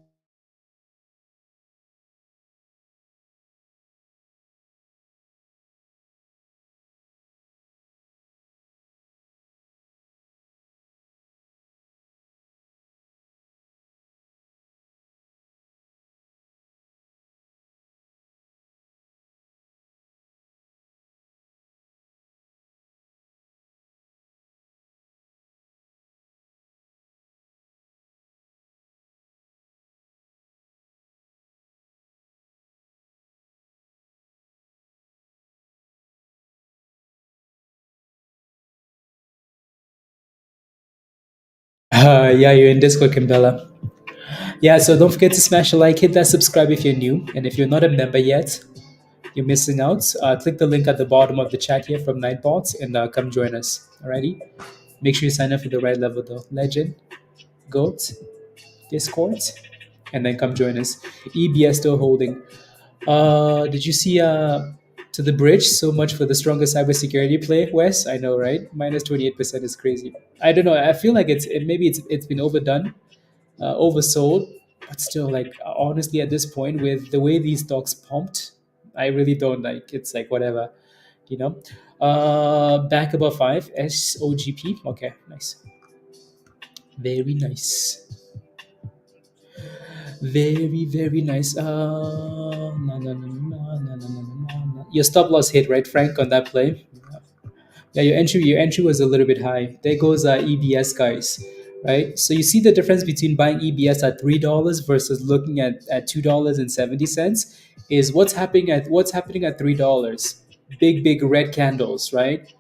Yeah, you're in Discord, Kimbella. Yeah, so don't forget to smash a like, hit that subscribe if you're new, and if you're not a member yet, you're missing out. Click the link at the bottom of the chat here from Nightbots and come join us. Alrighty. Make sure you sign up for the right level though. Legend, Goat, Discord, and then come join us. EBS still holding. Did you see to the bridge? So much for the strongest cybersecurity play, Wes. I know, right? Minus 28% is crazy. I don't know. I feel like maybe it's been overdone, oversold, but still, like honestly, at this point, with the way these stocks pumped, I really don't like. It's like whatever, you know. Back above 5 SOGP. Okay, nice, very nice. Very, very nice. No, no, no, no, no, no, no, no, no. Your stop loss hit, right, Frank, on that play? Yeah, your entry was a little bit high. There goes EBS, guys. Right? So you see the difference between buying EBS at $3 versus looking at $2.70 is what's happening at $3. Big red candles, right?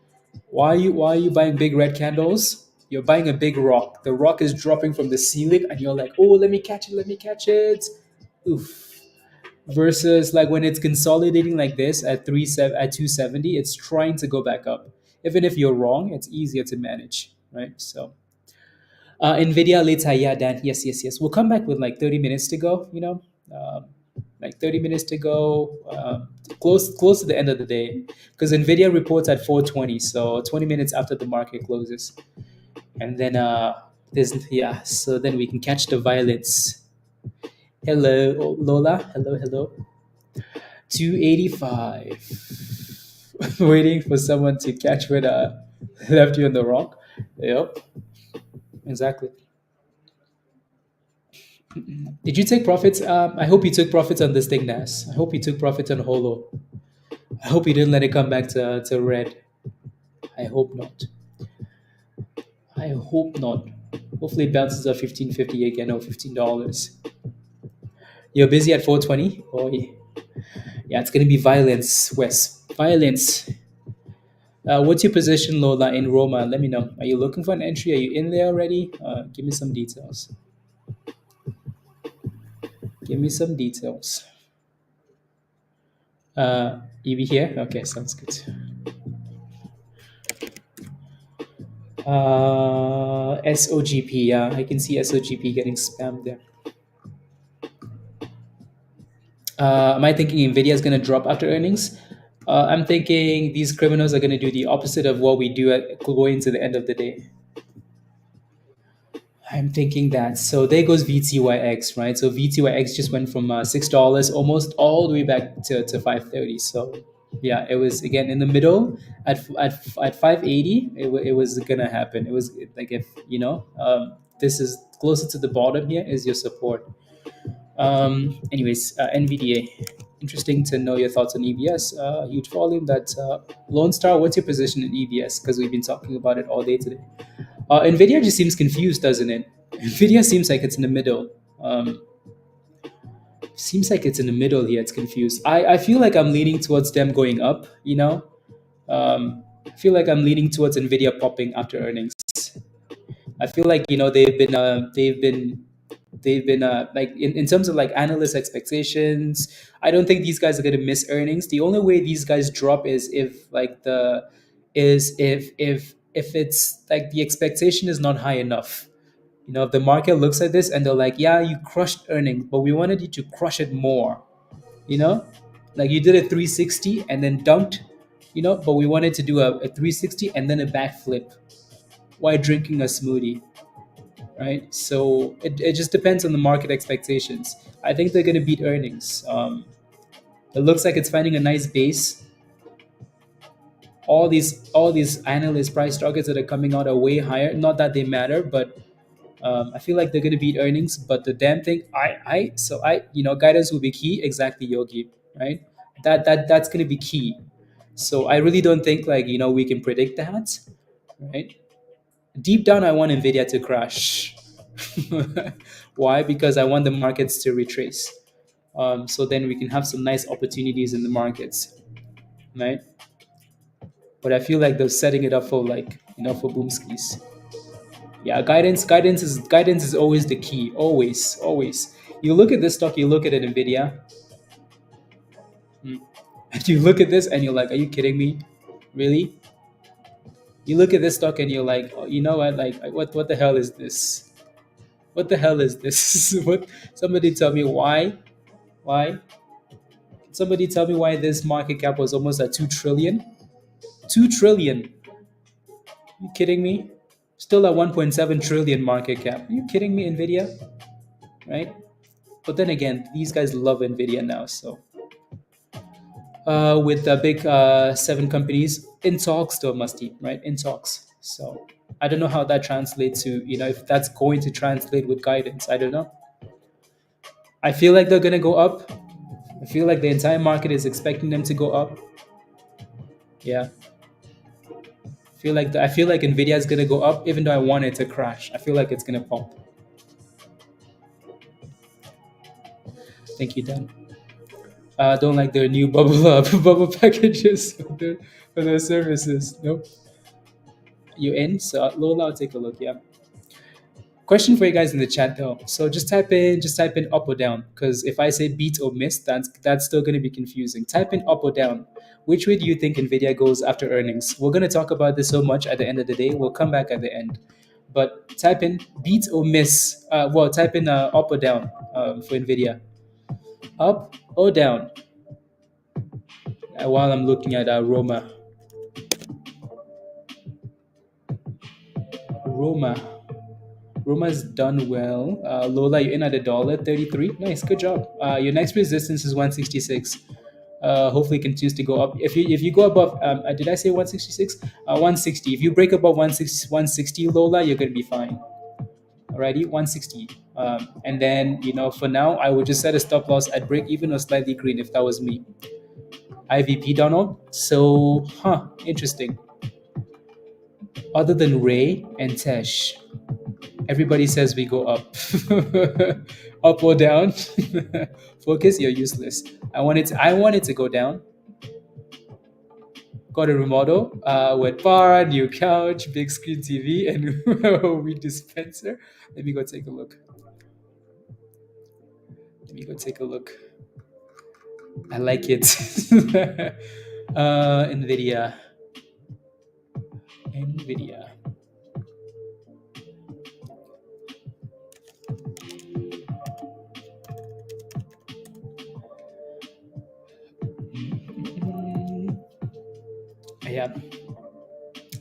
Why are you buying big red candles? You're buying a big rock. The rock is dropping from the ceiling, and you're like, "Oh, let me catch it." Oof. Versus like when it's consolidating like this at 270, it's trying to go back up. Even if you're wrong, it's easier to manage, right? So, Nvidia later, yeah, Dan, yes, yes, yes. We'll come back with like 30 minutes to go. Um, like 30 minutes to go, close to the end of the day, because Nvidia reports at 4:20, so 20 minutes after the market closes, and then there's yeah, so then we can catch the violets. Hello, Lola. Hello, hello. 285. Waiting for someone to catch when left you on the rock. Yep, exactly. Did you take profits? I hope you took profits on this thing, Nas. I hope you took profits on Holo. I hope you didn't let it come back to red. I hope not. I hope not. Hopefully it bounces up 15.50 again or $15. You're busy at 4:20? Oh, yeah, it's gonna be violence, Wes. Violence. What's your position, Lola, in Roma? Let me know. Are you looking for an entry? Are you in there already? Give me some details. Give me some details. EV here? Okay, sounds good. SOGP, yeah, I can see SOGP getting spammed there. Am I thinking Nvidia is going to drop after earnings? I'm thinking these criminals are going to do the opposite of what we do at going to the end of the day. I'm thinking that. So there goes VTYX, right? So VTYX just went from $6 almost all the way back to 530. So yeah, it was again in the middle at 580. It was gonna happen. It was like if this is closer to the bottom here is your support. Anyways, NVDA. Interesting to know your thoughts on EBS. Huge volume. That Lone Star. What's your position in EBS? Because we've been talking about it all day today. Nvidia just seems confused, doesn't it? Nvidia seems like it's in the middle. Seems like it's in the middle here. It's confused. I feel like I'm leaning towards them going up. I feel like I'm leaning towards Nvidia popping after earnings. I feel like they've been like in terms of like analyst expectations. I don't think these guys are going to miss earnings. The only way these guys drop is if it's like the expectation is not high enough. If the market looks at this and they're like, yeah, you crushed earnings, but we wanted you to crush it more. you know like you did a 360 and then dunked, but we wanted to do a 360 and then a backflip while drinking a smoothie, right? So it just depends on the market expectations. I think they're going to beat earnings. It looks like it's finding a nice base. All these analyst price targets that are coming out are way higher. Not that they matter, but I feel like they're going to beat earnings. But the damn thing, guidance will be key. Exactly, Yogi, right? That's going to be key. So I really don't think we can predict that, right? Deep down, I want Nvidia to crash. Why? Because I want the markets to retrace. So then we can have some nice opportunities in the markets, right? But I feel like they're setting it up for for boom skis. Yeah, guidance is always the key. Always, always. You look at this stock, you look at it, Nvidia, and you look at this and you're like, are you kidding me? Really? You look at this stock and you're like, oh, you know what? Like, what the hell is this? What the hell is this? What? Somebody tell me why? Why? Somebody tell me why this market cap was almost at 2 trillion? 2 trillion. You kidding me? Still at 1.7 trillion market cap. Are you kidding me, Nvidia? Right? But then again, these guys love Nvidia now. So with the big seven companies in talks, still musty, right? In talks. So I don't know how that translates to if that's going to translate with guidance. I don't know. I feel like they're gonna go up. I feel like the entire market is expecting them to go up. Yeah. I feel like Nvidia is gonna go up, even though I want it to crash. I feel like it's gonna pop. Thank you, Dan. Don't like their new bubble bubble packages for their services. Nope. You in? So Lola, I'll take a look. Yeah. Question for you guys in the chat though. So just type in up or down, because if I say beat or miss, that's still going to be confusing. Type in up or down. Which way do you think Nvidia goes after earnings? We're going to talk about this so much at the end of the day. We'll come back at the end. But type in beat or miss. Type in up or down for Nvidia. Up or down. While I'm looking at Roma. Roma's done well. Lola, you're in at $1.33. Nice, good job. Your next resistance is 166. Hopefully, it continues to go up. If you go above, did I say 166? 160. If you break above 160, Lola, you're gonna be fine. Alrighty, 160. And then for now, I would just set a stop loss at break even or slightly green if that was me. IVP, Donald. So, interesting. Other than Ray and Tesh, Everybody says we go up. Up or down. Focus, you're useless. I want it to go down. Got a remodel with bar, new couch, big screen TV, and weed dispenser. Let me go take a look. Let me go take a look. I like it. NVIDIA. NVIDIA. Yeah.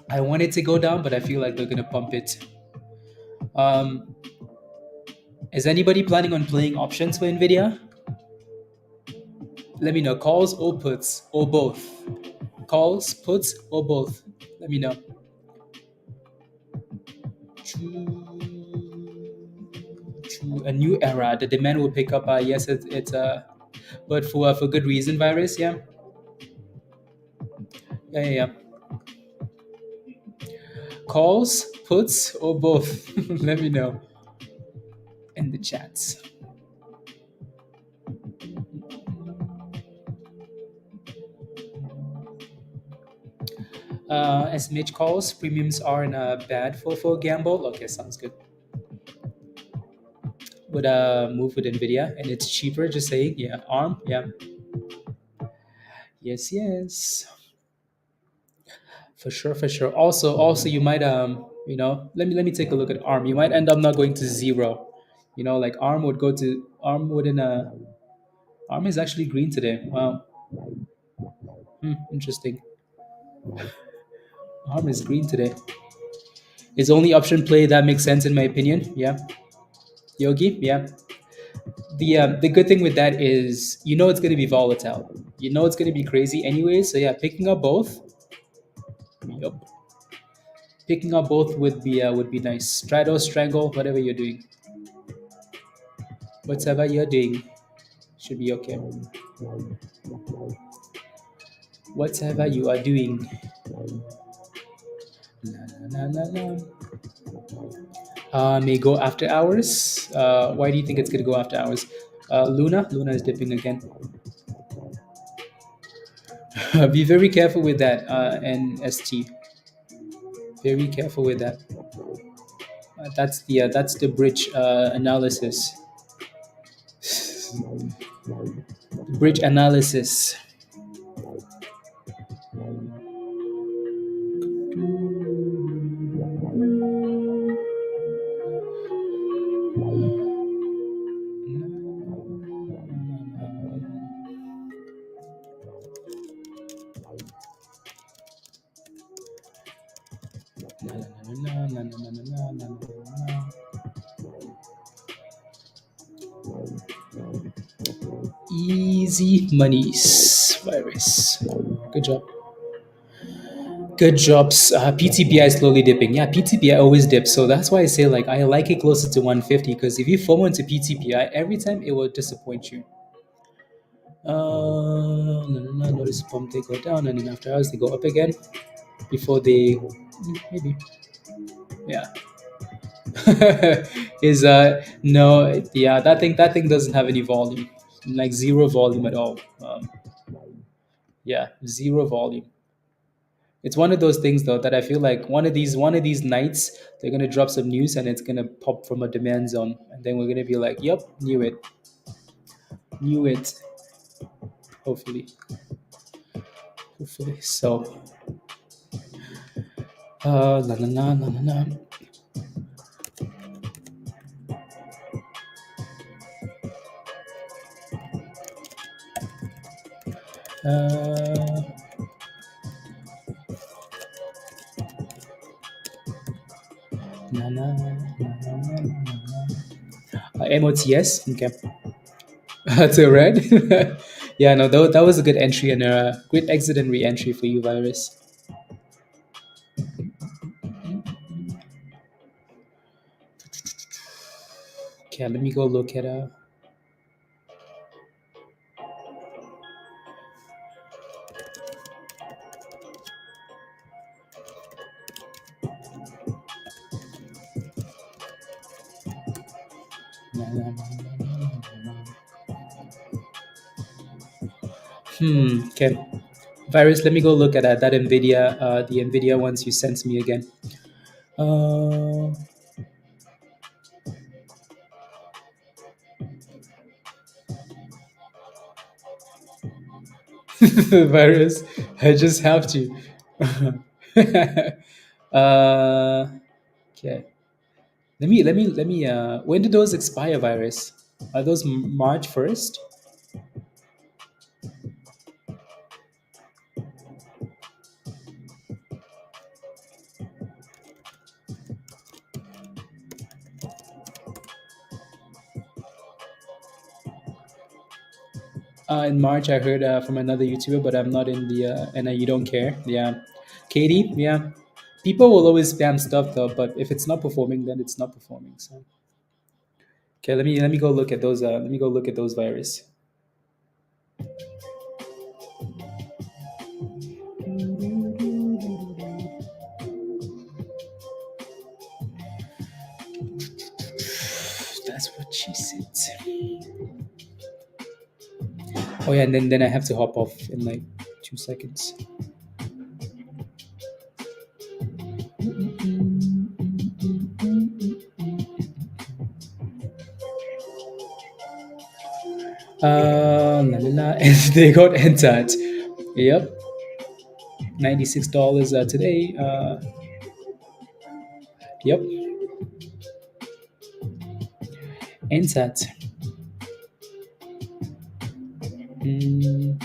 I want it to go down, but I feel like they're gonna pump it. Um, is anybody planning on playing options for NVIDIA? Let me know. Calls or puts or both. Calls, puts, or both. Let me know. A new era. The demand will pick up. Yes, it's but for good reason. Virus. Yeah. Yeah. Calls, puts, or both. Let me know in the chats. As Mitch calls, premiums aren't bad for gamble. Okay, sounds good. Would move with NVIDIA, and it's cheaper. Just saying, yeah. ARM, yeah. Yes. For sure. Also, you might let me take a look at ARM. You might end up not going to zero. Like ARM wouldn't ARM is actually green today. Wow. Interesting. ARM is green today. It's only option play that makes sense in my opinion. Yeah. Yogi, yeah. The good thing with that is it's going to be volatile. It's going to be crazy anyway. So yeah, picking up both. Yep. Picking up both would be nice. Straddle, strangle, whatever you're doing. Whatever you're doing should be okay. Whatever you are doing. May go after hours. Why do you think it's gonna go after hours? Luna is dipping again. Be very careful with that. And ST. Very careful with that. That's the bridge analysis. Bridge analysis. Easy monies virus. Good job. Good jobs. PTPI is slowly dipping. Yeah, PTPI always dips. So that's why I say I like it closer to 150 because if you FOMO into PTPI, every time it will disappoint you. Notice pump they go down and then after hours they go up again before they maybe yeah. Is no yeah that thing doesn't have any volume, like zero volume at all. Yeah, zero volume. It's one of those things though that I feel like one of these nights they're gonna drop some news and it's gonna pop from a demand zone and then we're gonna be like, yep, knew it. Hopefully. So la la la la la la. Na, na, na, na, na. MOTS, okay. To red. Yeah, no, that was a good entry and a great exit and re-entry for you, virus. Okay, let me go look at Okay. Virus, let me go look at that NVIDIA, the NVIDIA ones you sent me again. Uh, Virus, I just have to. uh, okay. Let me. When did those expire, Virus? Are those March 1st? In March, I heard from another YouTuber, but I'm not in the and you don't care. Yeah, Katie. Yeah, people will always spam stuff though, but if it's not performing, then it's not performing. So okay, let me go look at those. Let me go look at those virus. That's what she said. Oh yeah, and then I have to hop off in like 2 seconds. La, la, la. And they got entered. Yep, $96 today. Yep, entered. Mm,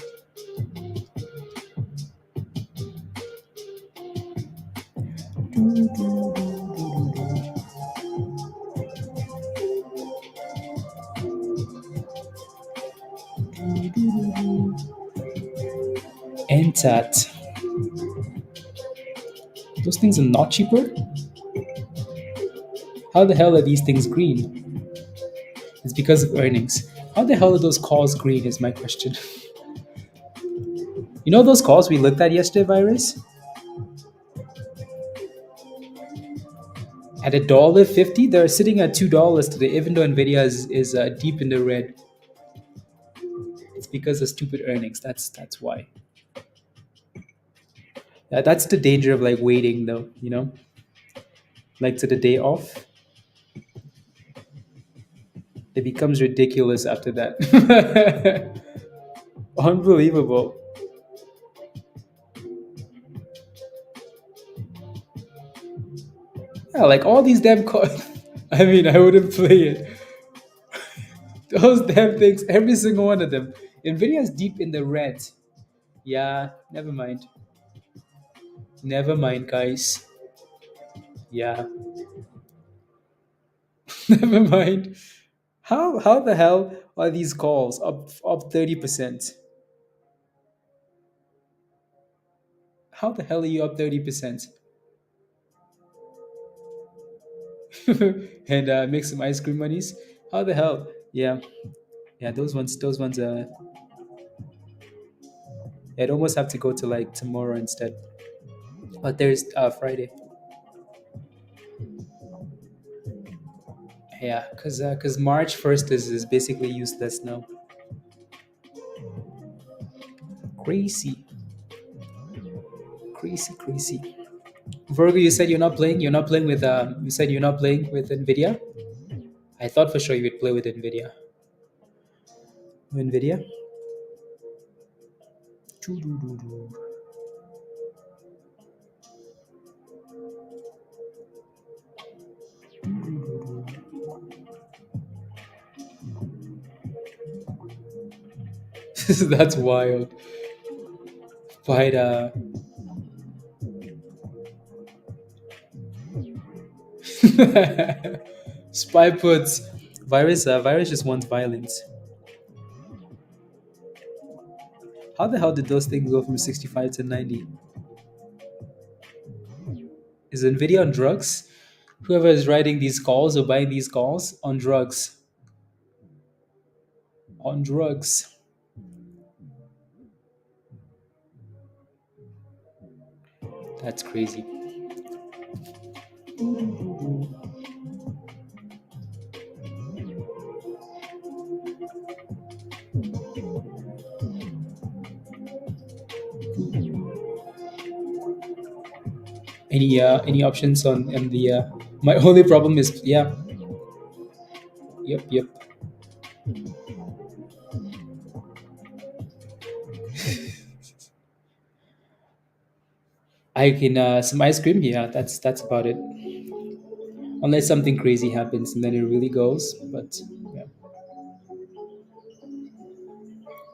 entered. Those things are not cheaper. How the hell are these things green? It's because of earnings. How the hell are those calls green? Is my question. You know those calls we looked at yesterday, Virus? At $1.50, they're sitting at $2 today, even though Nvidia is deep in the red. It's because of stupid earnings. That's why. That's the danger of like waiting, though. Like to the day off, it becomes ridiculous after that. Unbelievable. Yeah, like all these damn calls. I mean, I wouldn't play it. Those damn things, every single one of them. Nvidia is deep in the red. Yeah, never mind. Never mind, guys. Yeah, never mind. How the hell are these calls up 30%? How the hell are you up 30%? And make some ice cream monies? How the hell? Yeah, yeah. Those ones. I'd almost have to go to like tomorrow instead. But there's Friday. Yeah, cause March 1st is basically useless now. Crazy, crazy, crazy. Virgo, you said you're not playing. You're not playing with. You said you're not playing with Nvidia. I thought for sure you would play with Nvidia. Nvidia. Choo-doo-doo-doo. That's wild. But spy puts virus. Virus just wants violence. How the hell did those things go from 65 to 90? Is Nvidia on drugs? Whoever is writing these calls or buying these calls on drugs. On drugs. That's crazy. Any options on NVIDIA? My only problem is, yeah, yep. I can some ice cream. Yeah, that's about it. Unless something crazy happens and then it really goes. But yeah,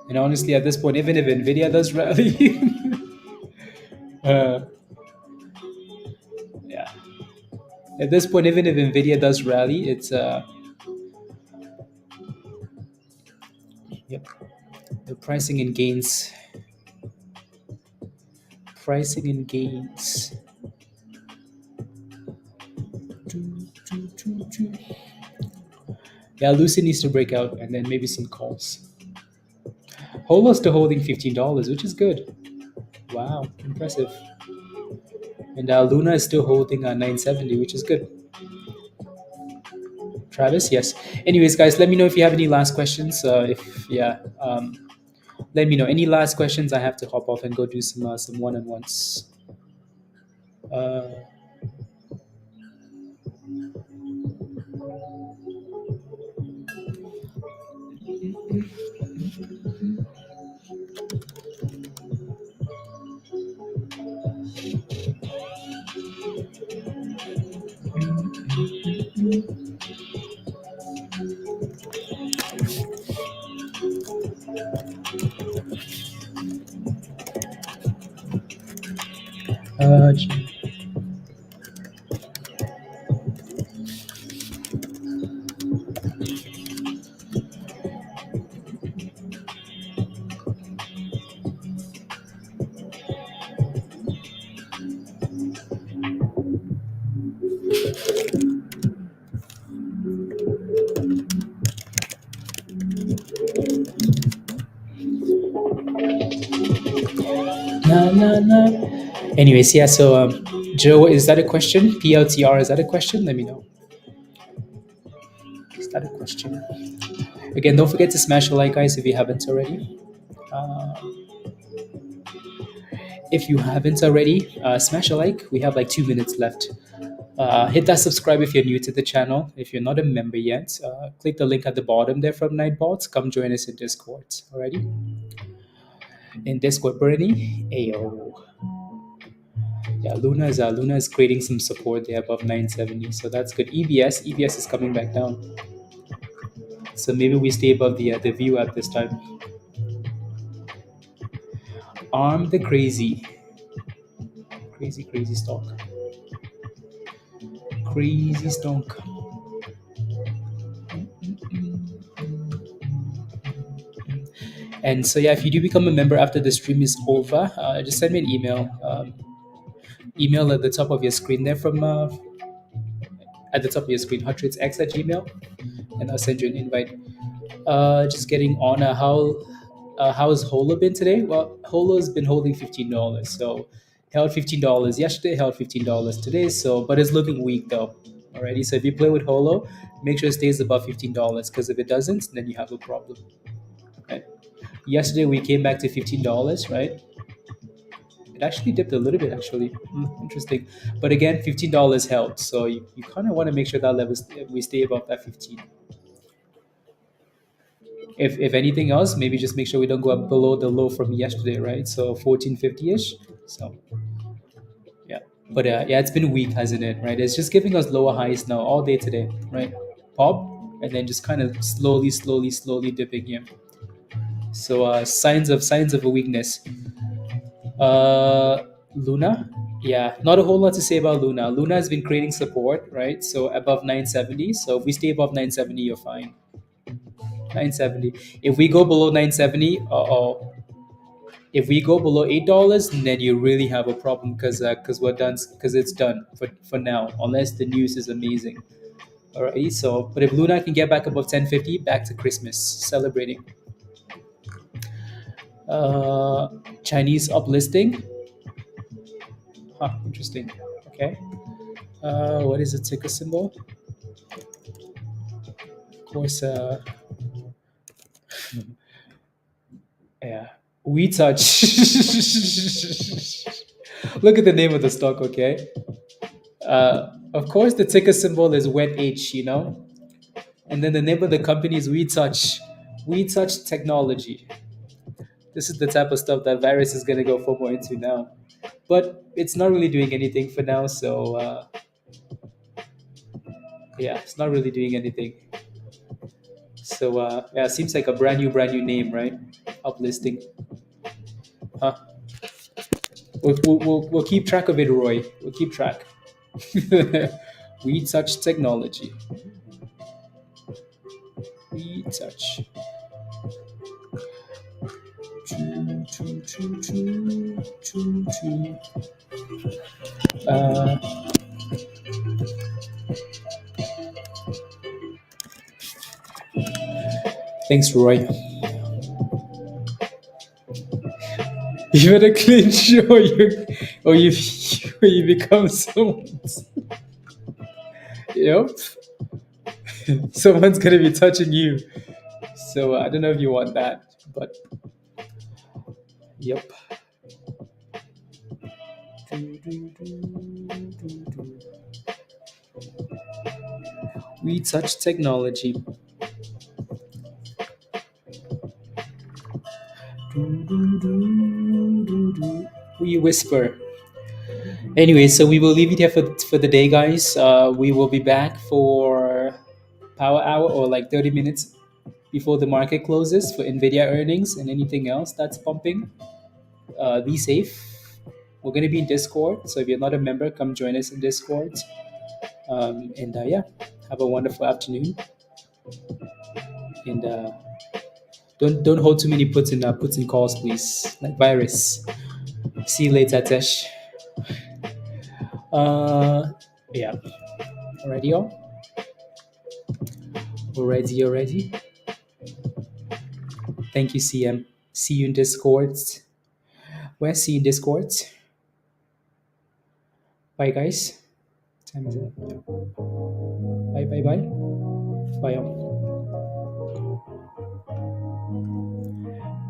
and honestly, at this point, even if Nvidia does rally, uh, yeah, at this point, even if Nvidia does rally, it's yep, the pricing in gains. Yeah, Lucy needs to break out and then maybe some calls. Holo's still holding $15, which is good. Wow, impressive. And Luna is still holding 970, which is good. Travis, yes. Anyways, guys, let me know if you have any last questions. If yeah, let me know any last questions. I have to hop off and go do some one-on-ones. Uh, uh, na. Anyways, yeah. So, Joe, is that a question? PLTR, is that a question? Let me know. Is that a question? Again, don't forget to smash a like, guys, if you haven't already. Uh, if you haven't already, smash a like. We have like 2 minutes left. Hit that subscribe if you're new to the channel. If you're not a member yet, click the link at the bottom there from Nightbots. Come join us in Discord. Alrighty? In Discord, Bernie. Ayo. Yeah, Luna is creating some support there above 970, so that's good. EBS is coming back down, so maybe we stay above the view at this time. Arm the crazy stock, crazy stock. And so yeah, if you do become a member after the stream is over, just send me an email. Email at the top of your screen there from at the top of your screen, hotradesx at gmail, and I'll send you an invite. Just getting on how has Holo been today? Well, Holo's been holding $15, so held $15 yesterday, held $15 today. So, but it's looking weak though. Alrighty, so if you play with Holo, make sure it stays above $15, because if it doesn't, then you have a problem. Right? Yesterday we came back to $15, right? It actually dipped a little bit, actually. Interesting. But again, $15 held. So you kind of want to make sure that level we stay above that 15. If anything else, maybe just make sure we don't go up below the low from yesterday, right? So 1450-ish. So yeah. But yeah, it's been weak, hasn't it? Right? It's just giving us lower highs now all day today, right? Pop and then just kind of slowly dipping here. So signs of a weakness. Uh, Luna, yeah, not a whole lot to say about Luna. Luna has been creating support, right? So above 970. So if we stay above 970, you're fine. 970. If we go below 970, uh-oh. If we go below $8, then you really have a problem, because we're done, because it's done for now, unless the news is amazing. All right. So, but if Luna can get back above 1050, back to Christmas celebrating. Chinese uplisting. Huh, interesting. Okay. What is the ticker symbol? Of course. Yeah. We touch. Look at the name of the stock. Okay. Of course, the ticker symbol is WET-H, and then the name of the company is WeTouch. WeTouch Technology. This is the type of stuff that Virus is going to go for more into now. But it's not really doing anything for now, so yeah, it's not really doing anything. So yeah, it seems like a brand new name, right? Uplisting. Huh? We'll keep track of it, Roy. We'll keep track. We touch technology. We touch. Choo, choo, choo, choo, choo, choo. Uh, Thanks, Roy. You better clinch or you or you become someone's. Yep, someone's gonna be touching you. So I don't know if you want that, but yep. We touch technology. We whisper. Anyway, so we will leave it here for the day, guys. We will be back for power hour or like 30 minutes before the market closes for NVIDIA earnings and anything else that's pumping. Be safe. We're going to be in Discord. So if you're not a member, come join us in Discord. And yeah, have a wonderful afternoon. And don't hold too many puts and calls, please. Like Virus. See you later, Tesh. Yeah. Already on? Already. Thank you, CM. See you in Discord. Where? See you in Discord. Bye, guys. Time is it? Bye. Bye.